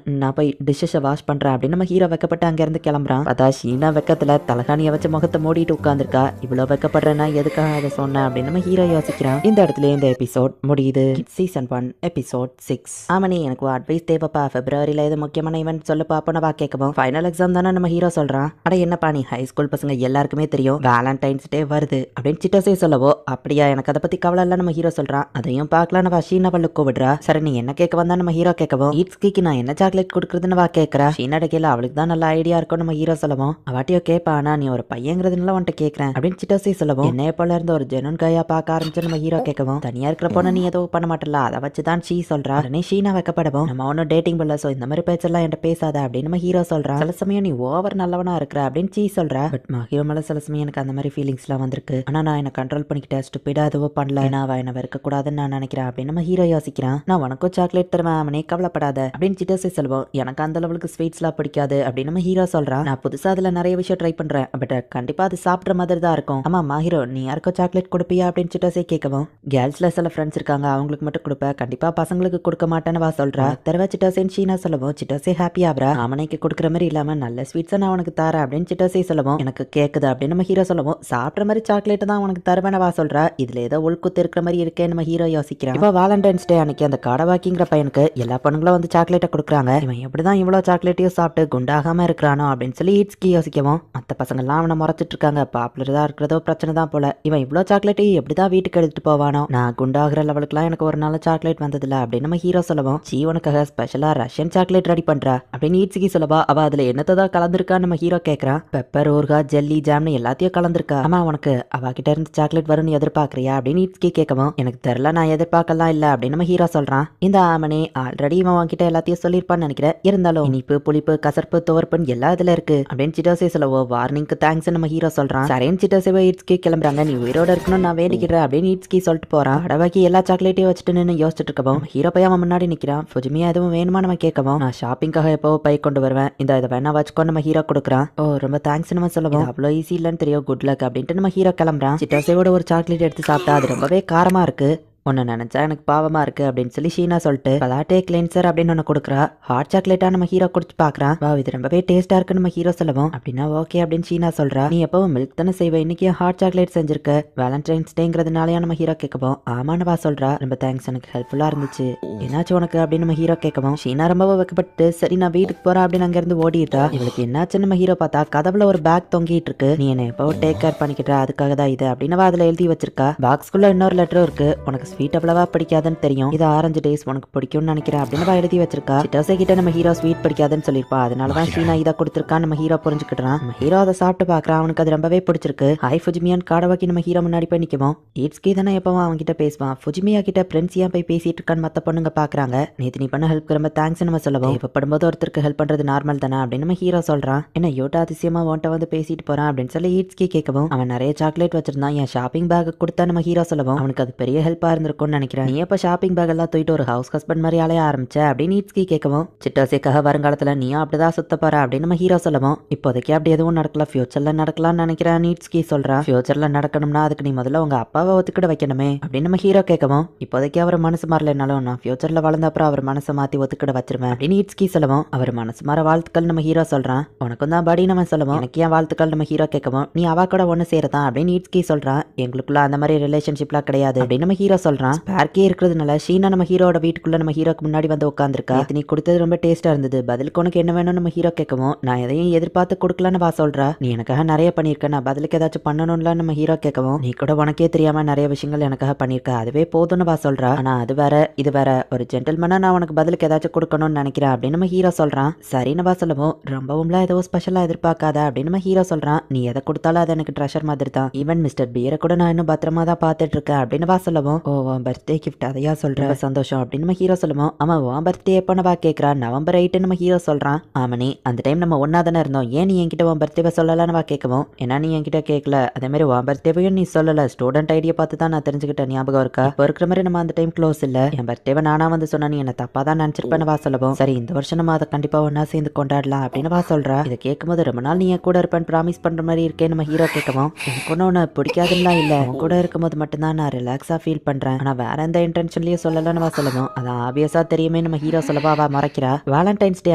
நான் போய் டிஷ்ஷை வாஷ் பண்றேன் அப்படின்னு நம்ம ஹீரோ வெக்கப்பட்டு அங்க இருந்து கிளம்புறான். பார்த்தா ஷீனா வெக்கத்துல தலகாணியை வச்சு முகத்தை மூடிட்டு உட்காந்துருக்கா. இவ்வளவு வெக்கப்படுறேன்னா எதுக்காக அதை சொன்னேன் அப்படின்னு நம்ம ஹீரோ யோசிக்கிறான். இந்த இடத்துல இந்த எபிசோட் முடியுது. Season 1 episode 6. ஆமணி எனக்கு அட்வைஸ் தேவைப்பா, பிப்ரவரியில இது முக்கியமான ஈவென்ட் சொல்லு பாப்போம். வா கேட்கவும் ஃபைனல் எக்ஸாம் தானே நம்ம ஹீரோ சொல்றான். அட என்னப்பா நீ ஹை ஸ்கூல் பசங்க எல்லாருக்குமே தெரியும் வேலண்டைன்ஸ் டே வருது அப்படின்னு சிட்டோசே சொல்லவோ, அப்படியா எனக்கு அதை பத்தி கவலை இல்ல நம்ம ஹீரோ சொல்றான். அதையும் பார்க்கலாம் வா ஷீனா அவளை கூப்பிடுறா. சரி நீ என்ன கேட்க வந்தா நம்ம ஹீரோ கேட்கவும், ஈட்ஸ்கிக்கு நான் என்ன சாக்லேட் கொடுக்குறதுன்னு வா கேட்கறா. ஷீனா கேட்கல அவளுக்கு தான் நல்ல ஐடியா இருக்கும் நம்ம ஹீரோ சொல்லவும், அவாட்டியோ கேப்பா ஆனா நீ ஒரு பையங்கிறதுனால உன்ட்ட கேட்கறேன் அப்படின்னு சிட்டோசே சொல்லவும், என்னைய போல இருந்து ஒரு ஜெனூன் கையா பார்க்க ஆரம்பிச்சு நம்ம ஹீரோ கேட்கவும், தனியா இருக்கிற போன நீ எதுவும் பண்ண மாட்டல அதை வச்சுதான் ஷீ சொல்றா. உடனே ஷீனா வைக்கப்படவும், நம்ம ஒன்னும் டேட்டிங் பண்ணல சோ இந்த மாதிரி பேச்செல்லாம் என்கிட்ட பேசாத அப்படின்னு நம்ம ஹீரோ சொல்றான். சில சமயம் நீ ஓவர் நல்லவனா இருக்கிற அப்படின்னு சீ சொல்றா. பட் ஹீரோ மேல சில சமயம் எனக்கு அந்த மாதிரி ஃபீலிங்ஸ் எல்லாம் வந்திருக்கு. ஆனா நான் என்ன கண்ட்ரோல் பண்ணிக்கிட்டேன், ஸ்டூபிடா எதுவும் பண்ணல, நான் அவ என்ன வெறுக்க கூடாதுன்னு நான் நினைக்கிறேன் அப்படின்னு நம்ம ஹீரோ யோசிக்கிறான். நான் உனக்கும் சாக்லேட் தருவேன் அவனே கவலைப்படாத அப்படின்னு சிட்டோசே சொல்லுவோம். எனக்கு அந்த லெவலுக்கு ஸ்வீட்ஸ் எல்லாம் பிடிக்காது அப்படின்னு நம்ம ஹீரோ சொல்றான். நான் புதுசா அதுல நிறைய விஷயம் ட்ரை பண்றேன், பட் கண்டிப்பா அது சாப்பிட்ற மாதிரி தான் இருக்கும். ஆமா ஹீரோ நீ யாருக்கும் சாக்லேட் கொடுப்பியா அப்படின்னு சிட்டோசே கேட்கவும், கேர்ள்ஸ்ல சில ஃப்ரெண்ட்ஸ் இருக்காங்க அவங்களுக்கு மட்டும் கொடுப்பேன், கண்டிப்பா பசங்களுக்கு கொடுக்க மாட்டேன்னு வா சொல்றா. தடவை சிட்டோசேன்னு ஷீனா சொல்லவும் சிட்டோசே ஹாப்பி ஆகுறா. அவனைக்கு கொடுக்குற மாதிரி இல்லாம நல்ல ஸ்வீட்ஸை நான் உனக்கு தரேன் அப்படின்னு சிட்டோசே சொல்லவும், எனக்கு கேக்குது அப்படின்னு நம்ம ஹீரோ சொல்லவும், சாப்பிட்ற மாதிரி சாக்லேட் தான் உனக்கு தருவேன் வா சொல்றா. இதுல ஏதோ உள்குத்து இருக்கிற மாதிரி இருக்கே நம்ம ஹீரோ யோசிக்கிறான். இப்போ வேலண்டைன்ஸ் டே அன்னைக்கு அந்த காடவாக்கிங்கிற பையனுக்கு எல்லா பொண்ணுங்களும் வந்து சாக்லேட்டை கொடுக்குறாங்க. இவன் எப்படிதான் இவ்வளவு சாக்லேட்டையும் சாப்பிட்டு குண்டாகாம இருக்கிறானோ அப்படின்னு சொல்லி ஈட்ஸ்கி யோசிக்கவும், மற்ற பசங்க எல்லாம் அவனை முறைச்சிட்டு இருக்காங்க. பாப்புலர் தான் இருக்கிறதோ பிரச்சனை தான் போல, இவன் இவ்வளவு சாக்லேட்டையும் எப்படிதான் வீட்டுக்கு எடுத்துட்டு போவானோ, நான் குண்டாகிற லெவலுக்குலாம் எனக்கு ஒரு நாள் சாக்லேட் வந்ததில்ல அப்படின்னு நம்ம ஹீரோ சொல்லவும், சீ உனக்காக ஸ்பெஷலா ரஷ்யன் சாக்லேட் ரெடி பண்றா அப்படின்னு ஈட்ஸ்கி சொல்லவா. அவ அதுல என்னதான் கலந்துருக்கா நம்ம ஹீரோ கேட்கறான். பெப்பர் ஊர்கா ஜெல்லி ஜாம்னு எல்லாத்தையும் கலந்துருக்கா. ஆமா உனக்கு அவகிட்ட இருந்து சாக்லேட் வரும்னு எதிர்பார்க்கறியா அப்படின்னு ஈட்ஸ்கி கேட்கவும், எனக்கு தெரியல நான் எதிர்பார்க்கலாம் இல்ல அப்படின்னு நம்ம ஹீரோ சொல்றான். இந்த ஆமனே ஆல்ரெடி இவன் உன்கிட்ட எல்லாத்தையும் சொல்லியிருப்பான்னு நினைக்கிறேன், இருந்தாலும் இனிப்பு புளிப்பு கசர்ப்பு துவர்ப்புன்னு எல்லா இதுல இருக்கு அப்படின்னு சிட்டோசே சொல்லவோ, வார்னிங்க்கு தேங்க்ஸ் நம்ம ஹீரோ சொல்றான். சரின்னு சிட்டோசேவோ ஈட்ஸ்கி கிளம்புறாங்க. நீ உயிரோட இருக்கணும் நான் வேண்டிக்கிறேன் அப்படின்னு ஈட்ஸ்கி சொல்லிட்டு போறான். அடவாக்கி எல்லா சாக்லேட்டையும் வச்சுட்டு நின்று யோசிச்சுட்டு இருக்கவும் ஹீரோ பையன் அவன் முன்னாடி நிக்கிறான். ஃபுஜிமியா எதுவும் வேணுமா நம்ம கேட்கவும், நான் ஷாப்பிங்காக எப்போ பை கொண்டு வருவேன், இந்த இதை வேணா வச்சுக்கோ நம்ம ஹீரோ கொடுக்குறான். ஓ ரொம்ப தேங்க்ஸ் நம்ம சொல்லவும், அவ்வளோ ஈஸி இல்லைன்னு தெரியும், குட் லக் அப்படின்ட்டு நம்ம ஹீரோ கிளம்புறான். சிட்டோசேவோட ஒரு சாக்லேட் எடுத்து சாப்பிட்டா அது ரொம்பவே காரமா இருக்கு. உன்னை நினைச்சா எனக்கு பாவமா இருக்கு அப்படின்னு சொல்லி ஷீனா சொல்லிட்டு பலாட்டே கிளென்சர் அப்படின்னு ஒன்று கொடுக்குறா. ஹாட் சாக்லேட்டா நம்ம ஹீரோ குடிச்சு பாக்குறான். வா இது ரொம்பவே டேஸ்டா இருக்கு நம்ம ஹீரோ சொல்லவும், அப்படின்னா ஓகே அப்படின்னு ஷீனா சொல்றா. நீ எப்பவும் மில்க் தானே செய்வ, இன்னைக்கு ஹாட் சாக்லேட் செஞ்சிருக்க, வேலண்டைன்ஸ் டேங்கிறதுனாலயா நம்ம ஹீரோ கேட்கவும், ஆமான்னு வா சொல்றா. ரொம்ப தேங்க்ஸ் எனக்கு ஹெல்ப்ஃபுல்லா இருந்துச்சு, என்னாச்சு உனக்கு அப்படின்னு நம்ம ஹீரோ கேட்கவும், ஷீனா ரொம்ப வைக்கப்பட்டு சரி நான் வீட்டுக்கு போறேன் அப்படின்னு அங்க இருந்து ஓடிட்டா. இவளுக்கு என்னாச்சு நம்ம ஹீரோ பார்த்தா கதவுல ஒரு பேக் தொங்கிட்டு இருக்கு. நீ என்ன எப்போ டேக் கேர் பண்ணிக்கிட்ட அதுக்காக தான் இது அப்படின்னு அதுல எழுதி வச்சிருக்கா. பாக்ஸ்குள்ள இன்னொரு லெட்டரும் இருக்கு. உனக்கு ஸ்வீட் அவ்வளவா பிடிக்காதுன்னு தெரியும், இது ஆரஞ்சு டேஸ் உனக்கு பிடிக்கும்னு நினைக்கிறேன் அப்படின்னு எழுதி வச்சிருக்கா. சிட்டோசே கிட்ட நம்ம ஹீரோ ஸ்வீட் பிடிக்காதுன்னு சொல்லிருப்பா, அதனாலதான் ஷீனா இதை கொடுத்துருக்கா நம்ம ஹீரோ புரிஞ்சுக்கிட்டான். நம்ம ஹீரோ அதை சாப்பிட்டு பாக்குறான், அவனுக்கு அது ரொம்பவே பிடிச்சிருக்கு. ஹாய் ஃபுஜிமியான் காடவாக்கி நம்ம ஹீரோ முன்னாடி போய் நிற்கவும், ஈட்ஸ்கி தானே எப்பவும் அவன் கிட்ட பேசுவான், ஃபுஜிமியா கிட்ட பிரின்சியா போய் பேசிட்டு இருக்கான்னு மத்த பொண்ணுங்க பாக்குறாங்க. நேத்து நீ பண்ண ஹெல்ப் ரொம்ப தேங்க்ஸ் நம்ம சொல்லவும், தேவைப்படும்போது ஒருத்தருக்கு ஹெல்ப் பண்றது நார்மல் தானே அப்படின்னு நம்ம ஹீரோ சொல்றான். என்ன யோட்டா அதிசயமா உன்ட்ட வந்து பேசிட்டு போறான் அப்படின்னு சொல்லி ஈட்ஸ்கி கேட்கவும், அவன் நிறைய சாக்லேட் வச்சிருந்தான், என் ஷாப்பிங் பேக் கொடுத்தா நம்ம ஹீரோ சொல்லவும், அவனுக்கு அது பெரிய ஹெல்ப்பா இருந்திருக்கும்னு நினைக்கிறேன், நீ எப்ப ஷாப்பிங் பேக் எல்லாம் தூக்கிட்டு ஒரு ஹவுஸ் ஹஸ்பண்ட் மாதிரி அலைய ஆரம்பிச்ச அப்படின்னு ஈட்ஸ்கி கேட்கவும், சிட்டோசேக்காக வருங்காலத்துல நீயும் அப்படிதான் சுத்த போற அப்படின்னு நம்ம ஹீரோ சொல்லவும், இப்போதைக்கு அப்படி எதுவும் நடக்கல, ஃபியூச்சர்ல நடக்கலாம்னு நினைக்கிறேன் ஈட்ஸ்கி சொல்றான். ஃபியூச்சர்ல நடக்கணும்னா அதுக்கு நீ முதல்ல உங்க அப்பாவை ஒத்துக்கிட வைக்கணுமே அப்படின்னு நம்ம ஹீரோ கேட்கவும், இப்போதைக்கு அவர் மனசு மாறலனாலும் நான் ஃபியூச்சர்ல வளர்ந்த அப்புறம் அவர் மனசை மாத்தி ஒத்துக்கிட வச்சிருவேன் அப்படின்னு ஈட்ஸ்கி சொல்லவும், அவர் மனசு மாற வாழ்த்துக்கள் நம்ம ஹீரோ சொல்றான். உனக்கும் தான் படி நம்ம சொல்லவும், எனக்கு ஏன் வாழ்த்துக்கள் நம்ம ஹீரோ கேட்கவும், நீ அவ கூட ஒண்ணு சேரதான் அப்படின்னு ஈட்ஸ்கி சொல்றான். எங்களுக்குள்ள அந்த மாதிரி ரிலேஷன்ஷிப்லாம் கிடையாது அப்படின்னு நம்ம ஹீரோ சொல்றான். ஸ்பார்க்கே இருக்கிறதுனால ஷீனா நம்ம ஹீரோட வீட்டுக்குள்ள நம்ம ஹீரோக்கு முன்னாடி வந்து உட்காந்துருக்கா. நீ கொடுத்தது ரொம்ப டேஸ்டா இருந்தது, பதிலுக்கு உனக்கு என்ன வேணும் நம்ம ஹீரோ கேட்கவும், நான் எதையும் எதிர்பார்த்து கொடுக்கலான்னு வா சொல்றா. நீ எனக்காக நிறைய பண்ணிருக்க, நான் பதிலுக்கு ஏதாச்சும் பண்ணணும்ல நம்ம ஹீரோ கேட்கவும், நீ கூட உனக்கே தெரியாம நிறைய விஷயங்கள் எனக்காக பண்ணிருக்க, அதுவே போதும்னு வா சொல்றா. ஆனா அது வேற இது வேற, ஒரு ஜென்டில்மேனா நான் உனக்கு பதிலுக்கு ஏதாச்சும் கொடுக்கணும்னு நினைக்கிறேன் அப்படின்னு நம்ம ஹீரோ சொல்றான். சரின்னு வா சொல்லவும், ரொம்பவும்லாம் ஏதோ ஸ்பெஷலா எதிர்பார்க்காத அப்படின்னு நம்ம ஹீரோ சொல்றான். நீ எதை கொடுத்தாலும் அது எனக்கு ட்ரெஷர் மாதிரி தான், ஈவன் மிஸ்டர் பியரை கூட நான் இன்னும் பத்திரமா தான் பார்த்துட்டு இருக்கேன் அப்படின்னு வா சொல்லவும், ஓ பர்த்டே கிஃப்ட் அதையா சொல்ற சந்தோஷம் அப்படின்னு நம்ம ஹீரோ சொல்லுவோம். அவன் உன் பர்த்டே எப்போ வா கேட்கறா, நவம்பர் 8 நம்ம ஹீரோ சொல்றான். ஆமனே அந்த டைம் நம்ம ஒன்னா தானே இருந்தோம், ஏன் நீ என்கிட்ட உன் பர்த்டே சொல்லலான்னு வா கேட்கவும், ஏன்னா நீ என்கிட்ட கேட்கல, அதே மாதிரி உன் பர்த்டேவையும் நீ சொல்லல, ஸ்டூடெண்ட் ஐடியா பார்த்து தான் நான் தெரிஞ்சுக்கிட்டேன், ஞாபகம் இருக்கா, இப்போ இருக்கிற மாதிரி நம்ம அந்த டைம் க்ளோஸ் இல்ல, என் பர்த்டேவை நானா வந்து சொன்னா நீ என்ன தப்பா தான் நினைச்சிருப்பேன்னு வா சொல்லவும், சரி இந்த வருஷம் நம்ம அதை கண்டிப்பா ஒன்னா சேர்ந்து கொண்டாடலாம் அப்படின்னு வா சொல்றா. இதை கேட்கும்போது ரொம்ப நாள் நீ என் கூட இருப்பேன்னு ப்ராமிஸ் பண்ற மாதிரி இருக்கேன் நம்ம ஹீரோ கேட்கவும், எனக்கு ஒன்று உன்னை பிடிக்காதுலாம் இல்ல, உன் கூட இருக்கும்போது மட்டும்தான் நான் ரிலாக்ஸா ஃபீல் பண்றேன், சொல்றேன், ஆனா வேற எந்த இன்டென்ஷன்லயும் சொல்லலன்னு வா சொல்லவும் அது ஆப்வியஸா தெரியுமே நம்ம ஹீரோ சொல்லவா அவ மறைக்கிறா. வேலண்டைன்ஸ் டே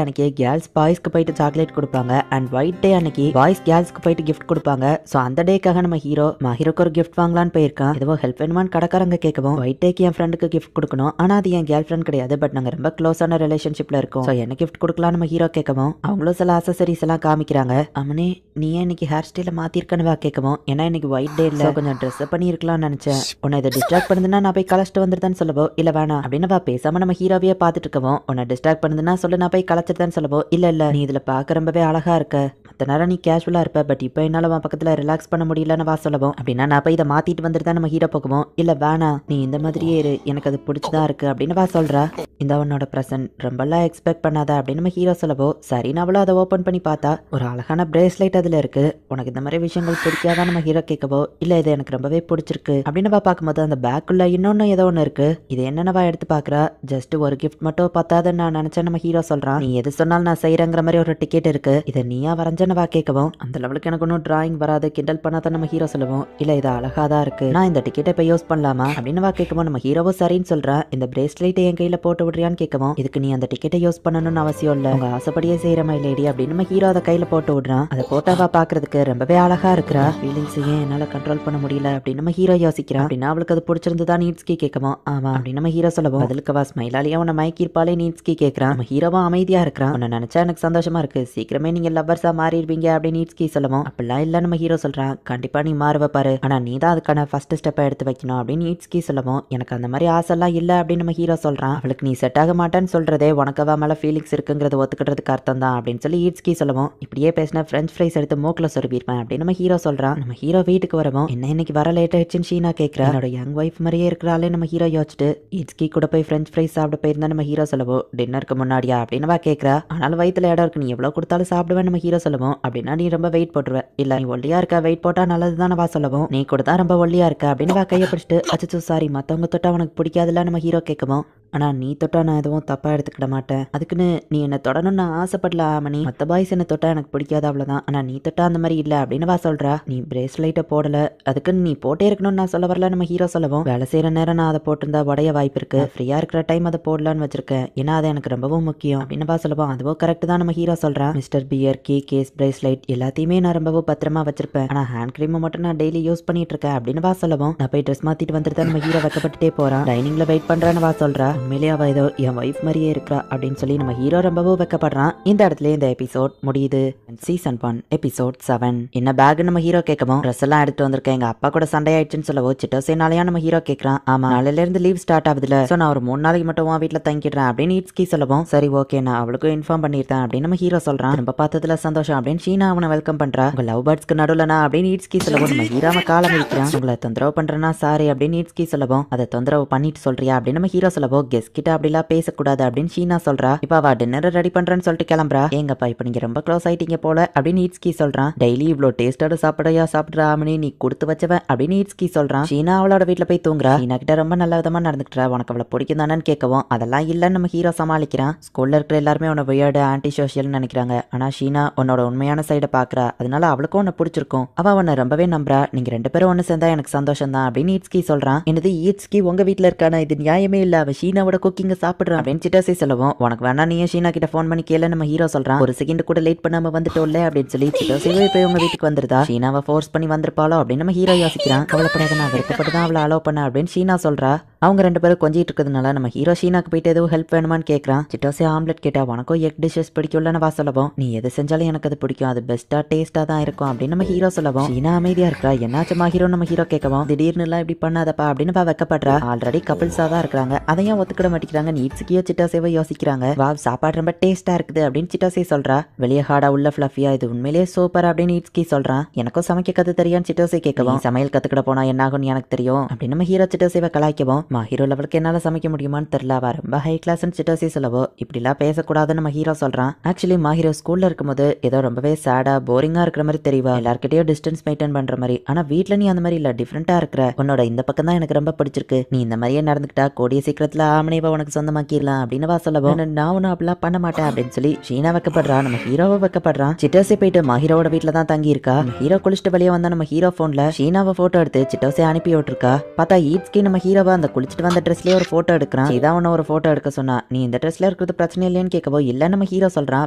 அன்னைக்கு கேர்ள்ஸ் பாய்ஸ்க்கு போயிட்டு சாக்லேட் கொடுப்பாங்க அண்ட் ஒயிட் டே அன்னைக்கு பாய்ஸ் கேர்ள்ஸ்க்கு போயிட்டு கிஃப்ட் கொடுப்பாங்க. சோ அந்த டேக்காக நம்ம ஹீரோக்கு ஒரு கிஃப்ட் வாங்கலான்னு போயிருக்கான். ஏதோ ஹெல்ப் வேணுமான்னு கடைக்காரங்க கேட்கவும் ஒயிட் டேக்கு என் ஃப்ரெண்டுக்கு கிஃப்ட் கொடுக்கணும், ஆனா அது என் கேர்ள் ஃப்ரெண்ட் கிடையாது, பட் நாங்க ரொம்ப க்ளோஸான ரிலேஷன்ஷிப்ல இருக்கோம், சோ என்ன கிஃப்ட் கொடுக்கலாம் நம்ம ஹீரோ கேட்கவும் அவங்களும் சில அசசரிஸ் எல்லாம் காமிக்கிறாங்க. அம்மனே நீ இன்னைக்கு ஹேர் ஸ்டைல மாத்திருக்கன்னு கேட்கவும் ஏன்னா இன்னைக்கு ஒயிட் டே இல்ல கொஞ்சம் ட்ரெஸ் பண்ணி இருக்கலாம்னு நினைச்சேன், உன்னை இதை டிஸ்ட்ராக்ட் பண்ணுதுன்னா நான் போய் கலச்சிட்டு வந்துருதான்னு சொல்லவோ இல்ல வேணாம் அப்படின்னு பேசாம நம்ம ஹீரோவையே பாத்துட்டு இருக்கவும் உன்னை டிஸ்ட்ராக்ட் பண்ணுதுன்னா சொல்லு நான் போய் கலச்சிட்டுதான் சொல்லவோ இல்ல நீ இதுல பாக்க ரொம்பவே அழகா இருக்க, மத்த நேரம் நீ கேஷுவலா இருப்ப, பட் இப்போ என்னால உன் பக்கத்துல ரிலாக்ஸ் பண்ண முடியலன்னு வா சொல்லவும் அப்படின்னா நான் போய் இதை மாத்திட்டு வந்துட்டு நம்ம ஹீரோ போகவும் இல்ல வேணாம் நீ இந்த மாதிரியே இரு எனக்கு அது பிடிச்சதா இருக்கு அப்படின்னு வா சொல்றா. இந்த உன்னோட பிரசன்ட் ரொம்பலாம் எக்ஸ்பெக்ட் பண்ணாத அப்படின்னு நம்ம ஹீரோ சொல்லவோ சரின்னு அவளும் அதை ஓபன் பண்ணி பார்த்தா ஒரு அழகான பிரேஸ்லைட் அதுல இருக்கு. உனக்கு இந்த மாதிரி விஷயங்கள் பிடிக்காதான் நம்ம ஹீரோ கேட்கவோ இல்ல இது எனக்கு ரொம்பவே பிடிச்சிருக்கு அப்படின்னு பார்க்கும்போது அந்த பேக்குள்ள இன்னொன்னு ஏதோ ஒண்ணு இருக்கு. இது என்னென்னவா எடுத்து பாக்குறா. ஜஸ்ட் ஒரு கிஃப்ட் மட்டும் பத்தாதுன்னு நான் நினைச்சேன் நம்ம ஹீரோ சொல்றான். நீ எது சொன்னாலும் நான் செய்யறேங்கிற மாதிரி ஒரு டிக்கெட் இருக்கு, இதை நீயா வரைஞ்சனவா கேட்கவும் அந்த லெவலுக்கு எனக்கு ஒன்னும் டிராயிங் வராது கிண்டல் பண்ணாத நம்ம ஹீரோ சொல்லுவோம். இல்ல இது அழகாதான் இருக்கு, நான் இந்த டிக்கெட்டை இப்ப யூஸ் பண்ணலாமா அப்படின்னு கேட்கவும் நம்ம ஹீரோவும் சரின்னு சொல்றான். இந்த பிரேஸ்லைட் என் கையில போட்டு விடுறியான்னு கேட்கவும் இதுக்கு நீ அந்த டிக்கெட்டை யூஸ் பண்ணணும்னு அவசியம் இல்ல, உங்க ஆசைப்படியே செய்யற மை லேடி அப்படின்னு நம்ம ஹீரோ அதை கையில போட்டு விடுறான். அதை போட்டாவா பாக்குறதுக்கு ரொம்பவே அழகா இருக்கிறா. ஃபீலிங்ஸ் ஏன் என்னால கண்ட்ரோல் பண்ண முடியல அப்படின்னு நம்ம ஹீரோ யோசிக்கிறான். அப்படின்னா அவளுக்கு அது பிடிச்சிருந்ததா நீட்ஸ்கி கேட்கவும் ஆமா அப்படின்னு நம்ம ஹீரோ சொல்லவும் பதிலுக்கு வா ஸ்மைலாலியா உன்னை மயக்கிருப்பாலே நீட்ஸ்கி கேட்கறான். நம்ம ஹீரோவும் அமைதியா இருக்கிறான். உன்னை நினைச்சா எனக்கு சந்தோஷமா இருக்கு, சீக்கிரமே நீங்க லவ்வர்ஸா மாறிடுவீங்க அப்படின்னு நீட்ஸ்கி சொல்லவும் அப்படிலாம் இல்ல நம்ம ஹீரோ சொல்றான். கண்டிப்பா நீ மாறுவ பாரு, ஆனா நீ தான் அதுக்கான ஃபர்ஸ்ட் ஸ்டெப்பை எடுத்து வைக்கணும் அப்படின்னு நீட்ஸ்கி சொல்லவும் எனக்கு அந்த மாதிரி ஆசைலாம் இல்ல அப்படின்னு நம்ம ஹீரோ சொல்றான். அவளுக்கு நீ செட் ஆக மாட்டேன்னு சொல்றதே உனக்கவா மேல ஃபீலிங்ஸ் இருக்குங்கிறத ஒத்துக்கிட்டதுக்கு அர்த்தம் தான் அப்படின்னு சொல்லி ஈட்ஸ்கி சொல்லவும் இப்படியே பேசின ஃப்ரெஞ்ச் ஃப்ரைஸ் எடுத்து மூக்குல சொருவிருப்பேன் அப்படின்னு நம்ம ஹீரோ சொல்றான். நம்ம ஹீரோ வீட்டுக்கு வரவும் என்ன இன்னைக்கு வர லேட் ஆயிடுச்சுன்னு ஷீனா கேட்கிறா. என்னோட யங் ஒய்ஃப் மாதிரியே இருக்கிறாலே நம்ம ஹீரோ யோசிச்சுட்டு ஈட்ஸ்கி கூட போய் ஃப்ரெஞ்ச் ஃப்ரைஸ் சாப்பிட போயிருந்தா நம்ம ஹீரோ சொல்லவும் டின்னருக்கு முன்னாடியா அப்படின்னு கேட்கிறா. ஆனாலும் வயித்துல இடம் இருக்கு, நீ எவ்வளவு கொடுத்தாலும் சாப்பிடுவேன் நம்ம ஹீரோ சொல்லவும் அப்படின்னா நீ ரொம்ப வெயிட் போட்டுருவ, இல்ல நீ ஒல்லியா இருக்க வெயிட் போட்டா நல்லதுதான் வா சொல்லவும் நீ கூட தான் ரொம்ப ஒல்லியா இருக்க அப்படின்னு கையை பிடிச்சிட்டு அச்சோ சாரி மத்தவங்க தொட்டா உனக்கு பிடிக்காதுல்ல நம்ம ஹீரோ கேட்கவும் ஆனா நீ தொட்டா நான் எதுவும் தப்பா எடுத்துக்கிட மாட்டேன், அதுக்குன்னு நீ என்ன தொடணும்னு ஆசைப்படல ஆமணி, மத்த பாய்ஸ் என்ன தொட்டா எனக்கு பிடிக்காது அவ்வளவுதான், ஆனா நீ தொட்டா அந்த மாதிரி இல்ல அப்படின்னு வா சொல்றா. நீ பிரேஸ்லைட்டை போடல அதுக்குன்னு நீ போட்டே இருக்கணும்னு நான் சொல்ல வரல நம்ம ஹீரோ சொல்லவும் வேலை செய்யற நேரம் நான் அதை போட்டிருந்தா உடைய வாய்ப்பு இருக்கு, ஃப்ரீயா இருக்கிற டைம் அதை போடலான்னு வச்சிருக்கேன், ஏன்னா அது எனக்கு ரொம்பவும் முக்கியம் அப்படின்னு வா சொல்லுவோம். அதுவும் கரெக்ட் தான் நம்ம ஹீரோ சொல்றான். Mister bear key case bracelet எல்லாத்தையுமே நான் ரொம்பவும் பத்திரமா வச்சிருப்பேன், ஆனா ஹேண்ட் கிரீம் மட்டும் நான் டெய்லி யூஸ் பண்ணிட்டு இருக்கேன் அப்படின்னு வா சொல்லவும் நான் போய் ட்ரெஸ் மாத்திட்டு வந்துட்டு நம்ம ஹீரோ வைக்கப்பட்டுட்டே போறான். டைனிங்ல வெயிட் பண்றான்னு வா சொல்றா. உண்மையிலேயே அவ ஏதோ என் வைஃப் மாதிரியே இருக்கா அப்படின்னு சொல்லி நம்ம ஹீரோ ரொம்பவும் வைக்கப்படுறான். இந்த இடத்துல இந்த எபிசோட் முடியுது. Season 1 episode 7. என்ன பேக் நம்ம ஹீரோ கேட்கவும் ட்ரெஸ் எல்லாம் எடுத்து வந்திருக்கேன், எங்க அப்பா கூட சண்டை ஆயிடுச்சுன்னு சொல்லவோ சிட்டோசேனாலயா நம்ம ஹீரோ கேட்கறான். ஆமா நாளையில இருந்து லீவ் ஸ்டார்ட் ஆகுதுல, சோ நான் ஒரு 3 நாளைக்கு மட்டும் உன் வீட்டுல தங்கிடுறேன் அப்படின்னு ஈட்ஸ்கி சொல்லவும் சரி ஓகே நான் அவளுக்கும் இன்ஃபார்ம் பண்ணிருந்தேன் அப்படின்னு நம்ம ஹீரோ சொல்றான். ரொம்ப பார்த்ததுல சந்தோஷம் அப்படின்னு ஷீனா அவனை வெல்கம் பண்றா. உங்க லவ் பேர்ட்ஸ்க்கு நடுவுலனா அப்படின்னு ஈட்ஸ்கி சொல்லவும் நம்ம ஹீரோவை காலம் வைக்கிறான். உங்களை தொந்தரவு பண்றேன்னா சாரி அப்படின்னு ஈட்ஸ்கி சொல்லவும் அதை தொந்தரவு பண்ணிட்டு சொல்றியா அப்படின்னு நம்ம ஹீரோ சொல்லவோ கெஸ்ட் கிட்ட அப்படிலாம் பேசக்கூடாது அப்படின்னு ஷீனா சொல்றா. இப்ப அவ டின்னர் ரெடி பண்றேன்னு சொல்லிட்டு கிளம்புறா. ஏங்கப்பா இப்ப நீங்க ரொம்ப க்ளோஸ் ஆயிட்டீங்க போல அப்படின்னு ஈட்ஸ்கி சொல்றான். டெய்லி இவ்ளோ டேஸ்டோட சாப்பிடையா சாப்பிடுற ஆமனி நீ கொடுத்து வச்சவன் அப்படின்னு ஈட்ஸ்கி சொல்றான். ஷீனா அவளோட வீட்டுல போய் தூங்குறா. ஷீனா கிட்ட ரொம்ப நல்ல விதமா நடந்துக்கிட்டா, உனக்கு அவளை பிடிக்கும் தானு கேட்கவும் அதெல்லாம் இல்லன்னு நம்ம ஹீரோ சமாளிக்கிறான். ஸ்கூல்ல இருக்கிற எல்லாருமே உன்னை வியர்டு ஆன்டி சோஷியல்னு நினைக்கிறாங்க, ஆனா ஷீனா உன்னோட உண்மையான சைட பாக்குறா, அதனால அவளுக்கும் உன்னை பிடிச்சிருக்கும், அவ உன்னை ரொம்பவே நம்புறா, நீங்க 2 பேரும் ஒன்னு சேர்ந்தா எனக்கு சந்தோஷம் தான் அப்படின்னு ஈட்ஸ்கி சொல்றான். என்னது ஈட்ஸ்கி உங்க வீட்டுல இருக்கானா, இது நியாயமே இல்ல, அவ ஷீனாவோட குக்கிங்க சாப்பிடுறான் அப்படின்னு சிட்டாசி சொல்லவும் உனக்கு வேணா நீ ஷீனா கிட்ட போன் பண்ணி கேளு நம்ம ஹீரோ சொல்றான். ஒரு செகண்ட் கூட லேட் பண்ணாம வந்துட்டோம்ல அப்படின்னு சொல்லி சிட்டாசிவே போய் உங்க வீட்டுக்கு வந்துருதா, ஷீனாவை ஃபோர்ஸ் பண்ணி வந்திருப்பாளோ அப்படின்னு நம்ம ஹீரோ யோசிக்கிறான். கவலைப்படாத நான் விருப்பப்பட்டு தான் அவளை அலோவ் பண்ண அப்படின்னு ஷீனா சொல்றா. அவங்க 2 பேரும் கொஞ்சிட்டு இருக்கிறதுனால நம்ம ஹீரோ ஷீனாக்கு போயிட்டு எதுவும் ஹெல்ப் வேணுமான்னு கேட்கறான். சிட்டோசி ஆம்லெட் கேட்டா உனக்கும் எக் டிஷஸ் பிடிக்கும்ல வா சொல்லவும் நீ எது செஞ்சாலும் எனக்கு அது பிடிக்கும், அது பெஸ்டா டேஸ்டா தான் இருக்கும் அப்படின்னு நம்ம ஹீரோ சொல்லவும் ஷீனா அமைதியா இருக்கா. என்னாச்சுமா ஹீரோ நம்ம ஹீரோ கேட்கவும் திடீர்னு எல்லாம் இப்படி பண்ணாதப்பா அப்படின்னு வைக்கப்படுறா. ஆல்ரெடி கப்பிள்ஸா தான் இருக்கிறாங்க, அதையும் ஒத்துக்கிட மாட்டேங்கிறாங்க. நீட்ஸ்கியோ சிட்டாசேவோ யோசிக்கிறாங்க. வா சாப்பாடு ரொம்ப டேஸ்டா இருக்குது அப்படின்னு சிட்டாசே சொல்றா. வெளியே ஹார்டா உள்ள ஃபிளஃபியா இது உண்மையிலேயே சூப்பர் அப்படின்னு ஈட்ஸ்கி சொல்றான். எனக்கும் சமைக்க கத்து தெரியான்னு சிட்டோசே கேட்கவும் சமையல் கத்துக்கிட போனா என்ன ஆகும்னு எனக்கு தெரியும் அப்படின்னு நம்ம ஹீரோ சிட்டோசேவை கலாய்க்கவும் ஹீரோ லெவலுக்கு என்னால சமைக்க முடியுமான்னு தெரியல, அவ ரொம்ப ஹை கிளாஸ்ன்னு சிட்டோசி சொல்லவோ இப்படிலாம் பேசக்கூடாதுன்னு நம்ம ஹீரோ சொல்றான். ஆக்சுவலி மாஹீரோ ஸ்கூல்ல இருக்கும்போது ஏதோ ரொம்பவே சேடா போரிங்கா இருக்கிற மாதிரி தெரியவா, எல்லார்கிட்டயும் டிஸ்டன்ஸ் மெயின்டைன் பண்ற மாதிரி, ஆனா வீட்டுல நீ அந்த மாதிரி இல்ல, டிஃபரெண்டா இருக்கிற, உன்னோட இந்த பக்கம் தான் எனக்கு ரொம்ப பிடிச்சிருக்கு, நீ இந்த மாதிரியே நடந்துக்கிட்டா கூடிய சீக்கிரத்துல ஆமனைவா உனக்கு சொந்தமாக்கிடலாம் அப்படின்னு வா சொல்லவும் நான் ஒன்னும் அப்படிலாம் பண்ண மாட்டேன் அப்படின்னு சொல்லி ஷீனா வைக்கப்படுறா. நம்ம ஹீரோவை வைக்கப்படுறான். காட்டுறான். சிட்டோசே போயிட்டு மஹீரோட வீட்டுல தான் தங்கி இருக்கா. ஹீரோ குளிச்சுட்டு வெளியே வந்தா நம்ம ஹீரோ போன்ல ஷீனாவை போட்டோ எடுத்து சிட்டோசே அனுப்பி விட்டுருக்கா. பார்த்தா ஈட்ஸ்கி நம்ம ஹீரோவா அந்த குளிச்சுட்டு வந்த ட்ரெஸ்லயே ஒரு போட்டோ எடுக்கிறான். இதான் ஒன்னு ஒரு போட்டோ எடுக்க சொன்னா. நீ இந்த ட்ரெஸ்ல இருக்கிறது பிரச்சனை இல்லையான்னு கேட்கவோ இல்ல நம்ம ஹீரோ சொல்றான்.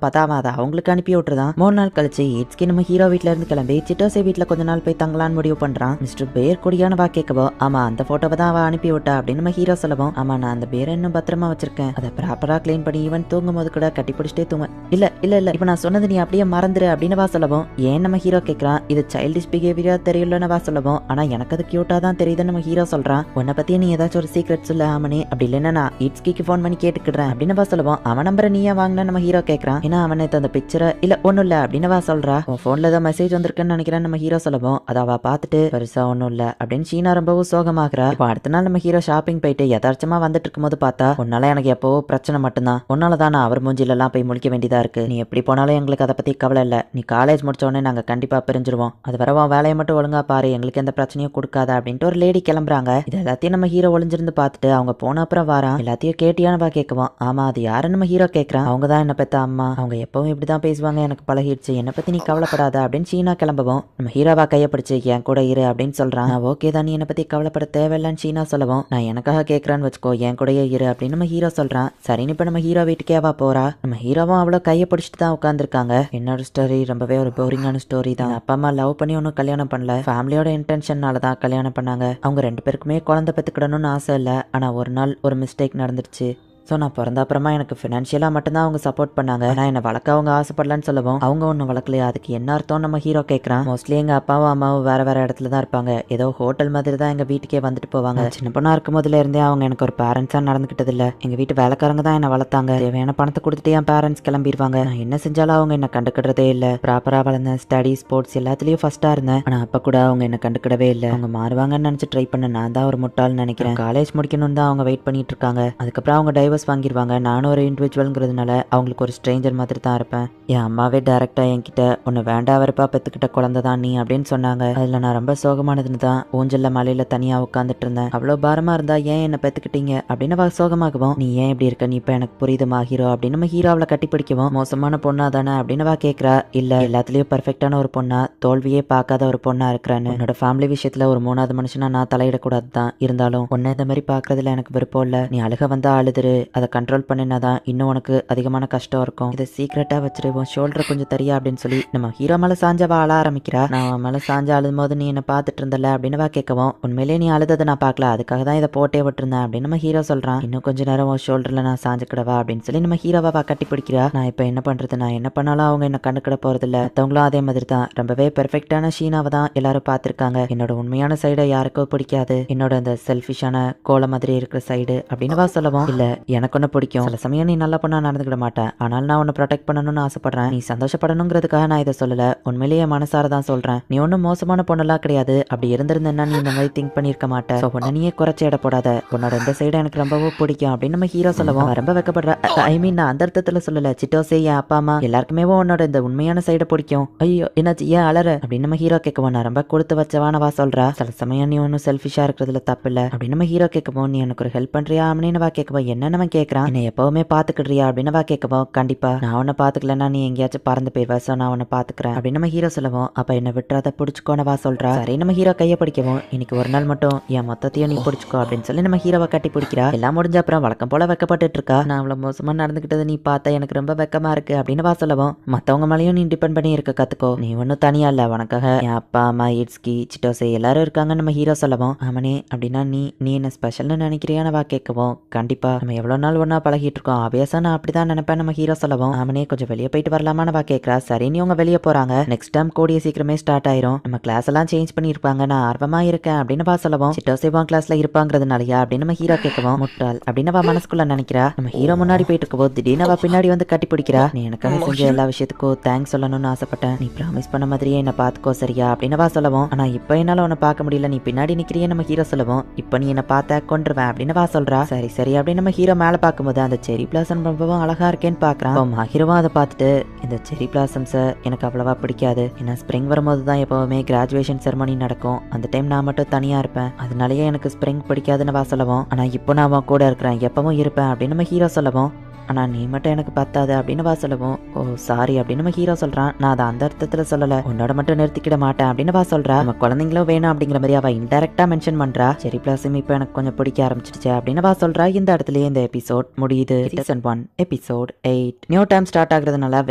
பார்த்தா அவன் அதை அவங்களுக்கு அனுப்பி விட்டுருதான். 3 நாள் கழிச்சு ஈட்ஸ்கி நம்ம ஹீரோ வீட்டுல இருந்து கிளம்பி சிட்டோசே வீட்டுல கொஞ்ச நாள் போய் தங்கலான்னு முடிவு பண்றான். மிஸ்டர் பேர் கொடியான வா கேட்கவோ ஆமா அந்த போட்டோவை தான் அவ அனுப்பி விட்டா அப்படின்னு நம்ம ஹீரோ சொல்லவும் ஆமா நான் அந்த பேரை இன்னும் பத்திரமா வச்சிருக்கேன். அதை ப்ராப்பரா கிளீன் பண்ணி ஈவன் தூங்கும் போது கூட கட்டி பிடிச்சிட்டே தூங்க. இல்ல இல்ல இல்ல இப்ப நான் சொன்னது நீ அப்படியே மறந்துரு அப்படின்னு வா சொல்லவும் ஏன் நம்ம ஹீரோ கேட்கறான். இது சைல்டிஷ் பிஹேவியரா தெரியலன்னு வா சொல்லவும் ஆனா எனக்கு அது கியூட்டா தான் தெரியுதுன்னு நம்ம ஹீரோ சொல்றான். உன்னை பத்தி நீ ஏதாச்சும் ஒரு சீக்ரெட் சொல்ல ஆமனே அப்படி இல்லைன்னா நான் ஈட்ஸ்கிக்கு ஃபோன் பண்ணி கேட்டுக்கிடுறேன் அப்படின்னு வா சொல்லுவோம். அவன் நம்பரை நீயே வாங்கினா நம்ம ஹீரோ கேட்கறான். ஏன்னா அவனை அந்த பிக்சரை இல்ல ஒண்ணும் இல்ல அப்படின்னு வா சொல்றா. உன் போன்ல ஏதோ மெசேஜ் வந்திருக்குன்னு நினைக்கிறேன் நம்ம ஹீரோ சொல்லவும் அதை அவ பார்த்துட்டு பெருசா ஒண்ணும் இல்ல அப்படின்னு ஷீனா ரொம்பவும் சோகமாகறா. இப்போ அடுத்த நாள் நம்ம ஹீரோ ஷாப்பிங் போயிட்டு யதார்த்தமா வந்துட்டு இருக்கும் போது பார்த்தா உன்னால எனக்கு எப்போ பிரச்சனை மட்டும்தான். உன்னாலதான் நான் அவர் மூஞ்சில எல்லாம் போய் முழிக்க வேண்டியதா இருக்கு. நீ எப்படி போனாலும் எங்களுக்கு அதை பத்தி கவலை இல்ல. நீ காலேஜ் முடிச்ச உடனே நாங்க கண்டிப்பா பிரிஞ்சிருவோம். அது வரவும் வேலையை மட்டும் ஒழுங்கா பாரு எங்களுக்கு எந்த பிரச்சனையும் கொடுக்காத அப்படின்ட்டு ஒரு லேடி கிளம்புறாங்க. இது எல்லாத்தையும் நம்ம ஹீரோ ஒளிஞ்சிருந்து பார்த்துட்டு அவங்க போன அப்புறம் வாரான். எல்லாத்தையும் கேட்டியானவா கேட்குவோம். ஆமா அது யாருன்னு நம்ம ஹீரோ கேட்கறான். அவங்க தான் என்ன பெத்த அம்மா. அவங்க எப்பவும் இப்படிதான் பேசுவாங்க எனக்கு பழகிடுச்சு. என்னை பத்தி நீ கவலைப்படாத அப்படின்னு ஷீனா கிளம்பவும் நம்ம ஹீரோவா கையை பிடிச்சு என் கூட இரு அப்படின்னு சொல்றான். ஓகே தான் நீ என்னை பத்தி கவலைப்பட தேவையில்லன்னு ஷீனா சொல்லவும் நான் எனக்காக கேட்கறான்னு வச்சுக்கோ என் கூடயே இரு அப்படின்னு நம்ம ஹீரோ சொல்றான். சரின்னு இப்ப நம்ம ஹீரோ வீட்டுக்கேவா போறா. நம்ம ஹீரோவும் அவ்வளோ கையை பிடிச்சிட்டு தான் உட்காந்துருக்காங்க. என்னோட ஸ்டோரி ரொம்பவே ஒரு போரிங்கான ஸ்டோரி தான். அப்பா அம்மா லவ் பண்ணி ஒன்னும் கல்யாணம் பண்ணல. ஃபேமிலியோட இன்டென்ஷனால தான் கல்யாணம் பண்ணாங்க. அவங்க 2 பேருக்குமே குழந்தை பெற்றுக்கிடணும்னு ஆசை இல்லை. ஆனா ஒரு நாள் ஒரு மிஸ்டேக் நடந்துருச்சு. ஸோ நான் பிறந்த அப்புறமா எனக்கு ஃபினான்ஷியலாக மட்டும்தான் அவங்க சப்போர்ட் பண்ணாங்க. ஆனால் என்னை வளர்க்க அவங்க ஆசைப்படலான்னு சொல்லவும் அவங்க ஒன்றும் வளர்க்கலையா அதுக்கு என்ன அர்த்தம் நம்ம ஹீரோ கேட்குறான். மோஸ்ட்லி எங்கள் அப்பாவும் அம்மாவும் வேற இடத்துல தான் இருப்பாங்க. ஏதோ ஹோட்டல் மாதிரி தான் எங்கள் வீட்டுக்கே வந்துட்டு போவாங்க. சின்ன பொண்ணா இருக்கும் போதுல இருந்தே அவங்க எனக்கு ஒரு பேரண்ட்ஸாக நடந்துக்கிட்டது இல்லை. எங்கள் வீட்டு வேலைக்காரங்க தான் என்னை வளர்த்தாங்க. தேவையான பணத்தை கொடுத்துட்டு என் பேரண்ட்ஸ் கிளம்பிடுவாங்க. நான் என்ன செஞ்சாலும் அவங்க என்னை கண்டுக்கிடறதே இல்லை. ப்ராப்பராக வளர்ந்தேன். ஸ்டடி ஸ்போர்ட்ஸ் எல்லாத்துலேயும் ஃபர்ஸ்ட்டாக இருந்தேன். ஆனால் அப்போ கூட அவங்க என்னை கண்டுக்கிடவே இல்லை. அவங்க மாறுவாங்கன்னு நினச்சி ட்ரை பண்ண நான் தான் ஒரு முட்டாள்னு நினைக்கிறேன். காலேஜ் முடிக்கணும்னு தான் அவங்க வெயிட் பண்ணிட்டு இருக்காங்க. அதுக்கப்புறம் அவங்க டைவர்ஸ் வாங்கிடுவாங்க. நானும் ஒரு இண்டிவிஜுவல்ங்கிறதுனால அவங்களுக்கு ஒரு ஸ்ட்ரேஞ்சர் மாதிரி தான் இருப்பேன். என் அம்மாவே டைரக்டா என்கிட்ட ஒன்னு வேண்டா வரப்பா பெத்துக்கிட்ட குழந்தை தான் நீ அப்படின்னு சொன்னாங்க. அதுல நான் ரொம்ப சோகமானதுன்னு தான் ஊஞ்சல்ல மலையில தனியா உட்காந்துட்டு இருந்தேன். அவ்வளவு பாரமா இருந்தா ஏன் என்ன பெத்துக்கிட்டீங்க அப்படின்னு சோகமாகவும் நீ ஏன் இப்படி இருக்க நீ இப்ப எனக்கு புரியுதுமா ஹீரோ அப்படின்னு நம்ம ஹீரோ அவளை கட்டி பிடிக்கவும் மோசமான பொண்ணா தானே அப்படின்னு கேட்கிறா. இல்ல எல்லாத்துலயும் பெர்ஃபெக்டான ஒரு பொண்ணா தோல்வியே பார்க்காத ஒரு பொண்ணா இருக்கிறான்னு. என்னோட ஃபேமிலி விஷயத்துல ஒரு 3வது மனுஷனா நான் தலையிடக்கூடாது தான். இருந்தாலும் உன்னை இந்த மாதிரி பாக்குறதுல எனக்கு விருப்பம் இல்ல. நீ அழுக வந்தா அழுதுரு. அதை கண்ட்ரோல் பண்ணினாதான் இன்னும் உனக்கு அதிகமான கஷ்டம் இருக்கும். இதை சீக்கிரட்டா வச்சிருவோம். ஷோல்டரை கொஞ்சம் தரியா அப்படின்னு சொல்லி நம்ம ஹீரோ மேல சாஞ்சாவா அழ ஆரம்பிக்கிறா. நான் அவன் மேல சாஞ்சா அழுதும் போது நீ என்ன பாத்துட்டு இருந்தல அப்படின்னு கேட்கவும் உண்மையிலேயே நீ அழுததை நான் பார்க்கல. அதுக்காக தான் இதை போட்டே விட்டுருந்தேன் அப்படின்னு நம்ம ஹீரோ சொல்றான். இன்னும் கொஞ்ச நேரம் ஷோல்டர்ல நான் சாஞ்சுக்கிடவா அப்படின்னு சொல்லி நம்ம ஹீரோவா கட்டி பிடிக்கிறா. நான் இப்ப என்ன பண்றது. நான் என்ன பண்ணாலும் அவங்க என்ன கண்டுக்கிட போறது இல்ல. மத்தவங்களும் அதே மாதிரி தான். ரொம்பவே பெர்ஃபெக்டான ஷீனாவை தான் எல்லாரும் பார்த்திருக்காங்க. என்னோட உண்மையான சைடை யாருக்கோ பிடிக்காது. என்னோட அந்த செல்ஃபிஷான கோல மாதிரி இருக்கிற சைடு அப்படின்னு சொல்லவும் இல்ல எனக்கு ஒண்ணு பிடிக்கும். சில சமயம் நீ நல்ல பொண்ணா நடந்துக்கிட மாட்டேன். ஆனால் நான் உன்னை ப்ரொடெக்ட் பண்ணணும்னு ஆசைப்படுறேன். நீ சந்தோஷப்படணுங்கிறதுக்காக நான் இதை சொல்லல. உண்மையிலேயே மனசார தான் சொல்றேன். நீ ஒன்னும் மோசமான பொண்ணெல்லாம் கிடையாது. அப்படி இருந்திருந்தேன்னா நீ இந்த மாதிரி திங்க் பண்ணிருக்க மாட்டேன். உன்னை நீயே குறைச்சி இட போடாத. உன்னோட இந்த சைடு எனக்கு ரொம்பவும் பிடிக்கும் அப்படின்னு நம்ம ஹீரோ சொல்லவும் ரொம்ப வெக்கப்படுற. ஐ மீன் நான் அந்த அர்த்தத்துல சொல்லல. சிட்டோசே என் அப்பா அம்மா எல்லாருக்குமே உன்னோட இந்த உண்மையான சைடை பிடிக்கும். ஐயோ என்னாச்சு ஏன் அலற அப்படின்னு நம்ம ஹீரோ கேட்கவும் நான் ரொம்ப கொடுத்து வச்சவானவா சொல்றா. சில சமயம் நீ ஒன்னும் செல்ஃபிஷா இருக்கிறதுல தப்பு இல்ல அப்படின்னு நம்ம ஹீரோ கேட்கவும் நீ எனக்கு ஒரு ஹெல்ப் பண்றியா அப்படின்னு கேட்கவும் என்னன்னு கேட்கறான். என்ன எப்பவுமே பாத்துக்கிடுறியா அப்படின்னு கேட்கவும் கண்டிப்பா நான் உன்னை பாத்துக்கலன்னா நீ எங்கேயாச்சும் பறந்து போயிருவ. சோ நான் உன்னை பாத்துக்கிறேன் அப்படின்னு நம்ம ஹீரோ சொல்லவும் அப்ப என்ன விட்டுறத பிடிச்சுக்கோனவா சொல்றா. சரி நம்ம ஹீரோ கையை பிடிக்கவும் இன்னைக்கு ஒரு நாள் மட்டும் என் மொத்தத்தையும் நீ பிடிச்சுக்கோ அப்படின்னு சொல்லி நம்ம ஹீரோவை கட்டி பிடிக்கிறா. எல்லாம் முடிஞ்ச அப்புறம் வழக்கம் போல வெக்கப்பட்டு இருக்கா. நான் அவ்வளவு மோசமா நடந்துகிட்டது நீ பார்த்தா எனக்கு ரொம்ப வெக்கமா இருக்கு அப்படின்னு சொல்லவும் மத்தவங்க மேலேயும் நீ டிபெண்ட் பண்ணி இருக்க கத்துக்கோ. நீ ஒன்னும் தனியா இல்ல. உனக்காக என் அப்பா அம்மா இட்ஸ்கி சிட்டோசே எல்லாரும் இருக்காங்க நம்ம ஹீரோ சொல்லவும் ஆமனே அப்படின்னா நீ நீ என்ன ஸ்பெஷல்னு நினைக்கிறியானவா கேட்கவும் கண்டிப்பா நம்ம எவ்வளவு நாள் ஒன்னா பழகிட்டு இருக்கோம். ஆபியஸா நான் அப்படிதான் நினைப்பேன் நம்ம ஹீரோ சொல்லவும் ஆமனே கொஞ்சம் வெளியே போயிட்டு வரலாமான்னு கேட்கறா. சரி நீ உங்க வெளியே போறாங்க. நெக்ஸ்ட் டைம் கூடிய சீக்கிரமே ஸ்டார்ட் ஆயிரும். நம்ம கிளாஸ் எல்லாம் சேஞ்ச் பண்ணிருப்பாங்க. நான் ஆர்வமா இருக்கேன் அப்படின்னு சொல்லவும் சிட்டோசேவா கிளாஸ்ல இருப்பாங்கிறதுனாலயா அப்படின்னு நம்ம ஹீரோ கேட்கவும் முட்டாள் அப்படின்னு மனசுக்குள்ள நினைக்கிறா. நம்ம ஹீரோ முன்னாடி போயிட்டு இருக்கவும் திடீர்னு பின்னாடி வந்து கட்டி பிடிக்கிறா. நீ எனக்காக செஞ்ச எல்லா விஷயத்துக்கும் தேங்க்ஸ் சொல்லணும்னு ஆசைப்பட்டேன். நீ ப்ராமிஸ் பண்ண மாதிரியே என்ன பாத்துக்கோ சரியா அப்படின்னு சொல்லவும் ஆனா இப்ப என்னால உன்னை பார்க்க முடியல. நீ பின்னாடி நிக்கிறியே நம்ம ஹீரோ சொல்லவும் இப்ப நீ என்ன பார்த்த கொண்டுருவேன் அப்படின்னு சொல்றா. சரி சரி அப்படின்னு நம்ம ஹீரோ மேல பார்க்கும்போது அந்த செரி பிளாசம் ரொம்பவும் அழகா இருக்கேன்னு பாக்குறான். ஹீரோவா அதை பார்த்துட்டு இந்த செரி பிளாசம்ஸ எனக்கு அவ்வளவா பிடிக்காது. ஏன்னா ஸ்ப்ரிங் வரும்போது தான் எப்பவுமே கிராஜுவேஷன் செரமனி நடக்கும். அந்த டைம் நான் மட்டும் தனியா இருப்பேன். அதனாலயே எனக்கு ஸ்ப்ரிங் பிடிக்காதுன்னு சொல்லவும் ஆனா இப்போ நான் அவன் கூட இருக்கிறேன் எப்பவும் இருப்பேன் அப்படின்னு நம்ம ஹீரோ சொல்லவும் ஆனா நீ மட்டும் எனக்கு பத்தாது அப்படின்னு வா சொல்லவும், ஓ சாரி அப்படின்னு நம்ம ஹீரோ சொல்றான். நான் அதை அந்த அர்த்தத்துல சொல்லல, உன்னோட மட்டும் நிறுத்திக்கிட மாட்டேன் அப்படின்னு வா சொல்றா. நம்ம குழந்தைங்களும் வேணும் அப்படிங்கிற மாதிரி அவ இன்டெரக்டா மென்ஷன் பண்றா. செரி பிளாசம் இப்ப எனக்கு கொஞ்சம் பிடிக்க ஆரம்பிச்சிடுச்சு அப்படின்னு வா சொல்றா. இந்த இடத்துலயே இந்த எபிசோட் முடியுது. Season 1 episode 8. New time start ஆகுறதுனால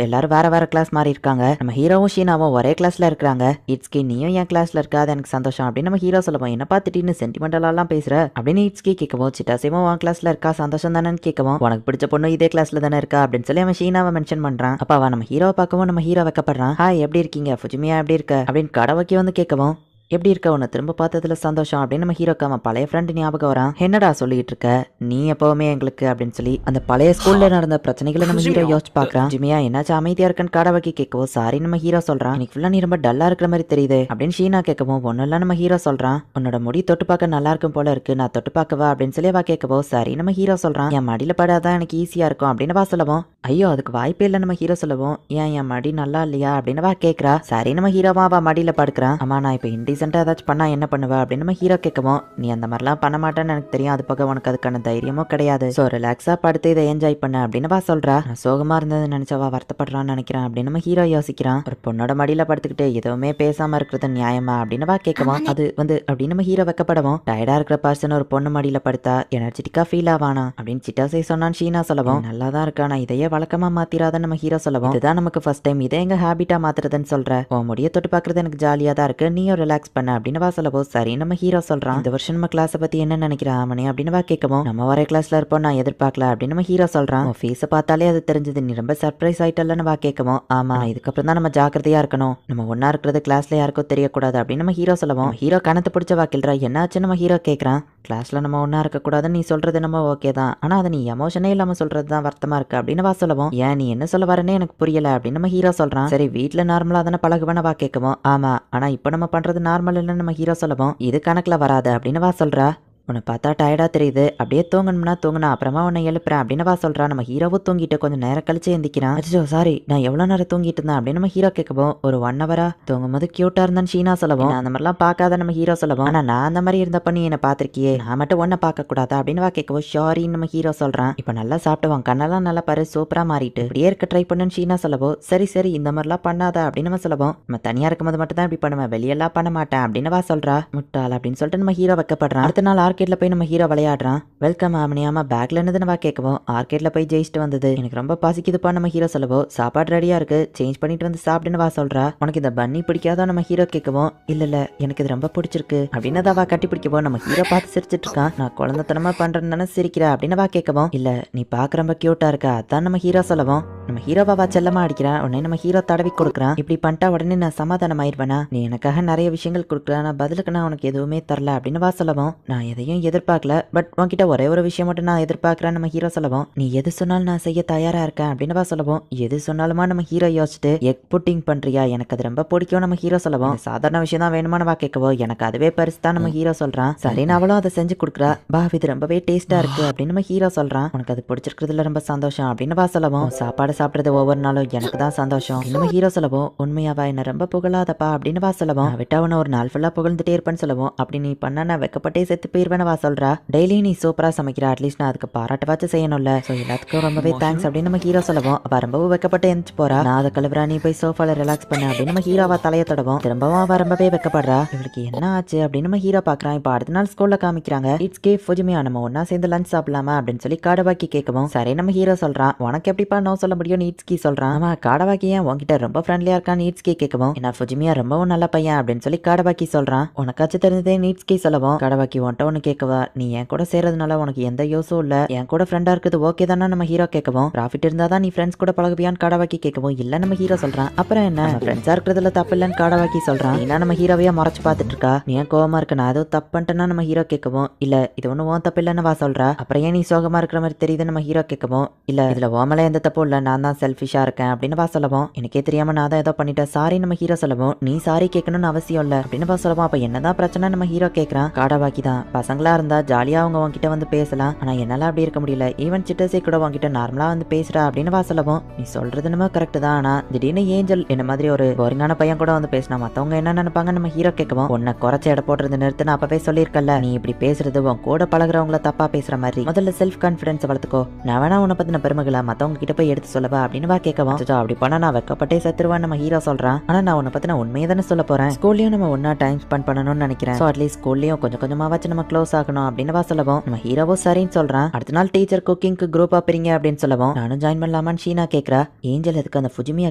எல்லாரும் வேற வேற கிளாஸ் மாறி இருக்காங்க. நம்ம ஹீரோவும் ஷீனாவும் ஒரே கிளாஸ்ல இருக்காங்க. இட்ஸ்கி நீயும் என் கிளாஸ்ல இருக்க, அது எனக்கு சந்தோஷம் அப்படின்னு நம்ம ஹீரோ சொல்லுவோம். என்ன பார்த்துட்டு சென்டிமெண்டலாம் பேசுற அப்படின்னு இட்ஸ்கி கேட்கவும், சிட்டாசேவும் உன் கிளாஸ்ல இருக்கா சந்தோஷம் தானேன்னு கேட்கவும், உனக்கு பிடிச்ச பொண்ணு இதே கிளாஸ்ல தானே இருக்கா அப்படின்னு சொல்லி அவன் ஷீனாவை மென்ஷன் பண்றான். அப்ப அவன் நம்ம ஹீரோவை பார்க்கவும் நம்ம ஹீரோ வைக்கப்படுறான். ஹாய் எப்படி இருக்கீங்க ஃபுஜிமியா எப்படி இருக்க அப்படின்னு கடவைக்கு வந்து கேட்கவும், எப்படி இருக்க உன்னை திரும்ப பார்த்ததுல சந்தோஷம் அப்படின்னு நம்ம ஹீரோக்கு அவன் பழைய ஃப்ரெண்டு ஞாபகம் வரான். என்னடா சொல்லிட்டு இருக்க நீ எப்பவுமே எங்களுக்கு அப்படின்னு சொல்லி அந்த பழைய ஸ்கூல்ல நடந்த பிரச்சனைகளை நம்ம ஹீரோ யோசிச்சு பாக்குறான். ஜிமியா என்னாச்சு அமைதியா இருக்கன்னு கடவைக்கு கேட்கவும், சாரி நம்ம ஹீரோ சொல்றான். இன்னைக்கு ஃபுல்லா நீ ரொம்ப டல்லா இருக்கிற மாதிரி தெரியுது அப்படின்னு ஷீனா கேட்கவும், ஒன்னும் இல்ல நம்ம ஹீரோ சொல்றான். உன்னோட முடி தொட்டு பார்க்க நல்லா இருக்கும் போல இருக்கு, நான் தொட்டு பார்க்கவா அப்படின்னு சொல்லி வா கேட்கவும், சரி நம்ம ஹீரோ சொல்றான். என் மடியில படாதான் எனக்கு ஈஸியா இருக்கும் அப்படின்னு வா சொல்லவும், ஐயோ அதுக்கு வாய்ப்பே இல்லை நம்ம ஹீரோ சொல்லவும், ஏன் என் மடி நல்லா இல்லையா அப்படின்னு வா கேட்கறா. சரி நம்ம ஹீரோவா அவ மடியில படுக்கிறான். ஆமா நான் இப்ப இன்டீசென்ட்டா ஏதாச்சும் பண்ணா என்ன பண்ணுவ அப்படின்னு நம்ம ஹீரோ கேட்கவும், நீ அந்த மாதிரிலாம் பண்ண மாட்டேன்னு எனக்கு தெரியும், அது போக உனக்கு அதுக்கான தைரியமும் கிடையாது, சோ ரிலாக்ஸா படுத்து இதை என்ஜாய் பண்ண அப்படின்னு வா சொல்றா. நான் சோகமா இருந்தது நினைச்சவா வருத்தப்படுறான்னு நினைக்கிறேன் அப்படின்னு நம்ம ஹீரோ யோசிக்கிறான். ஒரு பொண்ணோட மடியில படுத்துக்கிட்டு எதுவுமே பேசாம இருக்கிறது நியாயமா அப்படின்னு வா கேட்கவும், அது வந்து அப்படின்னு நம்ம ஹீரோ வைக்கப்படவும், டயர்டா இருக்கிற பர்சன் ஒரு பொண்ணு மடியில படுத்தா எனர்ஜெட்டிக்கா ஃபீல் ஆவானா அப்படின்னு சிட்டாசை சொன்னான். ஷீனா சொல்லவும், நல்லா தான் இருக்கா, நான் இதையே வழக்கமா மாத்திராத நம்ம ஹீரோ சொல்லவும், இதுதான் நமக்கு ஃபர்ஸ்ட் டைம் இதை எங்க ஹேபிட்டா மாத்துறதுன்னு சொல்ற, உன் முடிய தொட்டு பாக்குறது எனக்கு ஜாலியா தான் இருக்கு, நீயும் ரிலாக்ஸ் பண்ண அப்படின்னு வா சொல்லவும், சரி நம்ம ஹீரோ சொல்றான். இந்த வருஷம் நம்ம கிளாஸை பத்தி என்ன நினைக்கிறா அவனே அப்படின்னு வா கேட்கவும், நம்ம ஒரே கிளாஸ்ல இருப்போம் நான் எதிர்பார்க்கல அப்படின்னு நம்ம ஹீரோ சொல்றான். ஃபேஸை பார்த்தாலே அது தெரிஞ்சது, நீ ரொம்ப சர்ப்ரைஸ் ஆயிட்டல்லன்னு வா கேட்கவும், ஆமா இதுக்கப்புறம் தான் நம்ம ஜாக்கிரதையா இருக்கணும், நம்ம ஒன்னா இருக்கிறது கிளாஸ்ல யாருக்கும் தெரியக்கூடாது அப்படின்னு நம்ம ஹீரோ சொல்லவும், ஹீரோ கணத்து பிடிச்ச வாக்கில்றா. என்னாச்சு நம்ம ஹீரோ கேட்கறான். கிளாஸ்ல நம்ம ஒன்னா இருக்கக்கூடாதுன்னு நீ சொல்றது நம்ம ஓகே தான், ஆனா அதை நீ எமோஷனே இல்லாம சொல்றது தான் வருத்தமா இருக்கு அப்படின்னு வா சொல்லவும், ஏன் நீ என்ன சொல்ல வரேன்னு எனக்கு புரியல அப்படின்னு நம்ம ஹீரோ சொல்றான். சரி வீட்டுல நார்மலா தானே பழகுவேன்னு வா கேட்கவும், ஆமா ஆனா இப்ப நம்ம பண்றது நார்மல் இல்லைன்னு நம்ம ஹீரோ சொல்லவும், இது கணக்குல வராது அப்படின்னு வா சொல்றா. உன்னை பார்த்தா டயர்டா தெரியுது, அப்படியே தூங்கணும்னா தூங்கினா அப்புறமா உன்னை எழுப்புறேன் அப்படின்னு வா சொல்றா. நம்ம ஹீரோவும் தூங்கிட்டு கொஞ்சம் நேரம் கழிச்சு எந்திக்கிறான். அச்சோ சாரி நான் எவ்வளவு நேரம் தூங்கிட்டு இருந்தேன் அப்படின்னு நம்ம ஹீரோ கேட்கவும், ஒரு 1 ஹவரா தூங்கும் போது கியூட்டா இருந்தான்னு ஷீனா சொல்லவும், அந்த மாதிரிலாம் பார்க்காத நம்ம ஹீரோ சொல்லவும், ஆனா நான் அந்த மாதிரி இருந்தப்ப நீ என்ன பாத்திருக்கியே, நான் மட்டும் ஒன்ன பார்க்க கூடாதா அப்படின்னு வா கேட்கவும், ஷாரின்னு நம்ம ஹீரோ சொல்றான். இப்ப நல்லா சாப்பிட்டுவான், கண்ணெல்லாம் நல்லா பாரு சூப்பரா மாறிட்டு இப்படியே இருக்க ட்ரை பண்ணுன்னு ஷீனா சொல்லவும், சரி சரி இந்த மாதிரிலாம் பண்ணாத அப்படின்னு நம்ம சொல்லவும், நம்ம தனியா இருக்கும்போது மட்டும் தான் இப்படி பண்ணுவேன், வெளியெல்லாம் பண்ண மாட்டேன் அப்படின்னு வா சொல்றா. முட்டாள் அப்படின்னு சொல்லிட்டு நம்ம ஹீரோ வைக்கப்படுறான். அடுத்த நாள் ஆர்கேட்ல போய் நம்ம ஹீரோ விளையாடுறான். வெல்கம் ஆமனியாம பேக்ல என்னது நம்ம கேட்கவும், ஆர்கேட்ல போய் ஜெயிச்சுட்டு வந்தது எனக்கு ரொம்ப பசிக்குதுப்பா நம்ம ஹீரோ சொல்லவும், சாப்பாடு ரெடியா இருக்கு சேஞ்ச் பண்ணிட்டு வந்து சாப்பிடுன்னு வா சொல்றா. உனக்கு இந்த பன்னி பிடிக்காதோ நம்ம ஹீரோ கேட்கவும், இல்ல இல்ல எனக்கு இது ரொம்ப பிடிச்சிருக்கு அப்படின்னு அவ கட்டி பிடிக்கவும், நம்ம ஹீரோ பார்த்து சிரிச்சிட்டு இருக்கான். நான் குழந்தைத்தனமா பண்றேன்னு சிரிக்கிற அப்படின்னு வா கேட்கவும், இல்ல நீ பார்க்க ரொம்ப கியூட்டா இருக்க அதான் நம்ம ஹீரோ சொல்லவும், நம்ம ஹீரோவா செல்லமா அடிக்கிறான். உடனே நம்ம ஹீரோ தடவி கொடுக்குறான். இப்படி பண்ணிட்டா உடனே நான் சமாதானம் ஆயிடுவேனா, நீ எனக்காக நிறைய விஷயங்கள் கொடுக்குறேன், நான் பதிலுக்கு நான் உனக்கு எதுவுமே தரல அப்படின்னு வா சொல்லவும், நான் எதையும் எதிர்பார்க்கல, பட் உன்கிட்ட ஒரே ஒரு விஷயம் மட்டும் நான் எதிர்பார்க்கிறேன் நம்ம ஹீரோ சொல்லவும், நீ எது சொன்னாலும் நான் செய்ய தயாரா இருக்கேன் அப்படின்னு வா சொல்லவும், எது சொன்னாலுமா நம்ம ஹீரோ யோசிச்சுட்டு, எக் புட்டிங் பண்றியா எனக்கு அது ரொம்ப பிடிக்கும் நம்ம ஹீரோ சொல்லவும், சாதாரண விஷயம் தான் வேணுமான வா கேட்கவோ, எனக்கு அதுவே பரிசு தான் நம்ம ஹீரோ சொல்றான். சரின்னு அவளும் அதை செஞ்சு கொடுக்குறா. பா இது ரொம்பவே டேஸ்டா இருக்கு அப்படின்னு நம்ம ஹீரோ சொல்றான். உனக்கு அது பிடிச்சிருக்கிறதுல ரொம்ப சந்தோஷம் அப்படின்னு வா சொல்லவும், சாப்பாடு சாப்பிடுறது ஒவ்வொரு நாளும் எனக்கு தான் சந்தோஷம் நம்ம ஹீரோ சொல்லவும், உண்மையாவா என்ன ரொம்ப புகழாதப்பா அப்படின்னு வா சொல்லவும், விட்டா அவனை ஒரு நாள் ஃபுல்லா புகழ்ந்துட்டே இருப்பேன்னு சொல்லவும், அப்படி நீ பண்ண நான் வெக்கப்பட்டே செத்து போயிருவேன்னு வா சொல்றா. டெய்லி நீ சூப்பரா சமைக்கிற, அட்லீஸ்ட் நான் அதுக்கு பாராட்டவாச்சும் செய்யணும்ல, சோ எல்லாத்துக்கும் ரொம்பவே தேங்க்ஸ் அப்படின்னு நம்ம ஹீரோ சொல்லவும், அவ ரொம்பவும் வெக்கப்பட்டு எந்திச்சு போறா. நான் அதை கழுவுறா நீ போய் சோஃபால ரிலாக்ஸ் பண்ண அப்படின்னு நம்ம ஹீரோவா தலைய தொடவும், திரும்பவும் அவ ரொம்பவே வெக்கப்படுறா. இவளுக்கு என்ன ஆச்சு அப்படின்னு நம்ம ஹீரோ பாக்குறான். இப்ப அடுத்த நாள் ஸ்கூல்ல காமிக்கிறாங்க. இட்ஸ் கே ஃபுஜிமியா நம்ம ஒன்னா சேர்ந்து லஞ்ச் சாப்பிடலாமா அப்படின்னு சொல்லி காடவாக்கி கேட்கவும், சரி நம்ம ஹீரோ சொல்றான். உனக்கு எப்படிப்பா நோ சொல்ல முடியும் இட்ஸ்கி சொல்றான். ஆமா காடவாக்கி ஏன் உன்கிட்ட ரொம்ப ஃப்ரெண்ட்லியா இருக்கான்னு இட்ஸ்கி கேட்கவும், என்ன ஃபுஜிமியா ரொம்பவும் நல்ல பையன் அப்படின்னு சொல்லி காடவாக்கி சொல்றான். உனக்காச்சும் தெரிஞ்சதே இட்ஸ்கி சொல்லவும், காடவாக்கி உன்ட்ட ஒன்னு கேட்கவா, நீ என் கூட சேர்றதுனால உனக்கு எந்த யூஸும் இல்ல, என் கூட ஃப்ரெண்டா இருக்குது ஓகே தானே நம்ம ஹீரோ கேட்கவும், ப்ராஃபிட் இருந்தாதான் நீ ஃப்ரெண்ட்ஸ் கூட பழகுவியான்னு காடவாக்கி கேட்கவும், இல்ல நம்ம ஹீரோ சொல்றான். அப்புறம் என்ன ஃப்ரெண்ட்ஸா இருக்கிறதுல தப்பு இல்லன்னு காடவாக்கி சொல்றான். ஏன்னா நம்ம ஹீரோவையா மறைச்சு பார்த்துட்டு இருக்கா, நீ ஏன் கோவமா இருக்க, நான் ஏதோ தப்பு பண்ணிட்டேன்னா நம்ம ஹீரோ கேட்கவும், இல்ல இது ஒண்ணு உன் தப்பு இல்லன்னு வா சொல்றா. அப்புறம் ஏன் நீ சோகமா இருக்கிற மாதிரி தெரியுது நம்ம ஹீரோ கேட்கவும், இல்ல இதுல ஓமல எந்த தப்பும் இல்ல, நான் தான் செல்ஃபிஷா இருக்கேன் அப்படின்னு வா சொல்லவும், எனக்கே தெரியாம நான் தான் ஏதோ பண்ணிட்டேன் சாரி நம்ம ஹீரோ சொல்லவும், நீ சாரி கேட்கணும்னு அவசியம் இல்ல அப்படின்னு வா சொல்லவும். அப்ப என்னதான் பிரச்சனை நம்ம ஹீரோ கேட்கறான். காடாபாக்கி தான் பசங்களா இருந்தா ஜாலியா அவங்க உன்கிட்ட வந்து பேசலாம், ஆனா என்னால அப்படி இருக்க முடியல. ஈவன் சிட்டசே கூட உன்கிட்ட நார்மலா வந்து பேசுறா அப்படின்னு வா சொல்லவும், நீ சொல்றது நம்ம கரெக்ட் தான், ஆனா திடீர்னு ஏஞ்சல் என்ன மாதிரி ஒரு போரிங்கான பையன் கூட வந்து பேசினா மத்தவங்க என்ன நினைப்பாங்க நம்ம ஹீரோ கேட்கவும், உன்னை குறைச்ச எடை போடுறது நிறுத்துன்னு அப்பவே சொல்லியிருக்கல, நீ இப்படி பேசுறது உன் கூட பழகுறவங்கள தப்பா பேசுற மாதிரி, முதல்ல செல்ஃப் கான்பிடன்ஸ் வளர்த்துக்கோ. நான் வேணா உன்னை பத்தின பெருமைகளை மத்தவங்க கிட்ட போய் எடுத்து சொல்லவா அப்படின்னு வா கேட்கவும், அப்படி பண்ணா நான் வெக்கப்பட்டே செத்துருவான்னு நம்ம ஹீரோ சொல்றான். ஆனா நான் உன்னை பத்தின உண்மையை தானே சொல்ல போறேன். ஸ்கூல்லயும் நம்ம ஒன்னா டைம் ஸ்பெண்ட் பண்ணணும்னு நினைக்கிறேன். சோ அட்லீஸ்ட் ஸ்கூல்லயும் கொஞ்சம் கொஞ்சமா வச்சு நம்ம க்ளோஸ் ஆகணும் அப்படின்னு வா சொல்லவும், நம்ம ஹீரோவோ சரின்னு சொல்றான். அடுத்த நாள் டீச்சர் குக்கிங்க்கு குரூப் பிரிங்க அப்படின்னு சொல்லவும், நானும் ஜாயின் பண்ணலாமான்னு ஷீனா கேக்குறா. ஏஞ்சல் எதுக்கு அந்த ஃபுஜிமியா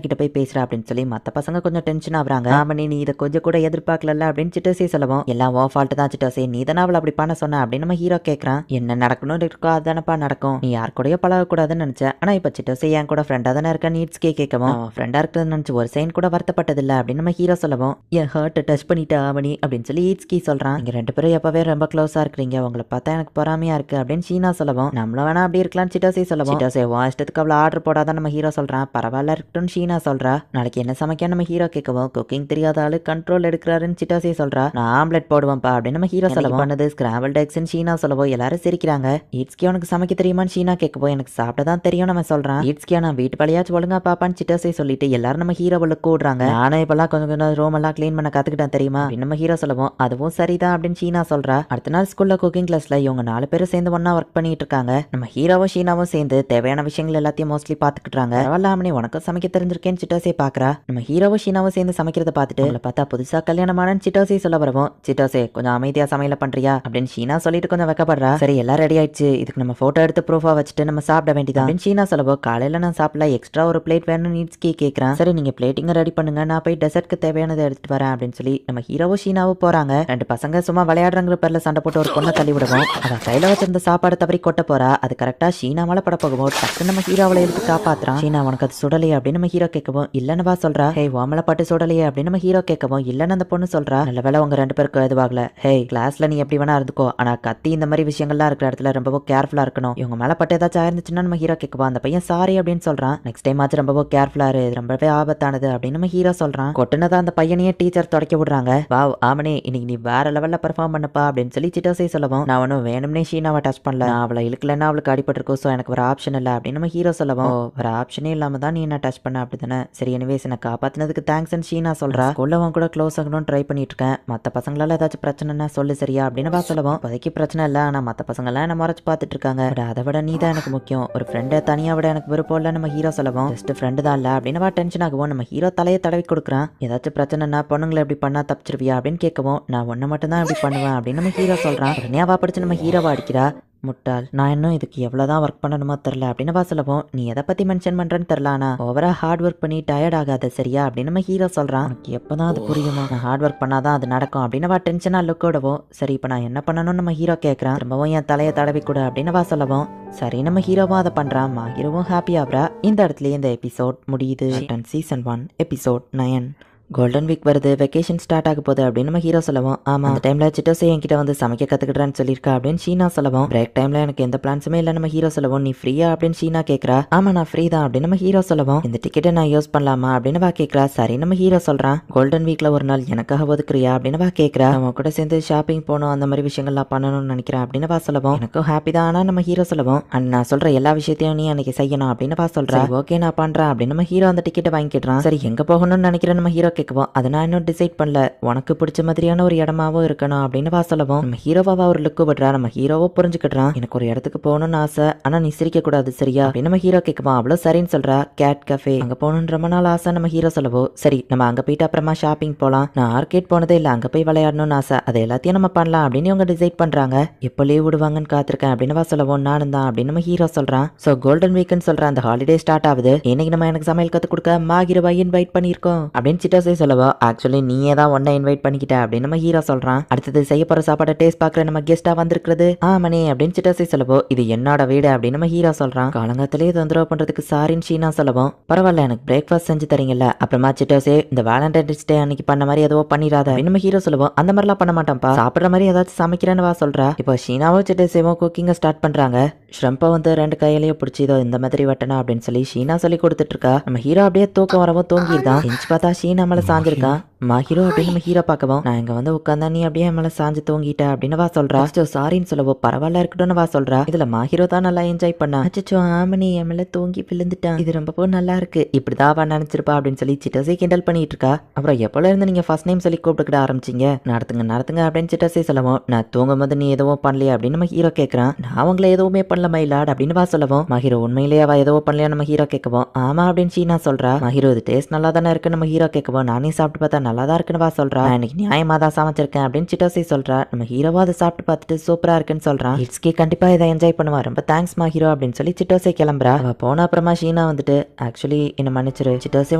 கிட்ட போய் பேசுறா அப்படின்னு சொல்லி மத்த பசங்க கொஞ்சம் டென்ஷன் ஆகுறாங்க. ஆமணி நீ இதை கொஞ்சம் கூட எதிர்பார்க்கல அப்படின்னு சிட்டோசி சொல்லவும், எல்லாம் ஓ ஃபால்ட் தான் சிட்டோசி, நீ தானே அவளை அப்படி பண்ண சொன்ன அப்படின்னு நம்ம ஹீரோ கேட்கறான். என்ன நடக்கணும் இருக்கோ அதானப்பா நடக்கும், நீ யார் கூடயோ பழகக்கூடாதுன்னு நினைச்சேன், ஆனா இப்ப சிட்டோசி என் கூட ஃப்ரெண்டா தானே இருக்க நீட்ஸ்கே கேட்கவும், ஃப்ரெண்டா இருக்கிறது நினைச்சு ஒரு சைன் கூட வருத்தப்பட்டதில்ல அப்படின்னு நம்ம ஹீரோ சொல்லவும், என் ஹர்ட்டை டச் பண்ணிட்டு ஆவணி அப்படின்னு சொல்லி ஈட்ஸ்கி சொல்றான். நீங்க ரெண்டு பேரும் எப்பவே ரொம்ப க்ளோஸா இருக்கிறீங்க, உங்களை பார்த்தா எனக்கு பொறாமையா இருக்கு அப்படின்னு ஷீனா சொல்லவும், நம்மளும் வேணா அப்படி இருக்கலாம்னு சிட்டோசி சொல்லவும், சிட்டோசி இஷ்டத்துக்கு அவ்வளவு ஆர்டர் போடாதான் நம்ம ஹீரோ சொல்றான். பரவாயில்ல இருக்கட்டும் ஷீனா சொல்றா. நாளைக்கு என்ன சமைக்க நம்ம ஹீரோ கேட்கவும், குக்கிங் தெரியாத ஆளு கண்ட்ரோல் எடுக்கிறாருன்னு சிட்டோசி சொல்றா. நான் ஆம்லெட் போடுவேன்ப்பா அப்படின்னு நம்ம ஹீரோ சொல்லவும், பண்ணது ஸ்கிராம்பிள் எக்ஸ்ன்னு ஷீனா சொல்லவும் எல்லாரும் சிரிக்கிறாங்க. ஈட்ஸ்கி உனக்கு சமைக்க தெரியுமான்னு ஷீனா கேட்கவும், எனக்கு சாப்பிட தான் தெரியும் நம்ம சொல்றான். ஈட்ஸ்கியா நான் வீட்டு பழையாச்சும் ஒழுங்கா பாப்பான்னு சிட்டோசி சொல்லிட்டு எல்லாரும் நம்ம ஹீரோவுல கூடுறாங்க. நானும் இப்பெல்லாம் கொஞ்சம் கொஞ்சம் ரூம் எல்லாம் கிளீன் பண்ண கத்துக்கிட்டேன் தெரியுமா நம்ம ஹீரோ சொல்லவும், அதுவும் சரிதான் அப்படின்னு ஷீனா சொல்றா. அடுத்த நாள் ஸ்கூல்ல குக்கிங் கிளாஸ்ல இவங்க 4 பேரும் சேர்ந்து ஒன்னா ஒர்க் பண்ணிட்டு இருக்காங்க. நம்ம ஹீரோவும் ஷீனாவும் சேர்ந்து தேவையான விஷயங்கள் எல்லாத்தையும் மோஸ்ட்லி பாத்துக்கிட்டாங்க. பரவாயில்லாமனே உனக்கு சமைக்க தெரிஞ்சிருக்கேன்னு சிட்டோசி பாக்குறா. நம்ம ஹீரோவும் ஷீனாவும் சேர்ந்து சமைக்கிறத பார்த்துட்டு அவளை பார்த்தா புதுசா கல்யாணமான சிட்டோசி சொல்ல வரவும், சிட்டோசி கொஞ்சம் அமைதியா சமையல பண்றியா அப்படின்னு ஷீனா சொல்லிட்டு கொஞ்சம் வெக்கப்படுறா. சரி எல்லாம் ரெடி ஆயிடுச்சு, இதுக்கு நம்ம போட்டோ எடுத்து ப்ரூஃபா வச்சுட்டு நம்ம சாப்பிட வேண்டியதான் அப்படின்னு ஷீனா சொல்லவும், காலையில நான் சாப்பிடல எக்ஸ்ட்ரா ஒரு பிளேட் வேணும்னு நீட்ஸ்கி கேட்கறான். சரி நீங்க பிளேட்டிங்க ரெடி பண்ணுங்க, நான் போய் டெசர்ட்க்கு தேவையானதை எடுத்துட்டு வரேன் அப்படின்னு சொல்லி நம்ம ஹீரோவும் ஷீனாவும் போறாங்க. ரெண்டு பசங்க சும்மா விளையாடுறங்கிற பேர்ல சண்டை போட்டு ஒரு பொண்ணை தள்ளி விடுவோம். அவன் கையில வச்சிருந்த சாப்பாடு தவறி கொட்ட போறா. அது கரெக்டா ஷீனா மேல பட போகவும் டக்கு நம்ம ஹீரோவளை இழுத்து காப்பாத்துறான். ஷீனா உனக்கு அது சுடலையே அப்படின்னு நம்ம ஹீரோ கேட்கவும், இல்லன்னு வா சொல்றா. ஹே வாமல பட்டு சுடலையே அப்படின்னு நம்ம ஹீரோ கேட்கவும், இல்லன்னு அந்த பொண்ணு சொல்றா. நல்ல வேலை உங்க ரெண்டு பேருக்கு எதுவாகல. ஹே கிளாஸ்ல நீ எப்படி வேணா இருந்துக்கோ, ஆனா கத்தி இந்த மாதிரி விஷயங்கள்லாம் இருக்கிற இடத்துல ரொம்பவும் கேர்ஃபுல்லா இருக்கணும். இவங்க மேல பட்டு ஏதாச்சும் ஆயிருந்துச்சுன்னா நம்ம ஹீரோ கேட்கவும், அந்த பையன் சாரி அப்படின்னு சொல்றான். நெக்ஸ்ட் டைம் ஆச்சு ரொம்பவும் கேர்ஃபுல்லா இரு, ரொம்பவே ஆபத்தானது அப்படின்னு நம்ம ஹீரோ சொல்றான். கொட்டுனதா அந்த பையனையே டீச்சர் தொடக்க விடுறாங்க. வாவ் ஆமனே இன்னைக்கு நீ வேற லெவல்ல பெர்ஃபார்ம் பண்ணப்பா அப்படின்னு சொல்லி சிட்டோசி சொல்லவும், நான் ஒன்னும் வேணும்னே ஷீனாவை டச் பண்ணல, நான் அவளை இழுக்கலன்னா அவளுக்கு அடிபட்டிருக்கோம், ஸோ எனக்கு ஒரு ஆப்ஷன் இல்லை அப்படின்னு நம்ம ஹீரோ சொல்லவும், ஒரு ஆப்ஷனே இல்லாம தான் நீ என்ன டச் பண்ண அப்படித்தானே, சரி எனிவேஸ் என்ன காப்பாத்தினதுக்கு தேங்க்ஸ் ஷீனா சொல்றா. கொள்ளவன் கூட க்ளோஸ் ஆகணும் ட்ரை பண்ணிட்டு இருக்கேன், மத்த பசங்களால ஏதாச்சும் பிரச்சனைனா சொல்லு சரியா அப்படின்னு வா சொல்லவும், இப்போதைக்கு பிரச்சனை இல்லை, ஆனா மத்த பசங்க எல்லாம் என்ன மறைச்சு பார்த்துட்டு இருக்காங்க, அதை விட நீ தான் எனக்கு முக்கியம், ஒரு ஃப்ரெண்டை தனியா விட எனக்கு விருப்பம் இல்லை நம்ம ஹீரோ சொல்லவும், ஜஸ்ட் ஃப்ரெண்டு தான் இல்லை அப்படின்னு வா டென்ஷன் ஆகவும் நம்ம ஹீரோ தலையை தடவி கொடுக்குறான். ஏதாச்சும் பிரச்சனைனா பொண்ணுங்களை எப்படி பண்ணா தப்பிச்சிருவியா அப்படின்னு கேட்கவும், நான் ஒன்ன மட்டும் தான் இப்படி பண்ணுவேன் அப்படின்னு நம்ம ஹீரோ சொல்றான். உடனே அவ படிச்சு நம்ம ஹீரோவா அடிக்கிறா. முட்டாள், நான் இன்னும் இதுக்கு எவ்வளவுதான் ஒர்க் பண்ணணுமோ தெரியல அப்படின்னு வா சொல்லவும், நீ எதை பத்தி மென்ஷன் பண்றேன்னு தெரியல, ஆனா ஓவரா ஹார்ட் ஒர்க் பண்ணி டயர்ட் ஆகாத சரியா அப்படின்னு நம்ம ஹீரோ சொல்றான். உனக்கு எப்பதான் அது புரியுமா, நான் ஹார்ட் ஒர்க் பண்ணாதான் அது நடக்கும் அப்படின்னு வா டென்ஷனா லுக்கோடவும், சரி இப்ப நான் என்ன பண்ணணும்னு நம்ம ஹீரோ கேட்கறான். திரும்பவும் என் தலையை தடவி கூட அப்படின்னு வா சொல்லவும், சரி நம்ம ஹீரோவும் அதை பண்றான். ஹீரோவும் ஹாப்பி ஆகுறா. இந்த இடத்துல இந்த எபிசோட் முடியுது. Season 1 episode 9. கோல்டன் வீக் வருது, வெக்கேஷன் ஸ்டார்ட் ஆக போகுது அப்படின்னு நம்ம ஹீரோ சொல்லவும், ஆமா அந்த டைம்ல சிட்டோசி என்கிட்ட வந்து சமைக்க கத்துக்கிட்டான்னு சொல்லியிருக்கா அப்படின்னு ஷீனா சொல்லவும், பிரேக் டைம்ல எனக்கு எந்த பிளான்ஸுமே இல்லை நம்ம ஹீரோ சொல்லவும், நீ ஃப்ரீயா அப்படின்னு ஷீனா கேட்கறா. ஆமா நான் ஃப்ரீ தான் அப்படின்னு நம்ம ஹீரோ சொல்லவும், இந்த டிக்கெட்டை நான் யூஸ் பண்ணலாமா அப்படின்னு வா கேட்கறா. சரி நம்ம ஹீரோ சொல்றான். கோல்டன் வீக்ல ஒரு நாள் எனக்காக ஒதுக்குறியா அப்படின்னு வா கேட்கறா. நம்ம கூட சேர்ந்து ஷாப்பிங் போகணும், அந்த மாதிரி விஷயங்கள்லாம் பண்ணணும்னு நினைக்கிறேன் அப்படின்னு வா சொல்லவும், எனக்கும் ஹாப்பி தான் ஆனா நம்ம ஹீரோ சொல்லவும், அண்ட் நான் சொல்ற எல்லா விஷயத்தையும் நீ அன்னைக்கு செய்யணும் அப்படின்னு வா சொல்றா. ஓகே நான் பண்றேன் அப்படின்னு நம்ம ஹீரோ அந்த டிக்கெட்டை வாங்கிக்கிறான். சரி எங்க போகணும்னு நினைக்கிறேன் நம்ம ஹீரோ கேட்கவும், அதை நான் டிசைட் பண்ணல, உனக்கு பிடிச்ச மாதிரியான ஒரு இடமாவும் இருக்கணும் அப்படின்னு வா சொல்லவும், நம்ம ஹீரோவா ஒரு லுக்கு விடுறா. நம்ம ஹீரோவோ புரிஞ்சுக்கிட்டான். எனக்கு ஒரு இடத்துக்கு போகணும்னு ஆசை, ஆனா நீ சிரிக்க கூடாது சரியா அப்படின்னு நம்ம ஹீரோ கேட்குவோம். அவ்வளவு சரின்னு சொல்றா. கேட் கஃபே அங்க போகணும்னு ரொம்ப நாள் ஆசை நம்ம ஹீரோ சொல்லவோ, சரி நம்ம அங்க போயிட்டு அப்புறமா ஷாப்பிங் போலாம், நான் ஆர்கேட் போனதே இல்ல, அங்க போய் விளையாடணும்னு ஆசை, அதை எல்லாத்தையும் நம்ம பண்ணலாம் அப்படின்னு இவங்க டிசைட் பண்றாங்க. எப்போ லீவ் விடுவாங்கன்னு காத்திருக்கேன் அப்படின்னு வா சொல்லவும், நானும் தான் அப்படின்னு நம்ம ஹீரோ சொல்றான். சோ கோல்டன் வீக்னு சொல்ற அந்த ஹாலிடே ஸ்டார்ட் ஆகுது. இன்னைக்கு நம்ம எனக்கு சமையல் கத்து கொடுக்க ஹீரோவை இன்வைட் பண்ணிருக்கோம் அப்படின்னு சிட்டோசி சிட்டோஸே சொல்லவோ ஆக்சுவலி நீயே தான் ஒன்ன இன்வைட் பண்ணிக்கிட்ட அப்படின்னு நம்ம ஹீரோ சொல்றான். அடுத்தது செய்ய போற சாப்பாடை டேஸ்ட் பாக்குற நம்ம கெஸ்டா வந்திருக்கிறது ஆமனே அப்படின்னு சிட்டோஸே சொல்லவோ இது என்னோட வீடு அப்படின்னு நம்ம ஹீரோ சொல்றான். காலங்காத்திலேயே தொந்தரவு பண்றதுக்கு சாரின்னு ஷீனா சொல்லவும் பரவாயில்ல எனக்கு பிரேக்ஃபாஸ்ட் செஞ்சு தரீங்கல்ல. அப்புறமா சிட்டோஸே இந்த வேலண்டைன்ஸ் டே அன்னைக்கு பண்ண மாதிரி ஏதோ பண்ணிடாத நம்ம ஹீரோ சொல்லுவோம். அந்த மாதிரிலாம் பண்ண மாட்டான்ப்பா, சாப்பிடுற மாதிரி ஏதாச்சும் சமைக்கிறேன்னு வா சொல்றா. இப்போ ஷீனாவும் சிட்டோஸேவும் குக்கிங்க ஸ்டார்ட் பண்றாங்க. ஷ்ரம்பை வந்து 2 கையிலையும் பிடிச்சி இதோ இந்த மாதிரி வெட்டணும் அப்படின்னு சொல்லி ஷீனா சொல்லி கொடுத்துட்டு இருக்கா. நம்ம ஹீரோ அப்படியே தூக்கம் வரவும் தூங்கிருதான். எஞ்சி பார்த்தா ஷீனா மேல சாஞ்சிருக்கான். மாஹீரோ அப்படின்னு நம்ம ஹீரோ பார்க்கவும் நான் இங்க வந்து உட்காந்தா நீ அப்படியே மேல சாஞ்சு தூங்கிட்ட அப்படின்னு வா சொல்றா. சாரின்னு சொல்லவோ பரவாயில்ல இருக்கட்டும்னு வா சொல்றா. இதுல மாஹீரோ தான் நல்லா என்ஜாய் பண்ணா. அச்சோ ஆமனி என் மேல தூங்கி விழுந்துட்டான், இது ரொம்ப நல்லா இருக்கு, இப்படிதான் அவன் நினைச்சிருப்பா அப்படின்னு சொல்லி சிட்டோஸே கிண்டல் பண்ணிட்டு இருக்கா. அப்புறம் எப்போல இருந்து நீங்க ஃபர்ஸ்ட் நேம் சொல்லி கூப்பிட்டுக்கிட ஆரம்பிச்சீங்க, நடத்துங்க அப்படின்னு சிட்டோஸே சொல்லவும் நான் தூங்கும் போது நீ எதுவும் பண்ணலையா அப்படின்னு நம்ம ஹீரோ கேட்கறான். நான் உங்களை எதுவுமே பண்ணல மயிலாட் அப்படின்னு வா சொல்லவும் மஹீரோ உண்மையிலேயே அவ எதுவும் பண்ணலையா நம்ம ஹீரோ கேட்கவும் ஆமா அப்படின்னு ஷீனா சொல்றா. மஹீரோ இது டேஸ்ட் நல்லா தானே இருக்கு நம்ம ஹீரோ கேட்கவும் நானே சாப்பிட்டு பார்த்தா நல்லா தான் இருக்குன்னு வா சொல்றா. இன்னைக்கு நியாயமா தான் சமைச்சிருக்கேன் அப்படின்னு சிட்டோஸே சொல்றா. நம்ம ஹீரோவா அதை சாப்பிட்டு பார்த்துட்டு சூப்பரா இருக்குன்னு சொல்றான். இட்ஸ்கே கண்டிப்பா இதை என்ஜாய் பண்ணுவா, ரொம்ப தேங்க்ஸ் மா ஹீரோ அப்படின்னு சொல்லி சிட்டோஸே கிளம்புறா. அவ போன அப்புறமா ஷீனா வந்துட்டு ஆக்சுவலி என்ன மன்னிச்சிரு சிட்டோஸே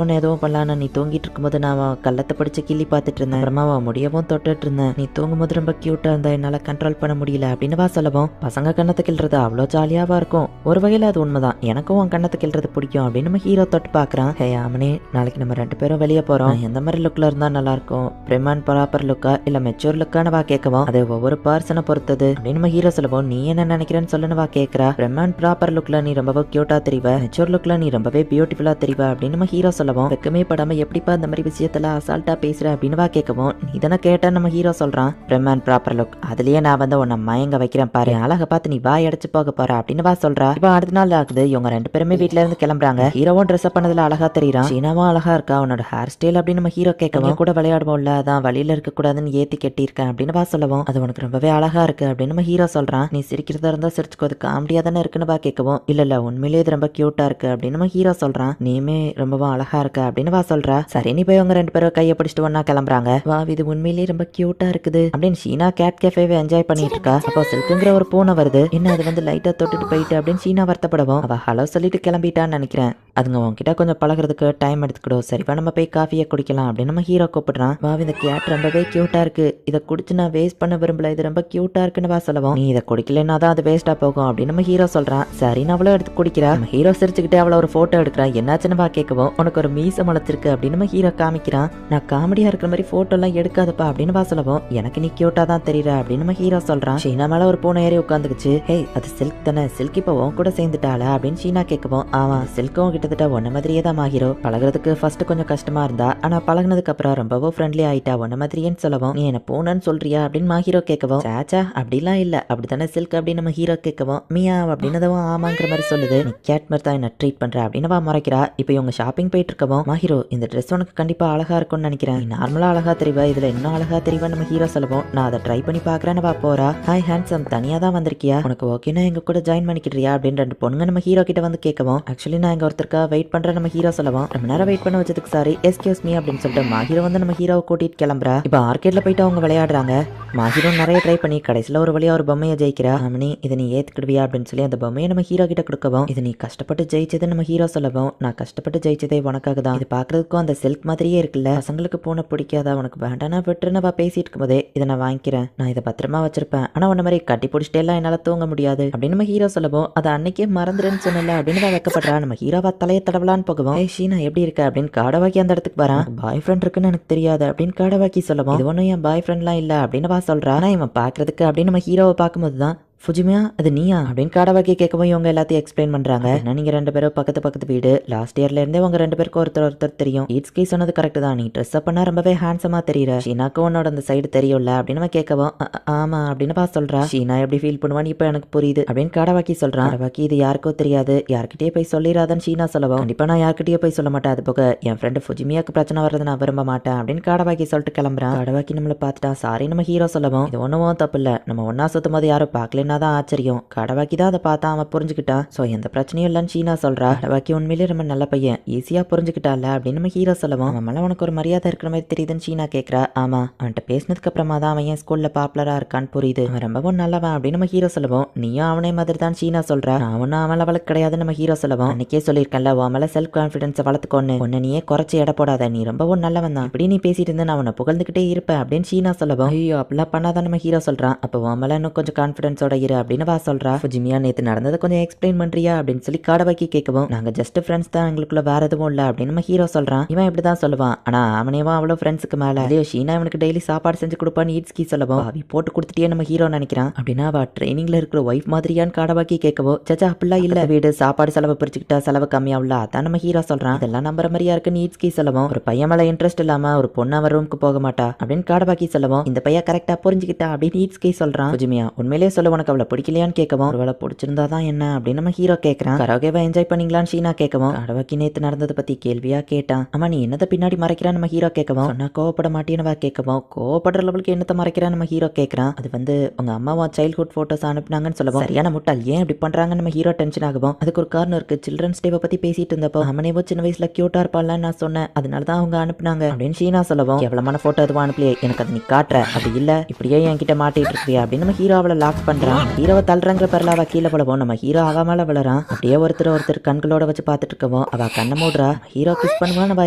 ஒன்னு எதுவும் பண்ணலான்னு நீ தூங்கிட்டு இருக்கும்போது நான் கள்ளத்தை பிடிச்சு கிள்ளி பார்த்துட்டு இருந்தேன். அப்புறமா அவன் முடியவும் தொட்டுட்டு இருந்தேன், நீ தூங்கும்போது ரொம்ப கியூட்டா இருந்தா என்னால கண்ட்ரோல் பண்ண முடியல அப்படின்னு வா சொல்லவும் பசங்க கண்ணத்தை கிள்றது அவ்வளோ ஜாலியாவா இருக்கும். ஒரு வகையில அது உண்மைதான், எனக்கும் உன் கண்ணத்தை கிள்றது பிடிக்கும் அப்படின்னு நம்ம ஹீரோ தொட்டு பாக்குறான். ஹே ஆமனே நாளைக்கு நம்ம 2 பேரும் வெளியே போறோம், எந்த மாதிரி லுக்ல இருந்தா நல்லா இருக்கும், பிரிமான் ப்ராப்பர் லுக்கா இல்ல மெச்சூர் லுக்கான வா கேட்கவும் அது ஒவ்வொரு பர்சனை பொறுத்தது அப்படின்னு நம்ம ஹீரோ சொல்லவும் நீ என்ன நினைக்கிறேன்னு சொல்லுன்னு வா கேட்கறா. பிரிமான் ப்ராப்பர் லுக்ல நீ ரொம்பவே கியூட்டா தெரிவ, மெச்சூர் லுக்ல நீ ரொம்பவே பியூட்டிஃபுல்லா தெரிவ அப்படின்னு நம்ம ஹீரோ சொல்லவும் வெக்கமே படாம எப்படிப்பா இந்த மாதிரி விஷயத்துல அசால்ட்டா பேசுற அப்படின்னு வா கேட்கவும் நீ தானே கேட்டா நம்ம ஹீரோ சொல்றான். பிரிமான் ப்ராப்பர் லுக் அதுலயே நான் வந்து உன்னை மயங்க வைக்கிறேன் பாரு, அழகை பார்த்து நீ வாய் அடைச்சு போக போற அப்படின்னு வா சொல்றா. இப்போ அடுத்த நாள் ஆகுது, இவங்க 2 பேருமே வீட்டுல இருந்து கிளம்புறாங்க. ஹீரோவும் ட்ரெஸ் அப் பண்ணதுல அழகா தெரியுறான். ஷீனாவும் அழகா இருக்கா, உன்னோட ஹேர் ஸ்டைல் அப்படின்னு நம்ம ஹீரோ கேட்கவும் கூட விளையாடுவோம்ல அதான் வழியில இருக்க கூடாதுன்னு ஏத்தி கட்டியிருக்கேன் அப்படின்னு வா சொல்லவும் அது உனக்கு ரொம்பவே அழகா இருக்கு அப்படின்னு நம்ம ஹீரோ சொல்றான். நீ சிரிக்கிறதா இருந்தா சிரிச்சுக்கோ, அது காமெடியா தானே இருக்குன்னு வா கேட்கவும் இல்ல உண்மையிலேயே இது ரொம்ப கியூட்டா இருக்கு அப்படின்னு நம்ம ஹீரோ சொல்றான். நீமே ரொம்பவும் அழகா இருக்க அப்படின்னு வா சொல்றா. சரி நீ போய் உங்க 2 பேரும் கையை பிடிச்சிட்டு ஒன்னா கிளம்புறாங்க. வா இது உண்மையிலேயே ரொம்ப கியூட்டா இருக்குது அப்படின்னு ஷீனா கேட் கேஃபேவை என்ஜாய் பண்ணிட்டு இருக்கா. அப்போ சில்க்குங்கிற ஒரு பூனை வருது, என்ன அது வந்து லைட்டா தொட்டுட்டு போயிட்டு அப்படின்னு ஷீனா வருத்தப்படவும் அவ ஹலோ சொல்லிட்டு கிளம்பிட்டான்னு நினைக்கிறேன், அதுங்க உன்கிட்ட கொஞ்சம் பழகிறதுக்கு டைம் எடுத்துக்கிடும், சரிப்பா நம்ம போய் காஃபியை குடிக்கலாம் அப்படின்னு நம்ம ஹீரோ கூப்பிடுறான். வா இந்த கேட் ரொம்பவே கியூட்டா இருக்கு, இதை குடிச்சு நான் வேஸ்ட் பண்ண விரும்பல, இது ரொம்ப கியூட்டா இருக்குன்னு வா சொல்லவும் நீ இதை குடிக்கலன்னா தான் அது வேஸ்டா போகும் அப்படின்னு நம்ம ஹீரோ சொல்றான். சரி நான் அவ்வளோ எடுத்து குடிக்கிறா. நம்ம ஹீரோ சிரிச்சுக்கிட்டே அவளை ஒரு போட்டோ எடுக்கிறா. என்னாச்சுன்னு வா கேட்கவும் உனக்கு ஒரு மீசை முளைச்சிருக்கு அப்படின்னு நம்ம ஹீரோ காமிக்கிறான். நான் காமெடியா இருக்கிற மாதிரி போட்டோ எல்லாம் எடுக்காதப்பா அப்படின்னு வா சொல்லவும் எனக்கு நீ கியூட்டா தான் தெரியற அப்படின்னு நம்ம ஹீரோ சொல்றான். ஷீனா மேல ஒரு பூனை ஏறி உட்காந்துக்குச்சு. ஹே அது சில்க் தானே, சில்க் இப்போ உன் கூட சேர்ந்துட்டாளா அப்படின்னு ஷீனா கேட்கவும் ஆமா சில்க்கும் கிட்டத்தட்ட ஒன்ன மாதிரியே தான் மாஹீரோ, பழகிறதுக்கு ஃபர்ஸ்ட் கொஞ்சம் கஷ்டமா இருந்தா ஆனா பழகினதுக்கு அப்புறம் ரொம்பவும் ஃப்ரெண்ட்லி ஆயிட்டா ஒன்ன மாதிரியேன்னு சொல்லவும் நீ என்ன பூனைன்னு சொல்றியா அப்படின்னு ஹீரோ கேட்கவும் சாச்சா அப்படிலாம் இல்ல அப்படித்தானே சில்க் அப்படின்னு நம்ம ஹீரோ கேட்கவும் மியா அப்படின்னதும் ஆமாங்கிற மாதிரி சொல்லுது. நீ கேட் மாதிரி தான் என்ன ட்ரீட் பண்ற அப்படின்னு முறைக்கிறா. இப்போ இவங்க ஷாப்பிங் போயிட்டு இருக்கவும் மாஹீரோ இந்த ட்ரெஸ் உனக்கு கண்டிப்பா அழகா இருக்கும்னு நினைக்கிறேன், நார்மலா அழகா தெரிவா இதுல இன்னும் அழகா தெரிவா நம்ம ஹீரோ சொல்லவும் நான் அதை ட்ரை பண்ணி பாக்குறேன்னு வா போறா. ஹாய் ஹேண்ட்ஸம் தனியா தான் வந்திருக்கியா, உனக்கு ஓகேனா எங்க கூட ஜாயின் பண்ணிக்கிறியா அப்படின்னு 2 பொண்ணுங்க நம்ம ஹீரோ கிட்ட வந்து கேட்கவும் ஆக்சுவலி நான் இங்க ஒருத்தருக்கா வெயிட் பண்றேன் நம்ம ஹீரோ சொல்லவும் ரொம்ப நேரம் வெயிட் பண்ண வச்சதுக்கு சாரி எஸ்கியூஸ் மீ அப்படின்னு சொல்லிட்டு மாஹீரோ வந்து நம்ம ஹீரோவை கூட்டிட்டு கிளம்புறா. இப்போ ஆர்கேட்ல போயிட்டு அவங்க விளையாடுறாங்க. மாஹீரோ நிறைய ட்ரை பண்ணி கடைசியில் ஒரு வழியா ஒரு பொம்மையை ஜெயிக்கிறா. அம்மனி இதை நீ ஏத்துக்கிடுவியா அப்படின்னு சொல்லி அந்த பொம்மையை நம்ம ஹீரோ கிட்ட கொடுக்கவும் இது நீ கஷ்டப்பட்டு ஜெயிச்சது நம்ம ஹீரோ சொல்லவும் நான் கஷ்டப்பட்டு ஜெயிச்சதே உனக்காக தான், இது பாக்குறதுக்கும் அந்த சில்க் மாதிரியே இருக்குல்ல, பசங்களுக்கு பூனை பிடிக்காதா, உனக்கு வேண்டானா விட்டுருன்னு பேசிட்டு இருக்கும்போதே இதை நான் வாங்கிக்கிறேன், நான் இதை பத்திரமா வச்சிருப்பேன், ஆனா உன்ன மாதிரி கட்டி பிடிச்சிட்டே எல்லாம் என்னால தூங்க முடியாது அப்படின்னு நம்ம ஹீரோ சொல்லவும் அதை அன்னைக்கே மறந்துருன்னு சொன்னல அப்படின்னு வைக்கப்படுறா. நம்ம ஹீரோவா தலையை தடவலான்னு போகவும் ஷீனா எப்படி இருக்க அப்படின்னு காடவாக்கி அந்த இடத்துக்கு வரான். பாய் ஃப்ரெண்ட் இருக்குன்னு எனக்கு தெரியாது அப்படின்னு காடவாக்கி சொல்லவும் இது ஒன்னும் என் பாய் ஃப்ரெண்ட்லாம் இல்ல அப்படின்னு சொல்றா. ஆனா இவன் பாக்குறதுக்கு அப்படின்னு நம்ம ஹீரோவை பார்க்கும்போது தான் ஃபுஜிமியா அது நீயா அப்படின்னு காடவாக்கி கேட்கவும் இவங்க எல்லாத்தையும் எக்ஸ்பிளைன் பண்றாங்க. ஏன்னா நீங்க 2 பேரும் பக்கத்து வீடு, லாஸ்ட் இயர்ல இருந்தே உங்க 2 பேருக்கு ஒருத்தர் தெரியும், ஈட்ஸ்கி சொன்னது கரெக்ட் தான், நீ ட்ரெஸ் அப் பண்ணா ரொம்பவே ஹேண்ட்ஸமா தெரியற, ஷீனாக்கு உன்னோட அந்த சைடு தெரியும்ல அப்படின்னு கேட்கவும் ஆமா அப்படின்னு சொல்றா. ஷீனா எப்படி ஃபீல் பண்ணுவான்னு இப்ப எனக்கு புரியுது அப்படின்னு காடவாக்கி சொல்றான். காடவாக்கி இது யாருக்கோ தெரியாது, யார்கிட்டயே போய் சொல்லிடாதன்னு ஷீனா சொல்லவும் கண்டிப்பா நான் யார்கிட்டயே போய் சொல்ல மாட்டேன், அது போக என் ஃப்ரெண்டு ஃபுஜிமியாக்கு பிரச்சனை வர்றது நான் விரும்ப மாட்டேன் அப்படின்னு காடவாக்கி சொல்லிட்டு கிளம்புறான். காடவாக்கி நம்மள பார்த்துட்டா சாரி நம்ம ஹீரோ சொல்லவும் இது ஒண்ணும் தப்பு இல்ல, நம்ம ஒன்னா சுத்தும் போது யாரும் பார்க்கலன்னு பண்ணாதான் ஆச்சரியம். கடவாக்கி தான் அதை பார்த்தா அவன் புரிஞ்சுக்கிட்டான். ஸோ எந்த பிரச்சனையும் இல்லைன்னு ஷீனா சொல்றா. கடவாக்கி உண்மையிலேயே ரொம்ப நல்ல பையன், ஈஸியா புரிஞ்சுக்கிட்டால அப்படின்னு நம்ம ஹீரோ சொல்லவும், அவன் மேல உனக்கு ஒரு மரியாதை இருக்கிற மாதிரி தெரியுதுன்னு ஷீனா கேட்கறா. ஆமா, அவன்கிட்ட பேசினதுக்கு அப்புறமா தான் அவன் என் ஸ்கூல்ல பாப்புலரா இருக்கான்னு புரியுது. அவன் ரொம்பவும் நல்லவன் அப்படின்னு நம்ம ஹீரோ சொல்லவும், நீயும் அவனே மாதிரி தான் ஷீனா சொல்றா. அவனும் அவன் லெவலுக்கு கிடையாதுன்னு நம்ம ஹீரோ சொல்லவும், அன்னைக்கே சொல்லியிருக்கேன்ல உன் மேல செல்ஃப் கான்ஃபிடன்ஸை வளர்த்துக்கொன்னு, உன்னை நீயே குறைச்சி எடை போடாத, நீ ரொம்பவும் நல்லவன் தான், இப்படி நீ பேசிட்டு இருந்தா நான் உன்னை புகழ்ந்துகிட்டே இருப்பேன் அப்படின்னு ஷீனா சொல்லவும், ஐயோ அப்படிலாம் பண்ணாதான் நம்ம ஹீரோ சொல்றான். அப்போ உன் மேல இன்னும் கொஞ்சம் கான்ஃபிடன்ஸோட இரு அப்படின்னு வா சொல்றா. ஃபுஜிமியா நேத்து நடந்ததை கொஞ்சம் எக்ஸ்பிளைன் பண்றியா அப்படின்னு சொல்லி காடவாக்கி கேட்கவும், நாங்க ஜஸ்ட் ஃப்ரெண்ட்ஸ் தான், எங்களுக்குள்ள வேற எதுவும் இல்ல அப்படின்னு நம்ம ஹீரோ சொல்றான். இவன் இப்படிதான் சொல்லுவான், ஆனா அவனேவா அவ்வளோ ஃப்ரெண்ட்ஸுக்கு மேல இல்லையோ ஷீனா இவனுக்கு டெய்லி சாப்பாடு செஞ்சு கொடுப்பான்னு ஈட்ஸ்கி சொல்லவும், அவி போட்டு கொடுத்துட்டே நம்ம ஹீரோ நினைக்கிறான். அப்படின்னா அவ ட்ரைனிங்ல இருக்கிற ஒய்ஃப் மாதிரியான்னு காடவாக்கி கேட்கவும், சச்சா அப்படிலாம் இல்ல, வீடு சாப்பாடு செலவு பிரிச்சுக்கிட்டா செலவு கம்மியாவில்ல, அதான் நம்ம ஹீரோ சொல்றான். இதெல்லாம் நம்புற மாதிரியா இருக்குன்னு ஈட்ஸ்கி சொல்லவும், ஒரு பையன் மேல இன்ட்ரெஸ்ட் இல்லாம ஒரு பொண்ணு அவர் ரூமுக்கு போக மாட்டா அப்படின்னு காடவாக்கி சொல்லவும், இந்த பையன் கரெக்டா புரிஞ்சுக்கிட்டா அப்படின்னு ஈட்ஸ்கி சொல்றான். ஃபுஜிமியா உண்மையிலேயே சொல்ல உனக்கு அவளை பிடிக்கலையான்னு கேட்கவும், ஒருவேளை பிடிச்சிருந்தாதான் என்ன அப்படின்னு நம்ம ஹீரோ கேட்கறான். கரோகேவை என்ஜாய் பண்ணீங்களான்னு ஷீனா கேட்கவும், காடவாக்கி நேத்து நடந்ததை பத்தி கேள்வியா கேட்டான். ஆமா நீ என்னத பின்னாடி மறைக்கிறான் நம்ம ஹீரோ கேட்கவும், சொன்னா கோவப்பட மாட்டேன்னு கேட்கவும், கோவப்படுற லெவலுக்கு என்னத்த மறைக்கிறான் நம்ம ஹீரோ கேட்கறான். அது வந்து உங்க அம்மாவா சைல்ட்ஹுட் போட்டோஸ் அனுப்புனாங்கன்னு சொல்லவும், சரியான முட்டாள், ஏன் இப்படி பண்றாங்க நம்ம ஹீரோ டென்ஷன் ஆகவும், அதுக்கு ஒரு காரணம் இருக்கு. சில்ட்ரன்ஸ் டேவை பத்தி பேசிட்டு இருந்தப்போ அவனேவோ சின்ன வயசுல கியூட்டா இருப்பாள்லாம் நான் சொன்னேன், அதனாலதான் அவங்க அனுப்புனாங்க அப்படின்னு ஷீனா சொல்லவும், எவ்வளமான போட்டோ எதுவும் அனுப்பலையே, எனக்கு அது நீ காட்டுற, அப்படி இல்ல இப்படியே என்கிட்ட மாட்டிட்டு இருக்கியா அப்படின்னு நம்ம ஹீரோவை லாக் பண்றான். ஹீரோவை தள்ளுறங்கிற பேர்ல அவ கீழே விழவும், நம்ம ஹீரோ அவ மேல விழறான். அப்படியே ஒருத்தர் கண்களோட வச்சு பார்த்துட்டு இருக்கவும் அவ கண்ணை மூடுறா. ஹீரோ கிஸ் பண்ணுவான்னு அவ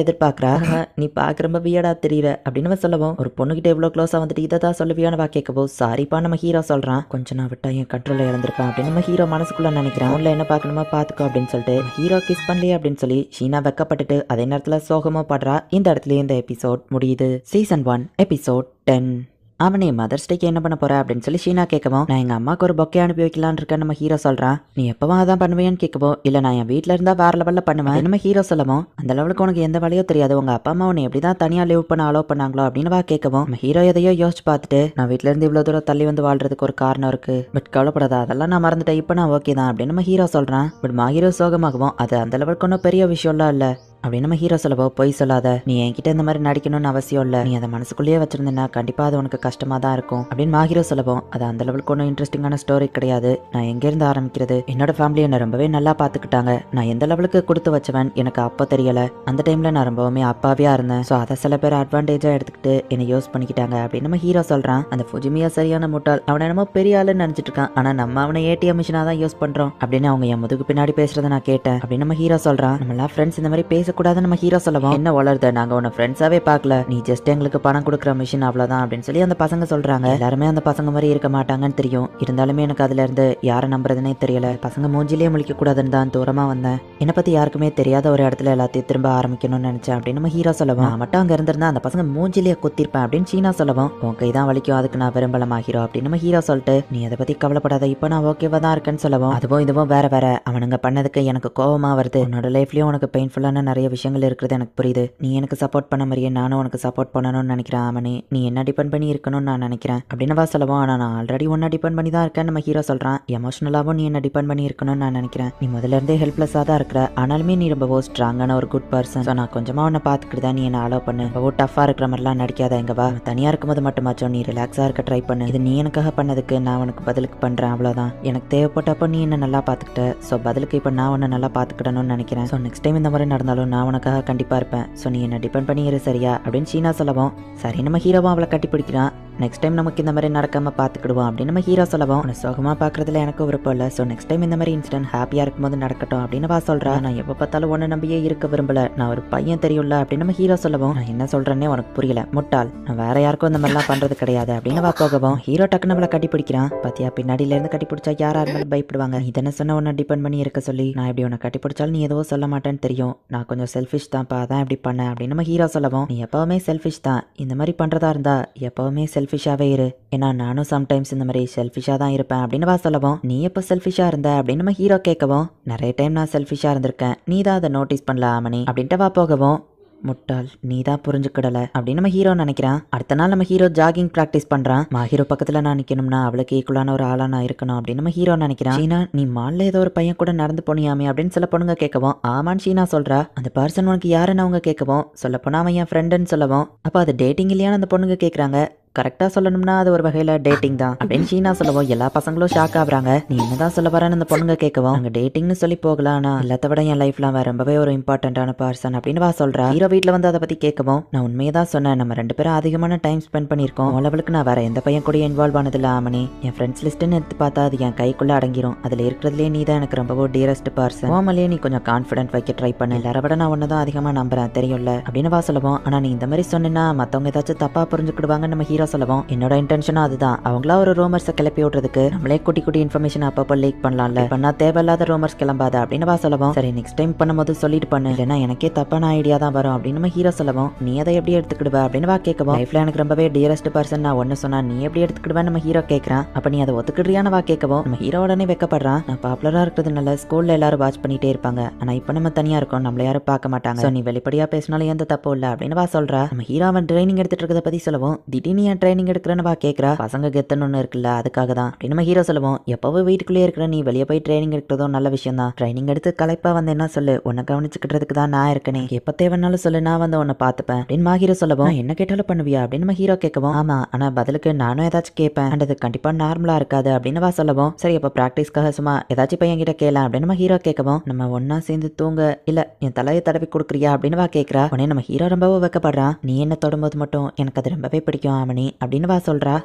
எதிர்பார்க்கறா. நீ பாக்க ரொம்ப வியடா தெரியற அப்படின்னு சொல்லவும், ஒரு பொண்ணுகிட்ட எவ்வளவு க்ளோஸா வந்துட்டு இதை தான் சொல்லுவியான்னு கேட்கவும், சாரிப்பா நம்ம ஹீரோ சொல்றான். கொஞ்சம் நான் விட்டா என் கண்ட்ரோல்ல இழந்திருப்பான் அப்படின்னு நம்ம ஹீரோ மனசுக்குள்ள நினைக்கிறான். உள்ள என்ன பார்க்கணுமா பாத்துக்கோ அப்படின்னு சொல்லிட்டு ஹீரோ கிஸ் பண்ணலையே அப்படின்னு சொல்லி ஷீனா வெக்கப்பட்டுட்டு அதே நேரத்துல சோகமா படுறா. இந்த இடத்துல இந்த எபிசோட் முடியுது. Season 1 episode 10. அவனே மதர்ஸ் டேக்கு என்ன பண்ண போற அப்படின்னு சொல்லி ஷீனா கேட்கவும், நான் எங்க அம்மாவுக்கு ஒரு பொக்கே அனுப்பி வைக்கலான்னு இருக்கேன் நம்ம ஹீரோ சொல்றான். நீ எப்பவும் அதான் பண்ணுவேன்னு கேட்கவும், இல்ல நான் என் வீட்டுல இருந்தா வேற லெவல்ல பண்ணுவேன் நம்ம ஹீரோ சொல்லவும், அந்த லெவலுக்கு உனக்கு எந்த வேலையோ தெரியாது, உங்க அப்பா அம்மா உன்னை எப்படிதான் தனியா லிவ் பண்ண அலோவ் பண்ணாங்களோ அப்படின்னு கேட்கவும், நம்ம ஹீரோ எதையோ யோசிச்சு பார்த்துட்டு, நான் வீட்டுல இருந்து இவ்வளவு தூரம் தள்ளி வந்து வாழ்றதுக்கு ஒரு காரணம் இருக்கு, பட் கவலைப்படாத அதெல்லாம் நான் மறந்துட்டேன், இப்ப நான் ஓகே தான் அப்படின்னு நம்ம ஹீரோ சொல்றான். பட் ஹீரோ சோகமாகவும், அது அந்த லெவலுக்கு ஒன்றும் பெரிய விஷயம்லாம் இல்ல அப்படின்னு நம்ம ஹீரோ சொல்லவோ, பொய் சொல்லாத, நீ என்கிட்ட இந்த மாதிரி நடிக்கணும்னு அவசியம் இல்ல, நீ அதை மனசுக்குள்ளேயே வச்சிருந்தேன்னா கண்டிப்பா அது உனக்கு கஷ்டமா தான் இருக்கும் அப்படின்னு ஹீரோ சொல்லவும், அது அந்த லெவலுக்கு ஒன்றும் இன்ட்ரெஸ்டிங்கான ஸ்டோரி கிடையாது, நான் எங்க இருந்து ஆரம்பிக்கிறது, என்னோட ஃபேமிலி என்ன ரொம்பவே நல்லா பாத்துக்கிட்டாங்க, நான் எந்த லெவலுக்கு கொடுத்து வச்சவன் எனக்கு அப்போ தெரியல, அந்த டைம்ல நான் ரொம்பவுமே அப்பாவியா இருந்தேன், ஸோ அதை சில பேர் அட்வான்டேஜா எடுத்துக்கிட்டு என்னை யூஸ் பண்ணிக்கிட்டாங்க அப்படின்னு நம்ம ஹீரோ சொல்றான். அந்த ஃபுஜிமியா சரியான முட்டாள், அவனை என்னமோ பெரிய ஆளுன்னு நினைச்சிட்டு இருக்கான், ஆனா நம்ம அவனை ஏடிஎம் மிஷினா தான் யூஸ் பண்றோம் அப்படின்னு அவங்க என் முதுகு பின்னாடி பேசுறதை நான் கேட்டேன் அப்படின்னு நம்ம ஹீரோ சொல்றான். நம்மளா ஃப்ரெண்ட்ஸ் இந்த மாதிரி பேசக்கூடாதுன்னு நம்ம ஹீரோ சொல்லவும், என்ன வளருத, நாங்க உன்னை ஃப்ரெண்ட்ஸாவே பார்க்கல, நீ ஜஸ்ட் எங்களுக்கு பணம் கொடுக்குற மிஷின் அவ்வளவுதான் அப்படின்னு சொல்லி அந்த பசங்க சொல்றாங்க. எல்லாருமே அந்த பசங்க மாதிரி இருக்க மாட்டாங்கன்னு தெரியும், இருந்தாலுமே எனக்கு அதுல இருந்து யாரை நம்புறதுனே தெரியல, பசங்க மூஞ்சிலேயே முழிக்க கூடாதுன்னு தான் தூரமா வந்தேன், என்னை பத்தி யாருக்குமே தெரியாத ஒரு இடத்துல எல்லாத்தையும் திரும்ப ஆரம்பிக்கணும்னு நினைச்சேன் அப்படின்னு நம்ம ஹீரோ சொல்லவும், நான் மட்டும் அங்க இருந்திருந்தா அந்த பசங்க மூஞ்சிலேயே குத்திருப்பேன் அப்படின்னு சீனா சொல்லவும், உன் கை தான் வலிக்கும், அதுக்கு நான் விரும்பலமா ஹீரோ அப்படின்னு நம்ம ஹீரோ சொல்லிட்டு, நீ அதை பத்தி கவலைப்படாத, இப்போ நான் ஓகேவா தான் இருக்கேன்னு சொல்லவும், அதுவும் இதுவும் வேற வேற, அவனுங்க பண்ணதுக்கு எனக்கு கோவமா வருது, உன்னோட லைஃப்லயும் உனக்கு பெயின்ஃபுல்லான நிறைய விஷயங்கள் இருக்கிறது எனக்கு புரியுது, நீ எனக்கு சப்போர்ட் பண்ண மாதிரியே நானும் உனக்கு சப்போர்ட் பண்ணணும்னு நினைக்கிறேன், அவனே நீ என்ன டிபெண்ட் பண்ணி இருக்கணும்னு நான் நினைக்கிறேன் அப்படின்னு சொல்லவும், ஆனா நான் ஆல்ரெடி உன்னை டிபெண்ட் பண்ணி தான் இருக்கேன் நம்ம ஹீரோ சொல்றான். எமோஷனலாவும் நீ என்ன டிபெண்ட் பண்ணி இருக்கணும்னு நான் நினைக்கிறேன், நீ முதல்ல இருந்தே ஹெல்ப்லெஸ்ஸா தான் இருக்கிற, ஆனாலுமே நீ ரொம்ப ஸ்ட்ராங்கான ஒரு குட் பர்சன், ஸோ நான் கொஞ்சமா உன்னை பார்த்துக்கிட்டு தான் நீ என்ன அலோவ் பண்ணு, ரொம்ப டஃபா இருக்கிற மாதிரிலாம் நடிக்காத, எங்க வா தனியா இருக்கும்போது மட்டுமாச்சும் நீ ரிலாக்ஸா இருக்க ட்ரை பண்ணு, இது நீ எனக்காக பண்ணதுக்கு நான் உனக்கு பதிலுக்கு பண்றேன், அவ்வளவுதான், எனக்கு தேவைப்பட்டப்போ நீ என்ன நல்லா பார்த்துக்கிட்ட, ஸோ பதிலுக்கு இப்போ நான் உன்னை நல்லா பார்த்துக்கிடணும்னு நினைக்கிறேன், ஸோ நெக்ஸ்ட் டைம் இந்த மாதிரி நடந்தாலும் நான் உனக்காக கண்டிப்பா இருப்பேன், ஸோ நீ என்ன டிபெண்ட் பண்ணிடு சரியா அப்படின்னு சீனா சொல்லவும், சரி நம்ம ஹீரோவும் அவளை கட்டி பிடிக்கிறான். நெக்ஸ்ட் டைம் நமக்கு இந்த மாதிரி நடக்காம பார்த்துக்கிடுவோம் அப்படின்னு நம்ம ஹீரோ சொல்லவும், உன்னை சோகமா பார்க்கறதுல எனக்கு விருப்பம் இல்லை, ஸோ நெக்ஸ்ட் டைம் இந்த மாதிரி இன்சிடென்ட் ஹாப்பியா இருக்கும்போது நடக்கட்டும் அப்படின்னு சொல்றா. நான் எப்போ பார்த்தாலும் ஒன்று நம்பியே இருக்க விரும்பல, நான் ஒரு பையன் தெரியும்ல அப்படின்னு நம்ம ஹீரோ சொல்லவும், நான் என்ன சொல்றேன்னே உனக்கு புரியல முட்டாள், நான் வேற யாருக்கும் இந்த மாதிரிலாம் பண்றது கிடையாது அப்படின்னு போகவும், ஹீரோ டக்குன்னு அவளை கட்டி பிடிக்கிறான். பாத்தியா பின்னாடியில இருந்து கட்டி பிடிச்சா யாரா இருந்தாலும் பயப்படுவாங்க, நீ தானே சொன்ன உன்னை டிபெண்ட் பண்ணி இருக்க சொல்லி, நான் இப்படி உன்னை கட்டி பிடிச்சாலும் நீ எதுவும் சொல்ல மாட்டேன்னு தெரியும், நான் கொஞ்சம் செல்ஃபிஷ் தான்ப்பா, அதான் இப்படி பண்ணேன் அப்படின்னு நம்ம ஹீரோ சொல்லவும், நீ எப்பவுமே செல்ஃபிஷ் தான், இந்த மாதிரி பண்றதா இருந்தா எப்பவுமே செல்ஃபிஷாவே இரு, ஏன்னா நானும் சம்டைம்ஸ் இந்த மாதிரி செல்ஃபிஷா தான் இருப்பேன் அப்படின்னு சொல்லவும், நீ எப்போ செல்ஃபிஷா இருந்த அப்படின்னு நம்ம ஹீரோ கேட்கவும், நிறைய டைம் நான் செல்ஃபிஷா இருந்திருக்கேன், நீ தான் அதை நோட்டீஸ் பண்ணல ஆமணி அப்படின்ட்டு போகவும், முட்டாள் நீ தான் புரிஞ்சுக்கிடல அப்படின்னு நம்ம ஹீரோ நினைக்கிறான். அடுத்த நாள் நம்ம ஹீரோ ஜாகிங் பிராக்டிஸ் பண்றான். ஹீரோ பக்கத்துல நான் நிக்கணும்னா அவளுக்கு ஈக்குவலான ஒரு ஆளா நான் இருக்கணும் அப்படின்னு நம்ம ஹீரோ நினைக்கிறான். சீனா நீ மால்ல ஏதோ ஒரு பையன் கூட நடந்து போனியாமே அப்படின்னு சில பொண்ணுங்க கேட்கவும், ஆமான்னு சீனா சொல்றா. அந்த பர்சன் உனக்கு யாருன்னு அவங்க கேட்கவும், சொல்ல போனா அவன் என் ஃப்ரெண்டுன்னு சொல்லவும், அப்ப அது டேட்டிங் இல்லையான்னு அந்த பொண்ணுங்க கேட்கறாங்க. கரெக்டா சொல்லணும்னா அது ஒரு வகையில டேட்டிங் தான் அப்படின்னு ஷீனா சொல்லவும் எல்லா பசங்களும் ஷாக் ஆகுறாங்க. நீ என்னதான் சொல்ல வரேன்னு அந்த பொண்ணுங்க கேட்கவும், அங்க டேட்டிங்னு சொல்லி போகலாம், ஆனா எல்லாத்த விட என் லைஃப்ல அவன் ரொம்பவே ஒரு இம்பார்ட்டன்டான பர்சன் அப்படின்னு வா சொல்றா. ஹீரோ வீட்டுல வந்து அதை பத்தி கேட்கவும், நான் உண்மையை தான் சொன்னேன், நம்ம 2 பேரும் அதிகமான டைம் ஸ்பெண்ட் பண்ணிருக்கோம், லெவலுக்கு நான் வேற எந்த பையன் கூட இன்வால்வ் ஆனதில்ல ஆமனி. என் ஃப்ரெண்ட்ஸ் லிஸ்ட்னு எடுத்து பார்த்தா அது என் கைக்குள்ள அடங்கிரும், அதுல இருக்கிறதுலே நீ தான் எனக்கு ரொம்ப டியரஸ்ட் பர்சன், ஓமலே நீ கொஞ்சம் கான்ஃபிடென்ட் வைக்க ட்ரை பண்ணு, எல்லார விட நான் ஒன்னதான் அதிகமா நம்புறேன் தெரியும்ல அப்படின்னு வா சொல்லவும். ஆனா நீ இந்த மாதிரி சொன்னா மத்தவங்க ஏதாச்சும் தப்பா புரிஞ்சுக்கிடுவாங்க நம்ம ஹீரோ சொல்லவும், என்னோட இன்டென்ஷனும் அதுதான், அவங்களா ஒரு ரூமர்ஸை கிளப்பி விடுறதுக்கு நம்மளே குட்டி குட்டி இன்ஃபர்மேஷன் அப்பப்போ லீக் பண்ணலாம்ல, பண்ணா தேவையில்லாத ரூமர்ஸ் கிளம்பாத அப்படின்னு வா சொல்லவும். சரி நெக்ஸ்ட் டைம் பண்ணும்போது சொல்லிட்டு பண்ணு, இல்லைன்னா எனக்கே தப்பான ஐடியா தான் வரும் அப்படின்னு நம்ம ஹீரோ சொல்லவும். நீ அதை எப்படி எடுத்துக்கிடுவ அப்படின்னு வா கேட்கவும், லைஃப்ல எனக்கு ரொம்பவே டியரஸ்ட் பர்சன் நான் ஒன்னு சொன்னா நீ எப்படி எடுத்துக்கிடுவேன் நம்ம ஹீரோ கேட்கறான். அப்ப நீ அதை ஒத்துக்கிடுறியான்னு வா கேட்கவும், நம்ம ஹீரோ உடனே வெக்கப்படுறான். நான் பாப்புலரா இருக்கிறதுனால ஸ்கூல்ல எல்லாரும் வாட்ச் பண்ணிட்டே இருப்பாங்க, ஆனா இப்ப நம்ம தனியா இருக்கோம், நம்மள யாரும் பார்க்க மாட்டாங்க, சோ நீ வெளிப்படையா பேசினாலும் எந்த தப்பு இல்ல அப்படின்னு வா சொல்றா. நம்ம ஹீரோ அவன் ட்ரைனிங் எடுத்துட்டு இருக்கிறத பத்தி சொல்லவும், திடீர்னு ஏன் ட்ரைனிங் எடுக்கிறன்னு வா கேட்கறா. பசங்க கெத்தன்னு ஒன்று இருக்குல்ல அதுக்காக தான் அப்படின்னு நம்ம ஹீரோ சொல்லுவோம். எப்பவும் வீட்டுக்குள்ளே இருக்கிற நீ வெளியே போய் ட்ரைனிங் எடுக்கிறதும் நல்ல விஷயம் தான், ட்ரைனிங் எடுத்து கலைப்பா வந்து என்ன சொல்லு, உன்னை கவனிச்சுக்கிறதுக்கு தான் நான் இருக்கேனே, எப்ப தேவைன்னாலும் சொல்லு, நான் வந்து உன்னை பார்த்துப்பேன் அப்படின்னு ஹீரோ சொல்லவும். என்ன கேட்டாலும் பண்ணுவியா அப்படின்னு நம்ம ஹீரோ கேட்கவும், ஆமா ஆனா பதிலுக்கு நானும் ஏதாச்சும் கேட்பேன், அது கண்டிப்பா நார்மலா இருக்காது அப்படின்னு வா சொல்லவும். சரி அப்ப பிராக்டிஸ்க்காக சும்மா ஏதாச்சும் பையன் கிட்ட கேள அப்படின்னு நம்ம ஹீரோ கேட்கவும், நம்ம ஒன்னா சேர்ந்து தூங்க இல்ல என் தலையை தடவி கொடுக்குறியா அப்படின்னு வா கேட்கறா. உடனே நம்ம ஹீரோ ரொம்பவும் வைக்கப்படுறான். நீ என்ன தொடும்போது மட்டும் எனக்கு அது ரொம்பவே பிடிக்கும் ஆமணி அப்படின்னு வா சொல்றா.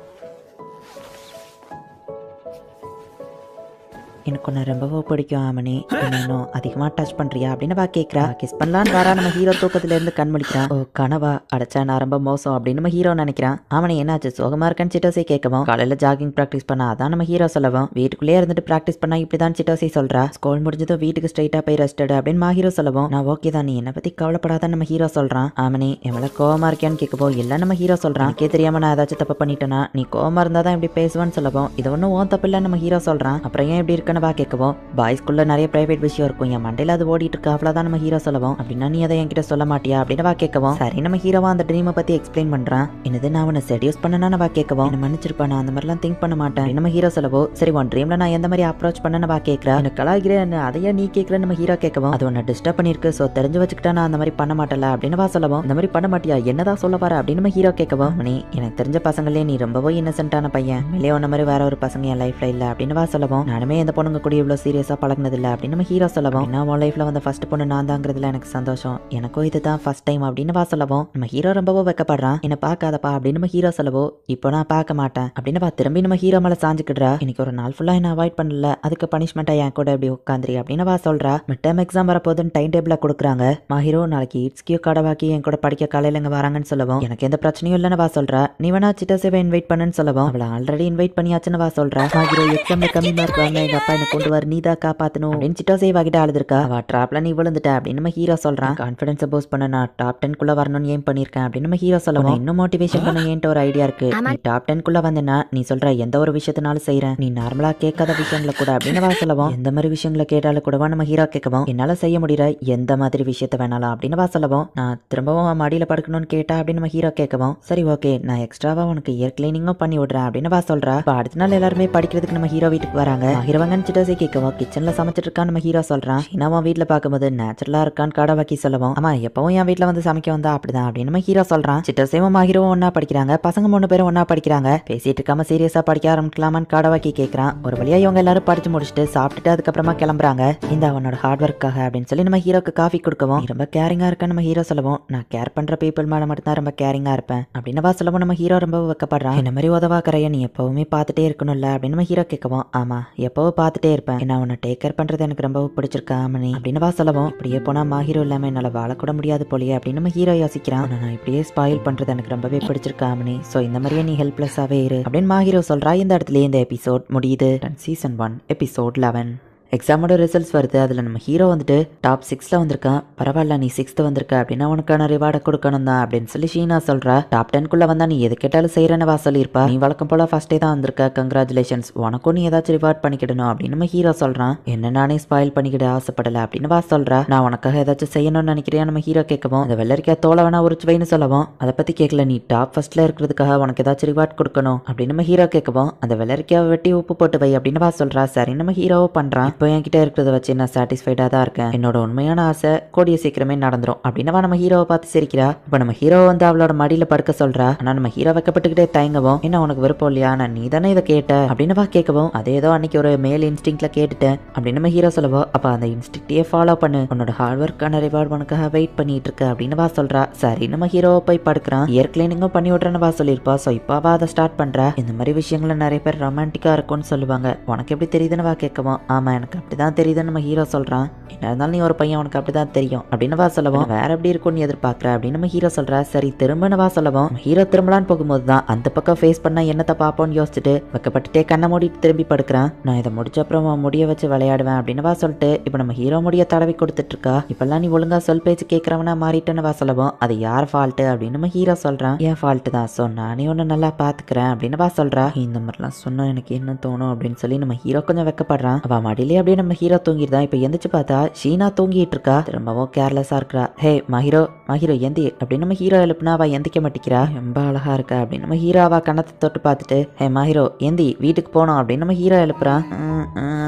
எனக்கு ஒன்று ரொம்பவோ பிடிக்கும் ஆமனி, இன்னும் அதிகமாக டச் பண்ணுறியா அப்படின்னு வா கேட்குறா. கிஸ் பண்ணலான்னு வாரா. நம்ம ஹீரோ தூக்கத்துலேருந்து கண் முழிக்கிறான். ஓ கனவா, அடைச்சா நான் ரொம்ப மோசம் அப்படின்னு நம்ம ஹீரோ நினைக்கிறான். ஆமனி என்னாச்சு சோகமாக இருக்கன்னு சிட்டோசி கேட்கவும், காலையில் ஜாகிங் ப்ராக்டிஸ் பண்ணா அதான் நம்ம ஹீரோ சொல்லவும், வீட்டுக்குள்ளேயே இருந்துட்டு ப்ராக்டிஸ் பண்ணா இப்படி தான் சிட்டோசி சொல்கிறா. ஸ்கூல் முடிஞ்சதும் வீட்டுக்கு ஸ்ட்ரைட்டாக போய் ரெஸ்டட் அப்படின்னு மா ஹீரோ சொல்லவும், நான் ஓகே தான் நீ என்னை பற்றி கவலைப்படாதான் நம்ம ஹீரோ சொல்கிறான். ஆமனி எவ்வளோ கோவமாக இருக்கியான்னு கேட்கவும், இல்லை நம்ம ஹீரோ சொல்கிறான். எனக்கே தெரியாமல் நான் ஏதாச்சும் தப்பு பண்ணிட்டேன்னா நீ கோவமாக இருந்தால் தான் இப்படி பேசுவேன்னு சொல்லவும், இது ஒன்றும் ஓன் தப்பு இல்லை நம்ம ஹீரோ சொல்கிறான். அப்புறம் ஏன் இப்படி இருக்க வா கேட்கவும், பாய்ஸ்குள்ள நிறைய பிரைவேட் விஷயம் இருக்கும், என் மண்டையில அது ஓடிட்டு இருக்கு அவ்வளவுதான் நம்ம ஹீரோ சொல்லவும். அப்படின்னா நீ அதை என்கிட்ட சொல்ல மாட்டியா அப்படின்னு வா கேட்கவும். சரி நம்ம ஹீரோவா அந்த ட்ரீமை பத்தி எக்ஸ்பிளைன் பண்றான். என்னது நான் அவனை செடியூஸ் பண்ணனா வா கேட்கவும், என்ன மன்னிச்சிருப்பா நான் அந்த மாதிரிலாம் திங்க் பண்ண மாட்டேன் நம்ம ஹீரோ சொல்லவோ. சரி உன் ட்ரீம்ல நான் எந்த மாதிரி அப்ரோச் பண்ணனு வா கேட்கறா. எனக்கு கலாய்கிறேன் அதையா நீ கேட்கறன்னு நம்ம ஹீரோ கேட்கவும், அது உன்னை டிஸ்டர்ப் பண்ணிருக்கு, சோ தெரிஞ்சு வச்சுக்கிட்டா நான் அந்த மாதிரி பண்ண மாட்டேன்ல அப்படின்னு வா சொல்லவும். இந்த மாதிரி பண்ண மாட்டியா என்னதான் சொல்ல வர அப்படின்னு நம்ம ஹீரோ கேட்கவும், நீ எனக்கு தெரிஞ்ச பசங்களே நீ ரொம்பவே இன்னசென்ட்டான பையன், வெளியே ஒன்ன மாதிரி வேற ஒரு பசங்க என் லைஃப்ல இல்ல அப்படின்னு வா சொல்லவும். நானுமே எந்த பொண்ணுங்க கூட இவ்வளவு சீரியஸா பழகினது இல்ல அப்படின்னு நம்ம ஹீரோ சொல்லவும். நான் உன் லைஃப்ல வந்த ஃபர்ஸ்ட் பொண்ணு நான் தாங்கிறதுல எனக்கு சந்தோஷம், எனக்கும் இதுதான் ஃபர்ஸ்ட் டைம் அப்படின்னு வா சொல்லவும். நம்ம ஹீரோ ரொம்பவோ வெக்கப்படுறான். என்ன பார்க்காதப்பா அப்படின்னு நம்ம ஹீரோ சொல்லவோ, இப்போ நான் பார்க்க மாட்டேன் அப்படின்னு வா திரும்பி நம்ம ஹீரோ மேல சாஞ்சுக்கிடுறா. இன்னைக்கு ஒரு நாள் ஃபுல்லா என்ன அவாய்ட் பண்ணல, அதுக்கு பனிஷ்மெண்டா என் கூட எப்படி உட்காந்துரி அப்படின்னு வா சொல்றா. மிட் டேர்ம் எக்ஸாம் வரப்போதுன்னு டைம் டேபிள கொடுக்குறாங்க. மா ஹீரோ நாளைக்கு இட்ஸ்கியூ கடவாக்கி என் கூட படிக்க காலையில இங்க வராங்கன்னு சொல்லவும், எனக்கு எந்த பிரச்சனையும் இல்லைன்னு வா சொல்றா. நீ வேணா சிட்டசேவை இன்வைட் பண்ணுன்னு சொல்லவும், அவளை ஆல்ரெடி இன்வைட் பண்ணியாச்சுன்னு வா சொல்றா. மா ஹீரோ எக்ஸாம்ல கம்மி மார்க் வாங்க எங்க அப்பா என்ன கொண்டு வர நீதா காப்பாத்தணும் அப்படின்னு சிட்டோசே வாகிட்ட அழுதுருக்கா. அவ ட்ராப்ல நீ விழுந்துட்ட அப்படின்னு நம்ம ஹீரோ சொல்றான். கான்ஃபிடன்ஸ் பூஸ்ட் பண்ண நான் டாப் 10 குள்ள வரணும்னு ஏம் பண்ணிருக்கேன் அப்படின்னு நம்ம ஹீரோ சொல்லவும், இன்னும் மோட்டிவேஷன் பண்ண ஏன்ட்ட ஒரு ஐடியா இருக்கு, நீ டாப் 10 குள்ள வந்தேன்னா நீ சொல்ற எந்த ஒரு விஷயத்தினாலும் செய்யறேன், நீ நார்மலா கேட்காத விஷயங்களை கூட அப்படின்னு வா சொல்லவும். எந்த மாதிரி விஷயங்களை கேட்டாலும் கூடவா நம்ம ஹீரோ கேட்கவும், என்னால செய்ய முடியற எந்த மாதிரி விஷயத்த வேணாலும் அப்படின்னு வா சொல்லவும். நான் திரும்பவும் மடியில படுக்கணும்னு கேட்டா அப்படின்னு நம்ம ஹீரோ கேட்கவும், சரி ஓகே நான் எக்ஸ்ட்ராவா உனக்கு இயர் கிளீனிங்கும் பண்ணி விடுறேன் அப்படின்னு வா சொல்றா. அடுத்த நாள் எல்லாருமே படிக்கிறதுக்கு நம்ம ஹீரோ வீட்டுக்கு வராங்க. ஹீரோவங்கன்னு சிட்டோசே கேட்கவும், கிச்சன்ல சமைச்சிட்டு இருக்கான்னு நம்ம ஹீரோ சொல்றான். நான் வீட்டுல பார்க்கும்போது நேச்சுரலா இருக்கான்னு கடை வைக்கி சொல்லவும், ஆமா எப்பவும் என் வீட்டுல வந்து சமைக்க வந்தா அப்படிதான் அப்படின்னு நம்ம ஹீரோ சொல்றான். சிட்டோசேவும் ஹீரோவும் ஒன்னா படிக்கிறாங்க, பசங்க 3 பேரும் ஒன்னா படிக்கிறாங்க. பேசிட்டு இருக்காம சீரியஸா படிக்க ஆரம்பிக்கலாமான்னு கடை வைக்கி கேட்கறான். ஒரு வழியா இவங்க எல்லாரும் படிச்சு முடிச்சுட்டு சாப்பிட்டுட்டு அதுக்கப்புறமா கிளம்புறாங்க. இந்த அவனோட ஹார்ட் ஒர்க்காக அப்படின்னு சொல்லி நம்ம ஹீரோக்கு காஃபி கொடுக்கவும், ரொம்ப கேரிங்கா இருக்கான்னு நம்ம ஹீரோ சொல்லவும், நான் கேர் பண்ற பீப்புள் மேல மட்டும் தான் ரொம்ப கேரிங்கா இருப்பேன் அப்படின்னு வா சொல்லவும். நம்ம ஹீரோ ரொம்ப வைக்கப்படுறான். இந்த மாதிரி உதவாக்கறைய நீ எப்பவுமே பார்த்துட்டே இருக்கணும்ல அப்படின்னு நம்ம ஹீரோ கேட்கவும், ஆமா எப்பவும் பார்த்துட்டே இருப்பேன், என்ன அவனை டேக் கேர் பண்றது எனக்கு ரொம்ப பிடிச்சிருக்கா மணி அப்படின்னு வா சொல்லவும். இப்படியே போனா ஹீரோ இல்லாம என்னால வாழக்கூட முடியாது போலியே அப்படின்னு நம்ம ஹீரோ யோசிக்கிறான். நான் இப்படியே ஸ்பாயில் பண்றது எனக்கு ரொம்பவே பிடிச்சிருக்கா மணி, சோ இந்த மாதிரியே நீ ஹெல்ப்லெஸ்ஸாவே இரு அப்படின்னு ஹீரோ சொல்றா. இந்த இடத்துல இந்த எபிசோட் முடியுது. Season 1 episode 11. எக்ஸாமோட ரிசல்ட்ஸ் வருது. அதில் நம்ம ஹீரோ வந்துட்டு டாப் 6ல வந்திருக்கான். பரவாயில்ல நீ 6th வந்திருக்க அப்படின்னா உனக்கான ரிவார்டை கொடுக்கணும் தான் அப்படின்னு சொல்லி ஷீனா சொல்றா. டாப் 10 வந்தா நீ எது கேட்டாலும் செய்யறேன்னு வா சொல்லியிருப்பா. நீ வழக்கம் போல ஃபர்ஸ்டே தான் வந்திருக்க, கங்க்ராச்சுலேஷன்ஸ், உனக்கும் நீ ஏதாச்சும் ரிவார்ட் பண்ணிக்கிடணும் அப்படின்னு நம்ம ஹீரோ சொல்றான். என்ன நானே ஸ்பாயில் பண்ணிக்கிட ஆசைப்படல அப்படின்னு வா சொல்றா. நான் உனக்காக ஏதாச்சும் செய்யணும்னு நினைக்கிறியா நம்ம ஹீரோ கேட்கவும், அந்த வெள்ளரிக்கா தோலை வேணா உரிச்சு வைன்னு சொல்லவும், அதை பத்தி கேட்கல, நீ டாப் ஃபர்ஸ்ட்ல இருக்கிறதுக்காக உனக்கு ஏதாச்சும் ரிவார்ட் கொடுக்கணும் அப்படின்னு நம்ம ஹீரோ கேட்கவும், அந்த வெள்ளரிக்காவை வெட்டி உப்பு போட்டு வை அப்படின்னு வா சொல்றா. சரி நம்ம ஹீரோவோ பண்றான். இப்போ என்கிட்ட இருக்கிறத வச்சு நான் சாட்டிஸ்ஃபைடா தான் இருக்கேன். என்னோட உண்மையான ஆசை கூடிய சீக்கிரமே நடந்துரும் அப்படின்னவா நம்ம ஹீரோவை பார்த்து சிரிக்கிறா. இப்போ நம்ம ஹீரோ வந்து அவளோட மடியில படுக்க சொல்றா. ஆனா நம்ம ஹீரோ வைக்கப்பட்டுக்கிட்டே தயங்கவும், என்ன உனக்கு விருப்பம் இல்லையா, நான் நீ தானே இதை கேட்ட அப்படின்னவா கேட்கவும், அதே ஏதோ அன்னைக்கு ஒரு மேல் இன்ஸ்டிங்க்ட்ல கேட்டுட்டேன் அப்படின்னு நம்ம ஹீரோ சொல்லவோ, அப்ப அந்த இன்ஸ்டிங்க்டையே ஃபாலோ பண்ணு, உன்னோட ஹார்ட் ஒர்க்கான ரிவார்ட் உனக்காக வெயிட் பண்ணிட்டு இருக்க அப்படின்னு வா சொல்றா. சரி நம்ம ஹீரோவை போய் படுக்கிறான். இயர் கிளீனிங்கும் பண்ணி விட்றேன்னு வா சொல்லியிருப்பா. ஸோ இப்போ அவ அதை ஸ்டார்ட் பண்றா. இந்த மாதிரி விஷயங்களை நிறைய பேர் ரொமான்டிக்கா இருக்கும்னு சொல்லுவாங்க. உனக்கு எப்படி தெரியுதுன்னு வா கேட்கவும், ஆமா எனக்கு அப்படிதான் தெரியுதுன்னு நம்ம ஹீரோ சொல்றான். என்ன இருந்தாலும் நீ ஒரு பையன், உனக்கு அப்படிதான் தெரியும் அப்படின்னு வா சொல்லவும், வேற எப்படி இருக்கும்னு எதிர்பார்க்கற அப்படின்னு நம்ம ஹீரோ சொல்றா. சரி திரும்பன்னு வா சொல்லவும், ஹீரோ திரும்பலான்னு போகும்போது தான் அந்த பக்கம் ஃபேஸ் பண்ணா என்னத்தை பார்ப்போம்னு யோசிச்சுட்டு வைக்கப்பட்டுட்டே கண்ணை மூடிட்டு திரும்பி படுக்கிறான். நான் இதை முடிச்ச அப்புறம் முடிய வச்சு விளையாடுவேன் அப்படின்னு வா சொல்லிட்டு இப்போ நம்ம ஹீரோ முடிய தடவி கொடுத்துட்டு இருக்கா. இப்பெல்லாம் நீ ஒழுங்கா சொல் பேச்சு கேட்கறவனா மாறிட்டேன்னு வா சொல்லவும், அது யார் ஃபால்ட்டு அப்படின்னு நம்ம ஹீரோ சொல்றான். என் ஃபால்ட்டு தான், ஸோ நானே ஒன்று நல்லா பார்த்துக்கிறேன் அப்படின்னு வா சொல்றா. இந்த மாதிரிலாம் சொன்னா எனக்கு என்ன தோணும் அப்படின்னு சொல்லி நம்ம ஹீரோ கொஞ்சம் வெக்கப்படுறான். அவ மடியிலே அப்படியே நம்ம ஹீரோ தூங்கிடுதான். இப்போ எந்திரிச்சு பார்த்தா ஷீனா தூங்கிட்டு இருக்கா. திரும்பவும் கேர்லெஸ்ஸா இருக்கா. ஹே மஹீரோ மஹீரோ எந்தி அப்படின்னு நம்ம ஹீரோ எழுப்புனா அவ எந்திக்க மாட்டேங்கிறா. ரொம்ப அழகா இருக்கா அப்படின்னு நம்ம ஹீரோ அவ கண்ணத்தை தொட்டு பார்த்துட்டு, ஹே மஹீரோ எந்தி வீட்டுக்கு போனோம் அப்படின்னு நம்ம ஹீரோ எழுப்புறான்.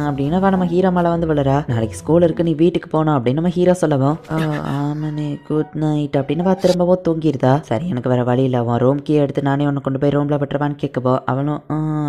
அப்படின்னு அவ நம்ம ஹீரோ மேல வந்து விழுறா. நாளைக்கு ஸ்கூல் இருக்கு, நீ வீட்டுக்கு போனோம் அப்படின்னு நம்ம ஹீரோ சொல்லவும், ஆமனே குட் நைட் அப்படின்னு அவ திரும்பவும் தூங்கிடுதா. சரி எனக்கு வேற வழி இல்ல, அவன் ரூம் கீ எடுத்து நானே ஒன்னு கொண்டு போய் ரூம்ல விட்டுருவான்னு கேட்கவோ, அவளும்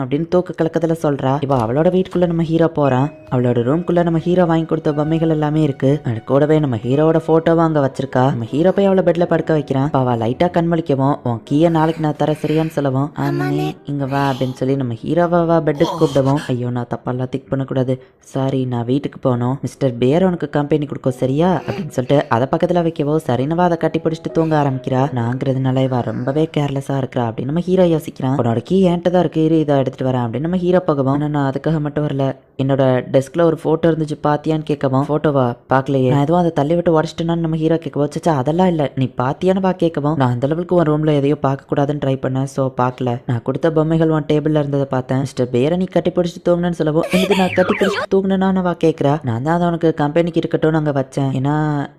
அப்படின்னு தூக்க கலக்கத்துல சொல்றா. இப்போ அவளோட வீட்டுக்குள்ள நம்ம ஹீரோ போறான். அவளோட ரூம்குள்ள நம்ம ஹீரோ வாங்கி கொடுத்த பொம்மைகள் எல்லாமே இருக்கு. அது கூடவே நம்ம ஹீரோவோட போட்டோவும் அங்க வச்சிருக்கா. நம்ம ஹீரோ போய் அவளை பெட்ல படுக்க வைக்கிறான். அவ லைட்டா கண் வலிக்கவும், உன் கீயை நாளைக்கு நான் தர சரியான்னு சொல்லவும், ஆமாண்ணே இங்க வா அப்படின்னு சொல்லி நம்ம ஹீரோவா பெட்டுக்கு கூப்பிடவும், ஐயோ நான் தப்பெல்லாம் திக் பண்ணக்கூடாது, சாரி நான் வீட்டுக்கு போனோம், மிஸ்டர் பேர் உனக்கு கம்பெனி கொடுக்கும் சரியா அப்படின்னு சொல்லிட்டு அதை பக்கத்துல வைக்கவோ, சரின்னு அதை கட்டி பிடிச்சிட்டு தூங்க ஆரம்பிக்கிறா. நாங்கிறதுனால இவ ரொம்பவே கேர்லெஸ்ஸா இருக்கிறா அப்படின்னு நம்ம ஹீரோ யோசிக்கிறான். உன்னோட கீ என்கிட்ட தான் இருக்கு, இதை எடுத்துட்டு வரேன் அப்படின்னு நம்ம ஹீரோ போகவும், நான் அதுக்காக மட்டும் வரல, என்னோட டெஸ்க்ல ஒரு போட்டோ இருந்துச்சு பாத்தியான்னு கேட்கவும், போட்டோவா பார்க்கலையே, நான் எதுவும் அதை தள்ளி விட்டு உடச்சிட்டேன்னு நம்ம ஹீரோ கேட்கவும், சச்சா அதெல்லாம் இல்ல நீ பாத்தியான்னு வா கேட்கவும், நான் அந்த அளவுக்கு உன் ரூம்ல எதையோ பார்க்க கூடாதுன்னு ட்ரை பண்ணேன், சோ பார்க்கல, நான் கொடுத்த பொம்மைகள் உன் டேபிள்ல இருந்ததை பார்த்தேன், மிஸ்டர் பேரை நீ கட்டி பிடிச்சி தூங்குனேன்னு சொல்லவும், எனக்கு நான் கட்டி பிடிச்சி தூங்குனேன்னு வா கேட்கிறா. நான் தான் அதை உனக்கு கம்பெனிக்கு இருக்கட்டும் அங்க வச்சேன், ஏன்னா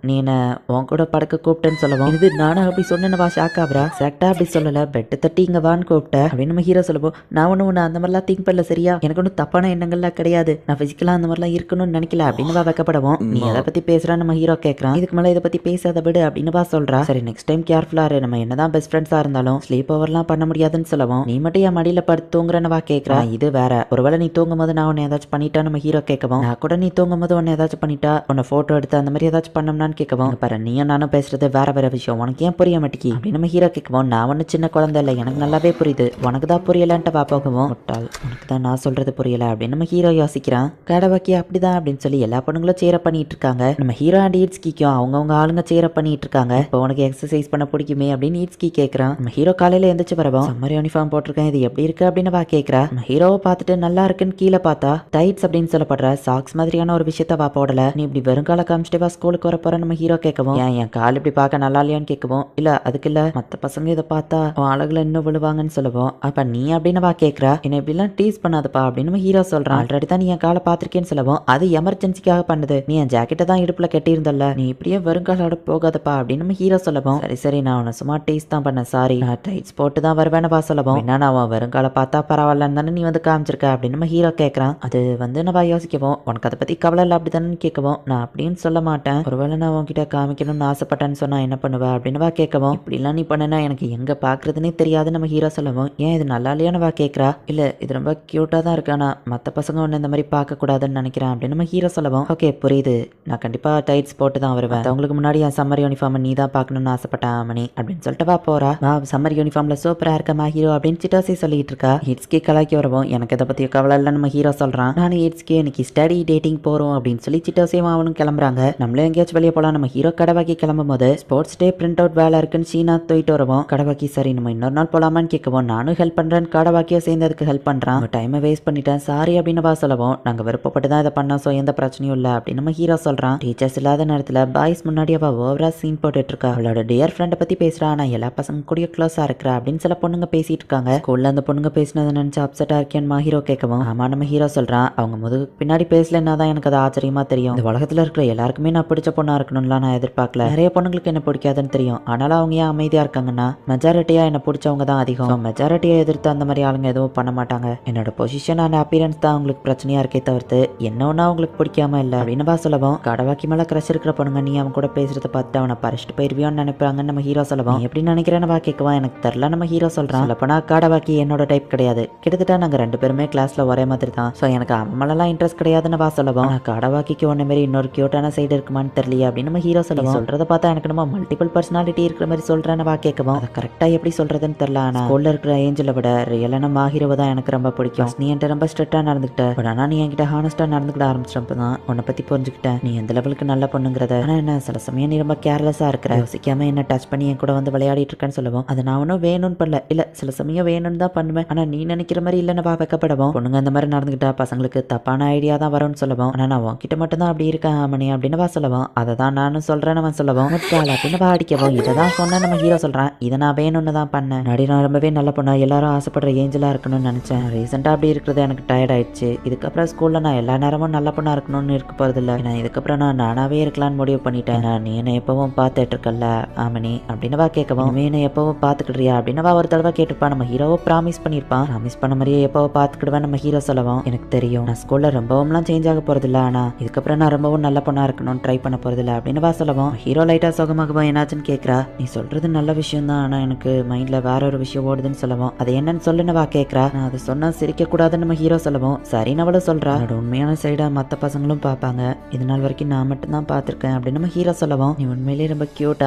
நீ என்ன உன் கூட படக்க கூப்பிட்டேன்னு சொல்லவும், இது நானும் அப்படி சொன்னேன்னு வா ஷாக் ஆகுறா. செக்டா அப்படி சொல்லல, பெட்டு தட்டி இங்க வான்னு கூப்பிட்டேன் அப்படின்னு நம்ம ஹீரோ சொல்லவும், நான் ஒண்ணு அந்த மாதிரிலாம் திங்க் பண்ணல சரியா, எனக்கு ஒன்றும் தப்பான எண்ணங்கள்லாம் கிடையாது, நான் பிசிக்கலா அந்த மாதிரிலாம் இருக்கணும்னு நினைக்கல அப்படின்னு வா வைக்கப்படவும், நீ எதை பத்தி பேசுறான்னு நம்ம ஹீரோ கேட்கறான். இதுக்கு மேல இதை பத்தி பேசாத விடு அப்படின்னு வா சொல்றா. சரி நெக்ஸ்ட் டைம் கேர்ஃபுல்லா இரு, நம்ம என்னதான் பெஸ்ட் ஃப்ரெண்ட்ஸா இருந்தாலும் ஸ்லீப் ஓவர்லாம் பண்ண முடியாதுன்னு சொல்லவும், நீ மட்டும் என் மடியில படுத்து தூங்குறன்னு வா கேட்கறான். இது வேற, ஒருவேளை நீ தூங்கும் போது நான் உன்னை ஏதாச்சும் பண்ணிட்டா நம்ம ஹீரோ கேட்கவும், நான் கூட நீ தூங்கும் போது உன்னை ஏதாச்சும் பண்ணிட்டா உன்னை போட்டோ எடுத்து அந்த மாதிரி ஏதாச்சும் பண்ணோம்னான்னு கேட்கவும், பாரு நீயும் நானும் பேசுறது வேற விஷயம், உனக்கு ஏன் புரிய மாட்டேங்கி அப்படின்னு நம்ம ஹீரோ கேட்கவும், நான் ஒன்னும் சின்ன குழந்தை இல்லை, எனக்கு நல்லாவே புரியுது, உனக்கு தான் புரியலன்ட்டு வா போகவும், முட்டாள் உனக்கு தான் நான் சொல்றது புரியல அப்படின்னு நம்ம ஹீரோ யோசிக்கிறான். கடவாக்கி அப்படிதான் அப்படின்னு சொல்லி எல்லா பொண்ணுங்களும் சேர பண்ணிட்டு இருக்காங்க. நம்ம ஹீரோ அண்ட் ஈட்ஸ்கிக்கும் அவங்கவுங்க ஆளுங்க சேர பண்ணிட்டு இருக்காங்க. இப்போ உனக்கு எக்ஸசைஸ் பண்ண பிடிக்குமே அப்படின்னு ஈட்ஸ்கி கேட்கறான். நம்ம ஹீரோ காலையில எந்திரிச்சு வரவும், சம்மர் யூனிஃபார்ம் போட்டிருக்கேன், இது எப்படி இருக்கு அப்படின்னு வா கேட்கறா. நம்ம ஹீரோவை பார்த்துட்டு நல்லா இருக்குன்னு கீழே பார்த்தா டைட்ஸ் அப்படின்னு சொல்லப்படுற சாக்ஸ் மாதிரியான ஒரு விஷயத்த வா போடல, நீ இப்படி வெறுங்கால காமிச்சிட்டு வா ஸ்கூலுக்கு வர போற நம்ம ஹீரோ கேட்கவும், ஏன் என் கால் இப்படி பார்க்க நல்லா இல்லையான்னு கேட்கவும், இல்ல அதுக்கு இல்ல மத்த பசங்க இதை பார்த்தா உன் அழகுல இன்னும் விழுவாங்கன்னு சொல்லவும், அப்ப நீ அப்படின்னு வா கேட்கறா. என்ன இப்படிலாம் டீஸ் பண்ணாதப்பா அப்படின்னு நம்ம ஹீரோ சொல்றான். ஆல்ரெடி தான் நீ என் காலை பார்த்திருக்கேன்னு சொல்லவும், அது எமர்ஜென்சிக்காக பண்ணுது, நீ என் ஜாக்கெட்டை தான் இடுப்புல கட்டி இருந்தல்ல, நீ இப்படியே வருங்காலோட போகாதப்பா அப்படின்னு நம்ம ஹீரோ சொல்லவும், சரி சரி நான் உன்னை சும்மா டீஸ் தான் பண்ண, சாரி நான் டைட்ஸ் போட்டு தான் வருவேன்னு வா சொல்லவும், என்ன நான் வருங்கால பார்த்தா பரவாயில்லன்னு தானே நீ வந்து காமிச்சிருக்க அப்படின்னு நம்ம ஹீரோ கேட்கறான். அது வந்து நம்ம யோசிக்கவும், உனக்கு அதை பத்தி கவலை இல்லை அப்படித்தானு கேட்கவும், நான் அப்படின்னு சொல்ல மாட்டேன், ஒருவேளை நான் உன்கிட்ட காமிக்கணும்னு ஆசைப்பட்டேன்னு சொன்னா என்ன பண்ணுவ அப்படின்னு வா கேட்கவும், இப்படிலாம் நீ பண்ணனா எனக்கு எங்க பாக்குறதுன்னே தெரியாது நம்ம ஹீரோ சொல்லவும், ஏன் இது நல்லா இல்லையான்னு வா கேட்கறா. இல்ல இது ரொம்ப கியூட்டா தான் இருக்கு, ஆனா மத்த பசங்க ஒன்னு இந்த மாதிரி பார்க்க கூடாதுன்னு நினைக்கிறேன் அப்படின்னு நம்ம ஹீரோ சொல்லவும், ஓகே புரியுது, நான் கண்டிப்பா டைட்ஸ் போட்டு தான் வருவேன், அவங்களுக்கு முன்னாடி என் சம்மர் யூனிஃபார்ம் நீ தான் பார்க்கணும்னு ஆசைப்பட்டேன் மணி அப்படின்னு சொல்லிட்டு வா போறா. வா சம்மர் யூனிஃபார்ம்ல சூப்பரா இருக்கமா ஹீரோ அப்படின்னு சிட்டாசி சொல்லிட்டு இருக்கா. ஹிட்ஸ்கி கலாக்கி வரவும், எனக்கு இதை பத்தி கவலை இல்லைன்னு நம்ம ஹீரோ சொல்றான். நானும் ஹிட்ஸ்கி இன்னைக்கு ஸ்டடி டேட்டிங் போறோம் அப்படின்னு சொல்லி சிட்டாசியும் அவனும் கிளம்புறாங்க. நம்மளே எங்கேயாச்சும் வெளியே போலாம். நம்ம ஹீரோ கடவாக்கி கிளம்பும் போது ஸ்போர்ட்ஸ் டே பிரிண்ட் அவுட் வேலை இருக்குன்னு சீனா தூக்கிட்டு வரவும், கடவாக்கி சரி நம்ம இன்னொரு நாள் போலாமான்னு கேட்கவும், நானும் ஹெல்ப் பண்றேன்னு கடவாக்கியா சேர்ந்து அதுக்கு ஹெல்ப் பண்றான். டைமை வேஸ்ட் பண்ணிட்டேன் சாரி அப்படின்னு வா சொல்லவும், நாங்க விருப்பப்பட்டு தான் இதை பண்ணோம், ஸோ எந்த பிரச்சனையும் இல்லை அப்படின்னு நம்ம ஹீரோ சொல்றான். டீச்சர்ஸ் இல்லாத நேரத்தில் பாய்ஸ் முன்னாடி அவ ஓவரா சீன் போட்டுட்டு இருக்கா. அவளோட டியர் ஃப்ரெண்டை பத்தி பேசுறா, நான் எல்லா பசங்க கூட க்ளோஸா இருக்கிறா அப்படின்னு சில பொண்ணுங்க பேசிட்டு இருக்காங்க. ஸ்கூல்ல அந்த பொண்ணுங்க பேசினதை நினைச்சு அப்செட்டா இருக்கேன்னு ஹீரோ கேட்கவும், ஆமா நம்ம ஹீரோ சொல்றான், அவங்க முதுகு பின்னாடி பேசலன்னா தான் எனக்கு அது ஆச்சரியமா தெரியும். இந்த உலகத்துல இருக்கிற எல்லாருக்குமே நான் பிடிச்ச பொண்ணா இருக்கணும்லாம் நான் எதிர்பார்க்கல. நிறைய பொண்ணுங்களுக்கு என்ன பிடிக்காதுன்னு தெரியும், ஆனாலும் அவங்க ஏன் அமைதியா இருக்காங்கன்னா மெஜாரிட்டியா என்ன பிடிச்சவங்க தான் அதிகம். மெஜாரிட்டியை எதிர்த்து அந்த மாதிரி ஆளுங்க எதுவும் பண்ண மாட்டாங்க. என்னோட பொசிஷன் அண்ட் அப்பியரன்ஸ் தான் அவங்களுக்கு பிரச்சனையா இருக்கே தவிர்த்து என்ன ஒன்னா அவங்களுக்கு பிடிக்காம இல்ல அப்படின்னு சொல்லவும், கடவாக்கி மேல கிரஷ் இருக்கிற பொண்ணுங்க நீ அவன் கூட பேசுறத பார்த்து அவனை பறிச்சுட்டு போயிருவியோன்னு நினைப்பாங்கன்னு நம்ம ஹீரோ சொல்லவும், எப்படி நினைக்கிறேன்னு கேட்கவா எனக்கு தெரியல நம்ம ஹீரோ சொல்றான். சொல்லப்போனா கடவாக்கி என்னோட டைப் கிடையாது, கிட்டத்தட்ட நாங்க 2 பேருமே கிளாஸ்ல ஒரே மாதிரி தான், சோ எனக்கு அவன் இன்ட்ரெஸ்ட் கிடையாதுன்னு சொல்லவும், கடவாக்கிக்கு ஒன்ன மாதிரி இன்னொரு கியூட்டான சைடு இருக்குமான்னு தெரியல அப்படின்னு நம்ம ஹீரோ சொல்லவும், சொல்றத பார்த்தா எனக்கு நம்ம மல்டிபிள் பர்சனாலிட்டி இருக்கிற மாதிரி சொல்றேன்னு கேட்கவும், அதை கரெக்டா எப்படி சொல்றதுன்னு தெரியல. ஆனா ஸ்கூல்ல இருக்கிற ஏஞ்சலை விட ரியலான மாஹீரோவை தான் எனக்கு ரொம்ப பிடிக்கும். நீ என்கிட்ட ரொம்ப ஸ்ட்ரிக்டா நடந்துக்கிட்ட, பட் ஆனா நீ என்கிட்ட ஹானஸ்டா நடந்துக்கிட ஆரம்பிச்சப்ப தான் உன்னை பத்தி புரிஞ்சுக்கிட்டேன் நீ எந்த லெவலுக்கு நல்ல பொண்ணுங்கிறத. ஆனா என்ன சில சமயம் நீ ரொம்ப கேர்லெஸ்ஸா இருக்கிற, யோசிக்காம என்ன டச் பண்ணி என் கூட வந்து விளையாடிட்டு இருக்கேன்னு சொல்லவும், அது நான் ஒன்னும் வேணும்னு பண்ணல, இல்ல சில சமயம் வேணும்னு தான் பண்ணுவேன், ஆனா நீ நினைக்கிற மாதிரி இல்லைன்னு வைக்கப்படவும், பொண்ணுங்க அந்த மாதிரி நடந்துக்கிட்டா பசங்களுக்கு தப்பான ஐடியா தான் வரும்னு சொல்லவும், ஆனா நான் உன்கிட்ட மட்டும் தான் அப்படி இருக்கேன் ஆமணி அப்படின்னு சொல்லவும், அதை தான் நானும் சொல்றேன்னு சொல்லவும், அப்படின்னு அடிக்கவும், இதை தான் சொன்ன நம்ம ஹீரோ சொல்றான், இதை நான் வேணும்னு தான் பண்ணேன், நான் ரொம்பவே நல்ல பொண்ணா எல்லாரும் ஆசைப்படுற ஏஞ்சலா இருக்கணும்னு நினைச்சேன், ரீசெண்டா அப்படி இருக்கிறது எனக்கு டயர்ட் ஆயிடுச்சு, இதுக்கப்புறம் ஸ்கூல்ல நான் எல்லா நேரமும் நல்ல பொண்ணா இருக்கணும்னு இருக்க போறது இல்ல, நான் இதுக்கப்புறம் நான் நானாவே இருக்கலாம்னு முடிவு பண்ணிட்டேன், நீ என்ன எப்பவும் பார்த்துட்டு இருக்கல ஆமணி அப்படின்னு கேட்கவும், நீ என்ன எப்பவும் பார்த்துக்கிறியா அப்படின்னு ஒரு தடவை கேட்டுப்பா. நம்ம ஹீரோவை ப்ராமிஸ் பண்ணிருப்பான், ப்ராமிஸ் பண்ண மாதிரியே எப்பவும் பார்த்துக்கிடுவேன் நம்ம ஹீரோ சொல்லவும், எனக்கு தெரியும் நான் ஸ்கூல்ல ரொம்பவும்லாம் சேஞ்ச் ஆக போறது இல்ல, ஆனா இதுக்கப்புறம் நான் ரொம்பவும் நல்ல பொண்ணா இருக்கணும்னு ட்ரை பண்ண போறது இல்ல அப்படின்னு சொல்லவும், ஹீரோ லைட்டா சோகமாக என்னாச்சுன்னு கேட்கறா. நீ சொல்றது நல்ல விஷயம் தான், ஆனா எனக்கு மைண்ட்ல வேற ஒரு விஷயம் ஓடுதுன்னு சொல்லவும், அது என்னன்னு சொல்லுன்னு கேட்கறா. நான் அதை சொன்னா சிரிக்க கூடாதுன்னு நம்ம ஹீரோ சொல்லவும், சரின்னு அவளும் சொல்றா. என்னோட உண்மையான சைடா மத்த பசங்களும் பார்ப்பாங்க, இது நாள் வரைக்கும் நான் மட்டும் தான் பார்த்திருக்கேன் அப்படின்னு நம்ம ஹீரோ சொல்லவும், நீ உண்மையிலேயே ரொம்ப கியூட்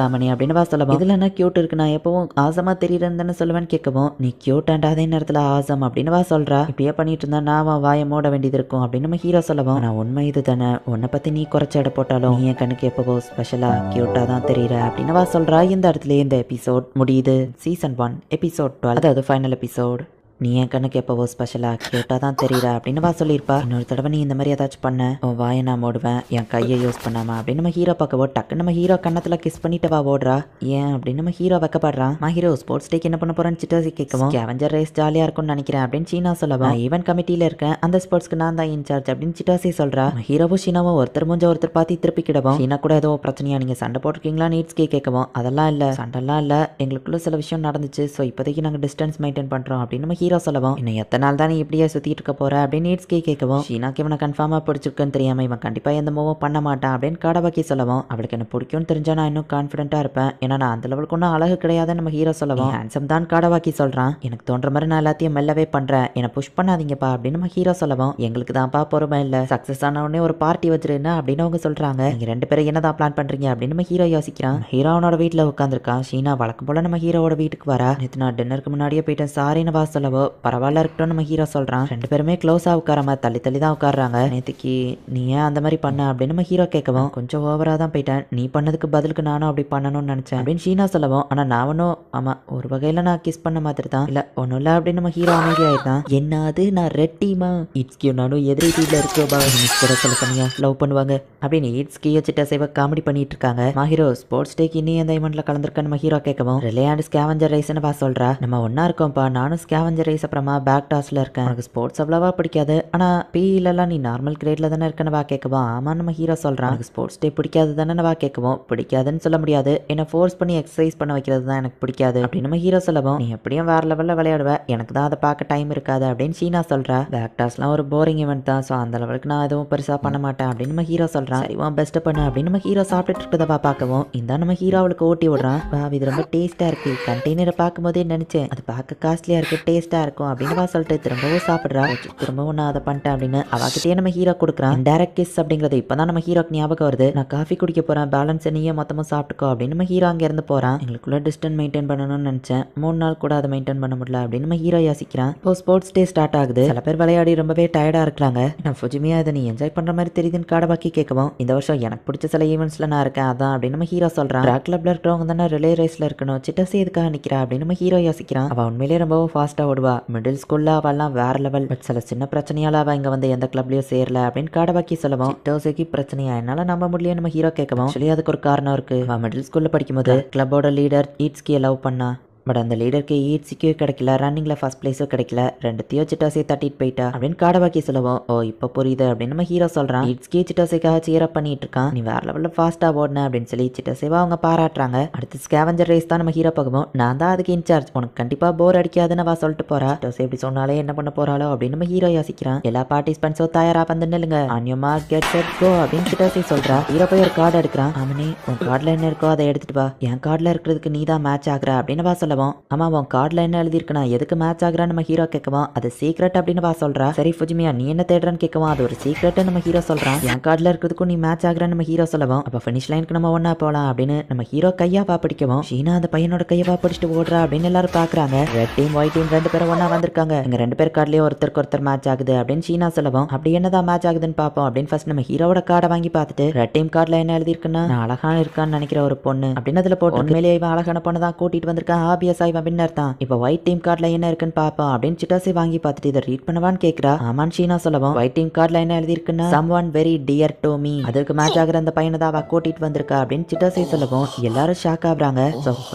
ஆமணி அப்படின்னு சொல்லவும், இதுல என்ன கியூட் இருக்கு, நான் எப்பவும் ஆசமா தெரியுறேன்னு சொல்லுவேன்னு கேட்கவும், நீ கியூட் அண்ட் அதே நேரத்துல ஆசம் அப்படின்னு சொல்றா. இப்படியே பண்ணிட்டு இருந்தா நான் வாயை மூட வேண்டியது இருக்கும் அப்படின்னு நம்ம ஹீரோ சொல்லவும், நான் உண்மை இது தானே, உன்னை பத்தி நீ குறைச்ச எடை போட்டாலும் நீ என் கண்ணுக்கு எப்பவோ ஸ்பெஷலா கியூட்டா தான் தெரியுற அப்படின்னு சொல்றா. இந்த இடத்துல இந்த எபிசோட் முடியுது. சீசன் 1 எபிசோட் 12, அதாவது ஃபைனல் எபிசோட். நீ என் கண்ணுக்கு எப்பவோ ஸ்பெஷலா கியூட்டா தான் தெரியுற அப்படின்னு சொல்லியிருப்பா. இன்னொரு தடவை நீ இந்த மாதிரி ஏதாச்சும் பண்ண உன் வாயை நான் மூடுவேன், என் கையை யூஸ் பண்ணாம அப்படின்னு நம்ம ஹீரோ பார்க்கவோ, டக்கு நம்ம ஹீரோ கண்ணத்துல கிஸ் பண்ணிட்டு ஓடுறா. ஏன் அப்படின்னு நம்ம ஹீரோ வைக்கப்படுறான். ஹீரோ ஸ்போர்ட்ஸ் டேக்கு என்ன பண்ண போறேன்னு சிட்டாசி கேட்கவும், ஸ்கேவெஞ்சர் ரேஸ் ஜாலியா இருக்கும்னு நினைக்கிறேன் அப்படின்னு சீனா சொல்லவும், ஈவென்ட் கமிட்டியில இருக்கேன், அந்த ஸ்போர்ட்ஸ்க்கு நான் தான் இன்சார்ஜ் அப்படின்னு சிட்டாசி சொல்றா. ஹீரோவும் சீனாவும் ஒருத்தர் மூஞ்ச ஒருத்தர் பார்த்து திருப்பிக்கிடவும், சீனா கூட ஏதோ பிரச்சனையா, நீங்க சண்டை போட்டிருக்கீங்களா நீட்ஸ்கே கேட்கவும், அதெல்லாம் இல்ல சண்டைலாம் இல்ல, எங்களுக்குள்ள சில விஷயம் நடந்துச்சு, ஸோ இப்போதைக்கு நாங்கள் டிஸ்டன்ஸ் மெயின்டைன் பண்றோம் அப்படின்னு நம்ம ஹீரோ சொல்லவும், இன்னும் எத்தனை நாள் தான் நீ இப்படியே சுத்திட்டு இருக்க போற அப்படின்னு நீட்ஸ்கே கேட்கவும், ஷீனாக்கு இவனை கன்ஃபார்மா பிடிச்சிருக்குன்னு தெரியாம இவன் கண்டிப்பா எந்த மூவும் பண்ண மாட்டான் அப்படின்னு காடபாக்கி சொல்லவும், அவளுக்கு என்ன பிடிக்கும்னு தெரிஞ்சா நான் இன்னும் கான்ஃபிடென்ட்டா இருப்பேன், ஏன்னா நான் அந்த லெவலுக்கு ஒன்றும் அழகு கிடையாதுன்னு நம்ம ஹீரோ சொல்லவும், ஹேண்ட்ஸம் தான் காடபாக்கி சொல்றான், எனக்கு தோன்ற மாதிரி நான் எல்லாத்தையும் மெல்லவே பண்றேன், என்னை புஷ் பண்ணாதீங்கப்பா அப்படின்னு நம்ம ஹீரோ சொல்லவும், எங்களுக்கு தான்ப்பா பொறுமை இல்லை, சக்சஸ் ஆன உடனே ஒரு பார்ட்டி வச்சிருந்தா அப்படின்னு அவங்க சொல்றாங்க. நீங்க 2 பேரும் என்னதான் பிளான் பண்றீங்க அப்படின்னு நம்ம ஹீரோ யோசிக்கிறான். ஹீரோ அவனோட வீட்டுல உட்காந்துருக்கான். ஷீனா வழக்கம் போல நம்ம ஹீரோவோட வீட்டுக்கு வரா. நேற்று நான் டின்னருக்கு முன்னாடியே போயிட்டேன் சாரின்னு சொல்லவோ, பரவாயில்ல இருக்கட்டும் நம்ம ஹீரோ சொல்றான். 2 பேருமே க்ளோஸா உட்காராம தள்ளி தள்ளி தான் உட்காடுறாங்க. நேற்றுக்கு நீ ஏன் அந்த மாதிரி பண்ண அப்படின்னு நம்ம ஹீரோ கேட்கவும், கொஞ்சம் ஓவரா தான் போயிட்டேன், நீ பண்ணதுக்கு பதிலுக்கு நானும் அப்படி பண்ணணும்னு நினைச்சேன் அப்படின்னு ஷீனா சொல்லவும், ஆனா நான் ஒன்னும் ஆமா ஒரு வகையில நான் கிஸ் பண்ண மாதிரி தான், இல்ல ஒன்னும் இல்ல அப்படின்னு நம்ம ஹீரோ அமைதியாயிட்டான். என்னது நான் ரெட் டீமா, இட்ஸ்கியூ நானும் எதிரி டீம்ல இருக்கோபா, கூட சில சமயம் லவ் பண்ணுவாங்க அப்படின்னு இட்ஸ்கி வச்சுட்டு சேவ காமெடி பண்ணிட்டு இருக்காங்க. ஹீரோ ஸ்போர்ட்ஸ் டேக்கு இன்னும் அந்த ஈவெண்ட்ல கலந்துருக்க நம்ம ஹீரோ கேட்கவும், ரிலையாண்ட் ஸ்கேவெஞ்சர் ரேஸ்னு சொல்றா. நம்ம ஒன்னா இருக்கோம்ப்பா, நானும் ஸ்கேவெஞ்சர் ரேஸ் அப்புறமா பேக் டாஸ்ல இருக்கேன், எனக்கு ஸ்போர்ட்ஸ் அவ்வளவா பிடிக்காது, ஆனா பிஇலலாம் நீ நார்மல் கிரேட்ல தானே இருக்கன்னு கேட்கவும், ஆமா நம்ம ஹீரோ சொல்றான். எனக்கு ஸ்போர்ட்ஸ் டே பிடிக்காது தானே கேட்கவும், பிடிக்காதுன்னு சொல்ல முடியாது, என்ன ஃபோர்ஸ் பண்ணி எக்ஸசைஸ் பண்ண வைக்கிறது தான் எனக்கு பிடிக்காது அப்படின்னு நம்ம ஹீரோ சொல்லவும், நீ எப்படியும் வேற லெவல்ல விளையாடுவ, எனக்கு தான் அதை பார்க்க டைம் இருக்காது அப்படின்னு ஷீனா சொல்றா. பேக் டாஸ்லாம் ஒரு போரிங் ஈவெண்ட் தான், ஸோ அந்த லெவலுக்கு நான் எதுவும் பெருசா பண்ண மாட்டேன் அப்படின்னு நம்ம ஹீரோ சொல்றான். சரிவா பெஸ்ட் பண்ணு அப்படின்னு நம்ம ஹீரோ சாப்பிட்டுட்டு இருக்கதா பார்க்கவும், இந்த நம்ம ஹீரோ அவளுக்கு ஊட்டி விடுறான். இது ரொம்ப டேஸ்டா இருக்கு, கண்டெய்னரை பார்க்கும் போதே நினைச்சேன் அது பார்க்க காஸ்ட்லியா இருக்கு, டேஸ்டா இருக்கும் அப்படின்னு சொல்லிட்டு திரும்பவும் சாப்பிடுறா. திரும்பவும் நான் அதை பண்ணிட்டேன் அப்படின்னு அவகிட்டே நம்ம ஹீரோ கொடுக்குறான். டைரக்ட் கிஸ் அப்படிங்கிறது இப்பதான் நம்ம ஹீரோக்கு ஞாபகம் வருது. நான் காஃபி குடிக்க போறேன், பேலன்ஸ் நீயே மொத்தமா சாப்பிட்டுக்கோ அப்படின்னு நம்ம ஹீரோ அங்க இருந்து போறான். எங்களுக்குள்ள டிஸ்டன்ஸ் மெயின்டைன் பண்ணணும்னு நினைச்சேன், 3 நாள் கூட அதை மெயின்டைன் பண்ண முடியல அப்படின்னு நம்ம ஹீரோ யோசிக்கிறான். இப்போ ஸ்போர்ட்ஸ் டே ஸ்டார்ட் ஆகுது. சில பேர் விளையாடி ரொம்பவே டயர்டா இருக்கிறாங்க. நான் ஃபுஜிமியா இதை நீ என்ஜாய் பண்ற மாதிரி தெரியுதுன்னு காடபாக்கி கேட்கவும், இந்த வருஷம் எனக்கு பிடிச்ச சில ஈவெண்ட்ஸ்ல நான் இருக்கேன் அதான் அப்படின்னு நம்ம ஹீரோ சொல்றான். ட்ராக் கிளப்ல இருக்கிறவங்க தானே ரிலே ரேஸ்ல இருக்கணும், சிட்டசி எதுக்காக நிக்கிறா அப்படின்னு நம்ம ஹீரோ யோசிக்கிறான். அவ உண்மையிலேயே ரொம்ப ஃபாஸ்டா ஓடுவா, மிடில் ஸ்கூல்ல அவெல்லாம் வேற லெவல், பட் சில சின்ன பிரச்சனையால அவ இங்க வந்து எந்த கிளப்லயும் சேரல அப்படின்னு காடபாக்கி சொல்லவும், சிட்டோசிக்கு பிரச்சனையா என்னால நம்ப முடியல நம்ம ஹீரோ கேட்கவும், அதுக்கு ஒரு காரணம் இருக்கு. அவ மிடில் ஸ்கூல்ல படிக்கும்போது கிளப்போட லீடர் ஈட்ஸ்கியை லவ் பண்ணா. பட் அந்த லீடருக்கு ஈட்ஸிக்கே கிடைக்கல, ரன்னிங்ல ஃபர்ஸ்ட் பிளேஸும் கிடைக்கல, ரெண்டுத்தையும் சிட்டாசே தட்டிட்டு போயிட்டா அப்படின்னு காடவாக்கி சொல்லவும், ஓ இப்போ புரியுது அப்படின்னு நம்ம ஹீரோ சொல்றான். ஈட்ஸ்கே சிட்டாசேக்காக சேர் அப் பண்ணிட்டு இருக்கான். நீ வேற லெவல்ல ஃபாஸ்டா ஓடுன அப்படின்னு சொல்லி சிட்டாசேவா அவங்க பாராட்டுறாங்க. அடுத்து ஸ்கேவஞ்சர் ரேஸ் தான் நம்ம ஹீரோ பார்க்கவும், நான் தான் அதுக்கு இன்சார்ஜ், உனக்கு கண்டிப்பா போர் அடிக்காதுன்னு அவ சொல்லிட்டு போறா. சிட்டாசே இப்படி சொன்னாலே என்ன பண்ண போறாளோ அப்படின்னு நம்ம ஹீரோ யோசிக்கிறான். எல்லா பார்ட்டிசிபென்ட்ஸும் தயாரா வந்து நில்லுங்க, on your mark get set go அப்படின்னு சிட்டாசே சொல்றா. ஹீரோ போய் ஒரு கார்டு எடுக்கிறான். ஆமனே உன் கார்டுல என்ன இருக்கோ அதை எடுத்துட்டு வா, என் கார்டுல இருக்கிறதுக்கு நீ தான் மேட்ச் ஆகுற அப்படின்னு வா சொல்லவும், ஆமா உன் கார்டுல என்ன எழுதிருக்குன்னா எதுக்கு மேட்ச் ஆகுறான்னு நம்ம ஹீரோ கேட்கவும், அது சீக்ரெட் அப்படின்னு வா சொல்றா. சரி ஃபுஜிமியா நீ என்ன தேடுறன்னு கேட்கவும், அது ஒரு சீக்ரெட் நம்ம ஹீரோ சொல்றான். என் கார்டுல இருக்கிறதுக்கும் நீ மேட்ச் ஆகுறான்னு நம்ம ஹீரோ சொல்லவும், அப்ப ஃபினிஷ் லைனுக்கு நம்ம ஒன்னா போலாம் அப்படின்னு நம்ம ஹீரோ கையா வா பிடிக்கவும், ஷீனா அந்த பையனோட கையை வா பிடிச்சிட்டு ஓடுறா அப்படின்னு எல்லாரும் பாக்குறாங்க. ரெட் டீம் ஒயிட் டீம் ரெண்டு பேரும் ஒன்னா வந்திருக்காங்க. எங்க ரெண்டு பேர் கார்டுலயே ஒருத்தருக்கு ஒருத்தர் மேட்ச் ஆகுது அப்படின்னு ஷீனா சொல்லவும், அப்படி என்னதான் மேட்ச் ஆகுதுன்னு பாப்போம் அப்படின்னு ஃபர்ஸ்ட் நம்ம ஹீரோட கார்டை வாங்கி பார்த்துட்டு, ரெட் டீம் கார்டுல என்ன எழுதிருக்குன்னா நான் அழகான இருக்கான்னு நினைக்கிற ஒரு பொண்ணு அப்படின்னு அதுல போட்டு, உண்மையிலேயே இவன் அழகான பொண்ணு தான் கூட்டிட்டு வந்திருக்கான், ஆபியஸா இவன் வின்னர் தான். இப்போ ஒயிட் டீம் கார்டுல என்ன இருக்குன்னு பாப்போம் அப்படின்னு சிட்டாசி வாங்கி பார்த்துட்டு இதை ரீட் பண்ணவான்னு கேக்குறா. ஆமான்னு ஷீனா சொல்லவும், ஒயிட் டீம் கார்டுல என்ன எழுதிருக்குன்னா someone very dear to me, அதுக்கு மேட்ச் ஆகுற அந்த பையனை தான் அவ கூட்டிட்டு வந்திருக்கா அப்படின்னு சிட்டாசி சொல்லவும் எல்லாரும் ஷாக் ஆகுறாங்க.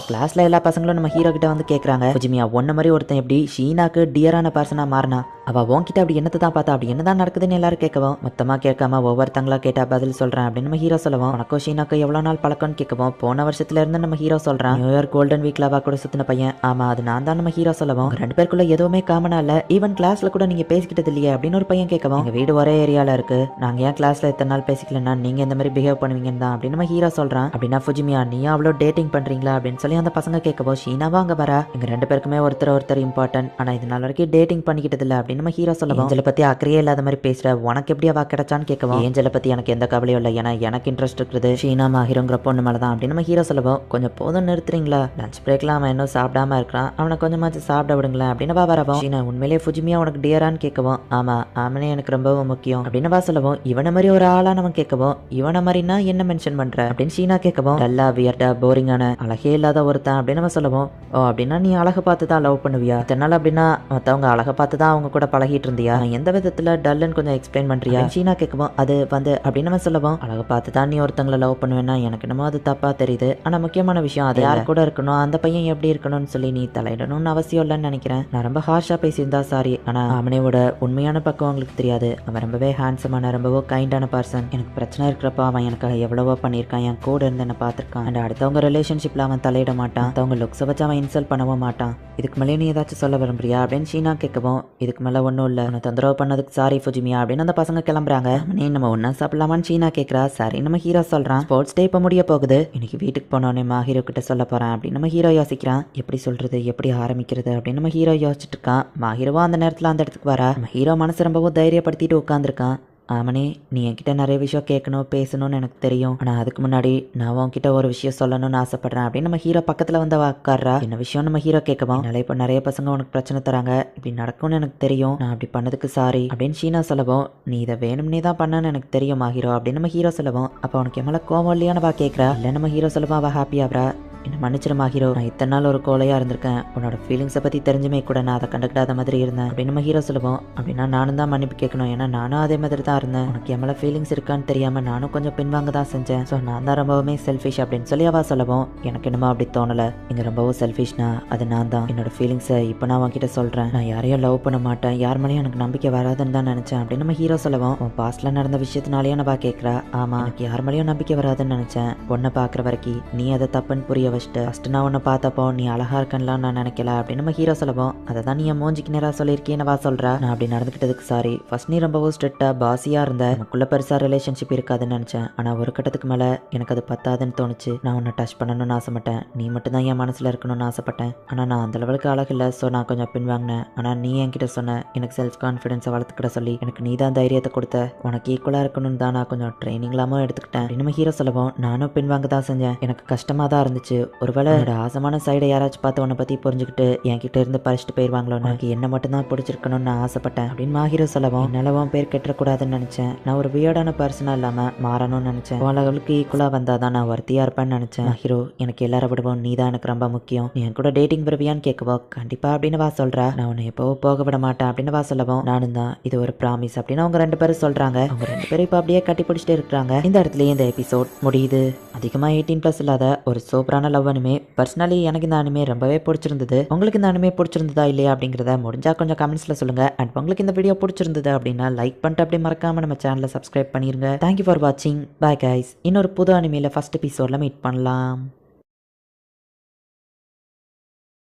கிளாஸ்ல எல்லா பசங்களும் நம்ம ஹீரோ கிட்ட வந்து கேக்குறாங்க, ஃபுஜிமியா ஒன்ன மாதிரி ஒருத்தன் எப்படி ஷீனாக்கு டியரான பர்சனா மாறினா, அவ உன்கிட்ட அப்படி என்னத்தை தான் பார்த்தா, அப்படி என்னதான் நடக்குதுன்னு எல்லாரும் கேட்கவும், மொத்தமா கேட்காம ஒவ்வொருத்தங்களா கேட்டா பதில் சொல்றேன் அப்படின்னு நம்ம ஹீரோ சொல்லவும், உனக்கும் ஷீனாக்கு எவ்வளவு நாள் பழக்கம்னு கேட்கவும், போன வருஷத்துல இருந்து நம்ம ஹீரோ சொல்றான். நியூயார்க் கோல்டன் வீக்ல அவ கூட சுத்தின பையன், ஆமா அது நான் தான் நம்ம ஹீரோ சொல்லவும், ரெண்டு பேருக்குள்ள எதுவுமே காமனா இல்ல, ஈவன் கிளாஸ்ல கூட நீங்க பேசிக்கிட்டது இல்லையே அப்படின்னு ஒரு பையன் கேட்கவும், எங்க வீடு ஒரே ஏரியால இருக்கு, நாங்க ஏன் கிளாஸ்ல எத்தனை நாள் பேசிக்கலன்னா நீங்க இந்த மாதிரி பிஹேவ் பண்ணுவீங்கன்னு தான் அப்படின்னு நம்ம ஹீரோ சொல்றான். அப்படின்னா ஃபுஜிமியா நீ அவ்வளோ டேட்டிங் பண்றீங்களா அப்படின்னு சொல்லி அந்த பசங்க கேட்கவும், ஷீனாவா அங்க வரா, எங்க ரெண்டு பேருக்குமே ஒருத்தர் இம்பார்ட்டன்ட், ஆனா இது நாள் வரைக்கும் டேட்டிங் பண்ணிக்கிட்டது இல்ல அப்படின்னு நம்ம ஹீரோ சொல்லவும், ஏஞ்சலை பத்தி அக்கறையே இல்லாத மாதிரி பேசுற, உனக்கு எப்படி அவ கிடைச்சான்னு கேட்கவும், ஏஞ்சலை பத்தி எனக்கு எந்த கவலையும் இல்லை, ஏன்னா எனக்கு இன்ட்ரெஸ்ட் இருக்குது ஷீனா மாஹிரோங்கிற பொண்ணு மேலதான் அப்படின்னு நம்ம ஹீரோ சொல்லவும், கொஞ்சம் போதும் நிறுத்துறீங்களா, லஞ்ச் பிரேக்ல அவன் இன்னும் சாப்பிடாம இருக்கான், அவனை கொஞ்சமாச்சு சாப்பிட விடுங்களேன் அப்படின்னு வா வரவும், ஷீனா உண்மையிலேயே ஃபுஜிமியா உனக்கு டியரான்னு கேட்கவும், ஆமா ஆமனே எனக்கு ரொம்பவும் முக்கியம் அப்படின்னு வா சொல்லவும், இவனை மாதிரி ஒரு ஆளா நம்ம கேட்கவும், இவனை மாதிரினா என்ன மென்ஷன் பண்ற அப்படின்னு ஷீனா கேட்கவும், டல்லா வியர்டா போரிங்கான அழகே இல்லாத ஒருத்தன் அப்படின்னு நம்ம சொல்லவும், ஓ அப்படின்னா நீ அழகை பார்த்து தான் லவ் பண்ணுவியா, இதனால அப்படின்னா மற்றவங்க அழகை பார்த்து தான் அவங்க கூட பழகிட்டு இருந்தியா, எந்த விதத்துல டல்லுன்னு கொஞ்சம் எக்ஸ்பிளைன் பண்றியா ஷீனா கேட்கவும், அது வந்து அப்படின்னு நம்ம சொல்லவும், அழகை பார்த்து தான் நீ ஒருத்தங்களை லவ் பண்ணுவேன்னா எனக்கு என்னமோ அது தப்பா தெரியுது, ஆனா முக்கியமான விஷயம் அது யார் கூட இருக்கணும், அந்த பையன் எப்படி இருக்கணும்னு சொல்லி நீ தலையிடணும்னு அவசியம் இல்லைன்னு நினைக்கிறேன், நான் ரொம்ப ஹார்ஷா பேசியிருந்தா சாரி, ஆனா அவனையோட உண்மையான பக்கம் உங்களுக்கு தெரியாது, அவன் ரொம்பவே ஹேண்ட்ஸமான ரொம்பவோ கைண்டான பர்சன், எனக்கு பிரச்சனை இருக்கிறப்ப அவன் எனக்காக எவ்வளவோ பண்ணியிருக்கான், என் கூட இருந்து என்ன பார்த்துருக்கான், அண்ட் அடுத்தவங்க ரிலேஷன்ஷிப்ல அவன் தலையிட மாட்டான், அவங்க லுக்ஸை வச்சு அவன் இன்சல்ட் பண்ணவும் மாட்டான், இதுக்கு மேலே நீ ஏதாச்சும் சொல்ல விரும்புறியா அப்படின்னு ஷீனா கேட்கவும், இதுக்கு மேலே ஒன்றும் இல்லை, உன்னை தொந்தரவு பண்ணதுக்கு சாரி ஃபுஜிமியா அப்படின்னு அந்த பசங்க கிளம்புறாங்க. நீ நம்ம ஒன்னா சாப்பிடலாமான்னு ஷீனா கேட்குறா. சரி நம்ம ஹீரோ சொல்றான், ஸ்போர்ட்ஸ் டே இப்போ முடிய போகுது, இன்னைக்கு வீட்டுக்கு போனோடனே மாஹீரோ கிட்ட சொல்ல போறேன் அப்படின்னு நம்ம ஹீரோ யோசிக்கிறான். எப்படி சொல்றது எப்படி ஆரம்பிக்கிறது அப்படின்னு நம்ம ஹீரோ யோசிச்சுட்டு இருக்கான். மாஹீரோவா அந்த நேரத்தில் அந்த இடத்துக்கு வரா. நம்ம ஹீரோ மனசு ரொம்பவும் தைரியப்படுத்திட்டு உட்காந்துருக்கான். ஆமனே நீ என்கிட்ட நிறைய விஷயம் கேட்கணும் பேசணும்னு எனக்கு தெரியும், ஆனால் அதுக்கு முன்னாடி நான் உன்கிட்ட ஒரு விஷயம் சொல்லணும்னு ஆசைப்படுறேன் அப்படின்னு நம்ம ஹீரோ பக்கத்தில் வந்து உட்கார்றா. என்ன விஷயம் நம்ம ஹீரோ கேட்கவும், என்னால் இப்போ நிறைய பசங்க உனக்கு பிரச்சனை தராங்க, இப்படி நடக்கும்னு எனக்கு தெரியும், நான் அப்படி பண்ணதுக்கு சாரி அப்படின்னு ஷீனா சொல்லவும், நீ இதை வேணும்னே தான் பண்ணன்னு எனக்கு தெரியும் ஹீரோ அப்படின்னு நம்ம ஹீரோ சொல்லவும், அப்போ உனக்கு எம்மையில கோவம் இல்லையான்னு வா கேட்குறா. இல்லை நம்ம ஹீரோ சொல்லவும் அவள் ஹாப்பியாகிறா. என்ன மன்னிச்சிருமா ஹீரோ, நான் இத்தனை நாள் ஒரு கோலையா இருந்திருக்கேன், உன்னோட ஃபீலிங்ஸை பற்றி தெரிஞ்சுமே கூட நான் அதை கண்டுக்கிட்டாத மாதிரி இருந்தேன் அப்படின்னு நம்ம ஹீரோ சொல்லுவோம். அப்படின்னா நானும் தான் மன்னிப்பு கேட்கணும், ஏன்னா நானும் அதே மாதிரி தான் இருந்தேன், உனக்கு எம்மையில ஃபீலிங்ஸ் இருக்கான்னு தெரியாம நானும் கொஞ்சம் பின்வாங்க தான் செஞ்சேன், ஸோ நான் தான் ரொம்பவுமே செல்ஃபிஷ் அப்படின்னு சொல்லி அவ சொல்லவும், எனக்கு என்னமோ அப்படி தோணலை, இங்கே ரொம்பவும் செல்ஃபிஷ்னா அது நான் தான், என்னோட ஃபீலிங்ஸை இப்போ நான் உன்கிட்ட சொல்கிறேன், நான் யாரையும் லவ் பண்ண மாட்டேன், யார் மேலேயும் எனக்கு நம்பிக்கை வராதுன்னு தான் நினச்சேன் அப்படின்னு நம்ம ஹீரோ சொல்லவும், உன் பாஸ்ட்ல நடந்த விஷயத்தினாலேயே நான் கேட்குறா. ஆமா எனக்கு யார் மேலேயும் நம்பிக்கை வராதுன்னு நினச்சேன், பொண்ணை பார்க்குற வரைக்கும் நீ அதை தப்புன்னு புரிய வச்சுட்டு, ஃபஸ்ட்டு நான் உன்னை பார்த்தப்போ நீ அழகா இருக்கன்லாம் நான் நினைக்கல அப்படின்னு நம்ம ஹீரோ சொல்லவும், அதை தான் நீ என் மூஞ்சிக்கு நேராக சொல்லியிருக்கேன்னு வா சொல்கிறா. நான் அப்படி நடந்துக்கிட்டதுக்கு சாரி, ஃபர்ஸ்ட் நீ ரொம்பவும் ஸ்ட்ரிக்டாக பாசியாக இருந்த, நமக்குள்ள பெருசாக ரிலேஷன்ஷிப் இருக்காதுன்னு நினச்சேன், ஆனால் ஒரு கட்டத்துக்கு மேலே எனக்கு அது பத்தாதுன்னு தோணுச்சு, நான் உன்னை டச் பண்ணணும்னு ஆசைப்பட்டேன், நீ மட்டும் தான் என் மனசில் இருக்கணும்னு ஆசைப்பட்டேன், ஆனால் நான் அந்த லெவலுக்கு அழகில்லை, ஸோ நான் கொஞ்சம் பின்வாங்கினேன், ஆனால் நீ என்கிட்ட சொன்ன எனக்கு செல்ஃப் கான்ஃபிடென்ஸை வளர்த்துக்கிட சொல்லி எனக்கு நீ தான் தைரியத்தை கொடுத்த, உனக்கு ஈக்குவலாக இருக்கணும்னு தான் நான் கொஞ்சம் ட்ரைனிங்லாமும் எடுத்துக்கிட்டேன் அப்படின்னு நம்ம ஹீரோ சொல்லவும், நானும் பின்வாங்க தான் செஞ்சேன், எனக்கு கஷ்டமாக தான் இருந்துச்சு, ஒருவேளை ஆசமான சைடை யாராச்சும் பார்த்து உன்னை பற்றி புரிஞ்சுக்கிட்டு என்கிட்ட இருந்து பறிச்சுட்டு போயிடுவாங்களோ, எனக்கு என்ன மட்டும் தான் பிடிச்சிருக்கணும்னு நான் ஆசைப்பட்டேன் அப்படின்னு மாஹீரோ சொல்லவும், என்னாலவும் பேர் கெட்டக்கூடாதுன்னு நினைச்சேன், நான் ஒரு வியர்டான பர்சனா இல்லாமல் மாறணும்னு நினைச்சேன், உலகளுக்கு ஈக்குவலாக வந்தால் தான் நான் வர்த்தியாக இருப்பேன்னு நினச்சேன், மாஹீரோ எனக்கு எல்லாரை விடுவோம் நீ தான் எனக்கு ரொம்ப முக்கியம், நீ என் கூட டேட்டிங் வருவியான்னு கேட்கவோ, கண்டிப்பா அப்படின்னு வா சொல்கிறா. நான் உன்னை எப்போ போக விட மாட்டேன் அப்படின்னு வா சொல்லவும், நானும் தான் இது ஒரு ப்ராமிஸ் அப்படின்னு அவங்க ரெண்டு பேரும் சொல்கிறாங்க. அவங்க ரெண்டு பேரும் இப்போ அப்படியே கட்டி பிடிச்சிட்டு இருக்கிறாங்க. இந்த இடத்துலயே இந்த எபிசோட் முடியுது. அதிகமாக 18+ இல்லாத ஒரு சூப்பரான டிஃப்ரெண்டான லவ் அனிமே. பர்சனலி எனக்கு இந்த அனிமே ரொம்பவே பிடிச்சிருந்தது. உங்களுக்கு இந்த அனிமே பிடிச்சிருந்ததா இல்லையா அப்படிங்கிறத முடிஞ்சா கொஞ்சம் கமெண்ட்ஸ்ல சொல்லுங்க. அண்ட் உங்களுக்கு இந்த வீடியோ பிடிச்சிருந்தது அப்படின்னா லைக் பண்ணிட்டு அப்படியே மறக்காம நம்ம சேனலை சப்ஸ்கிரைப் பண்ணிருங்க. தேங்க்யூ ஃபார் வாட்சிங். Bye guys. இன்னொரு புது அனிமேல ஃபர்ஸ்ட் எபிசோட்ல மீட் பண்ணலாம்.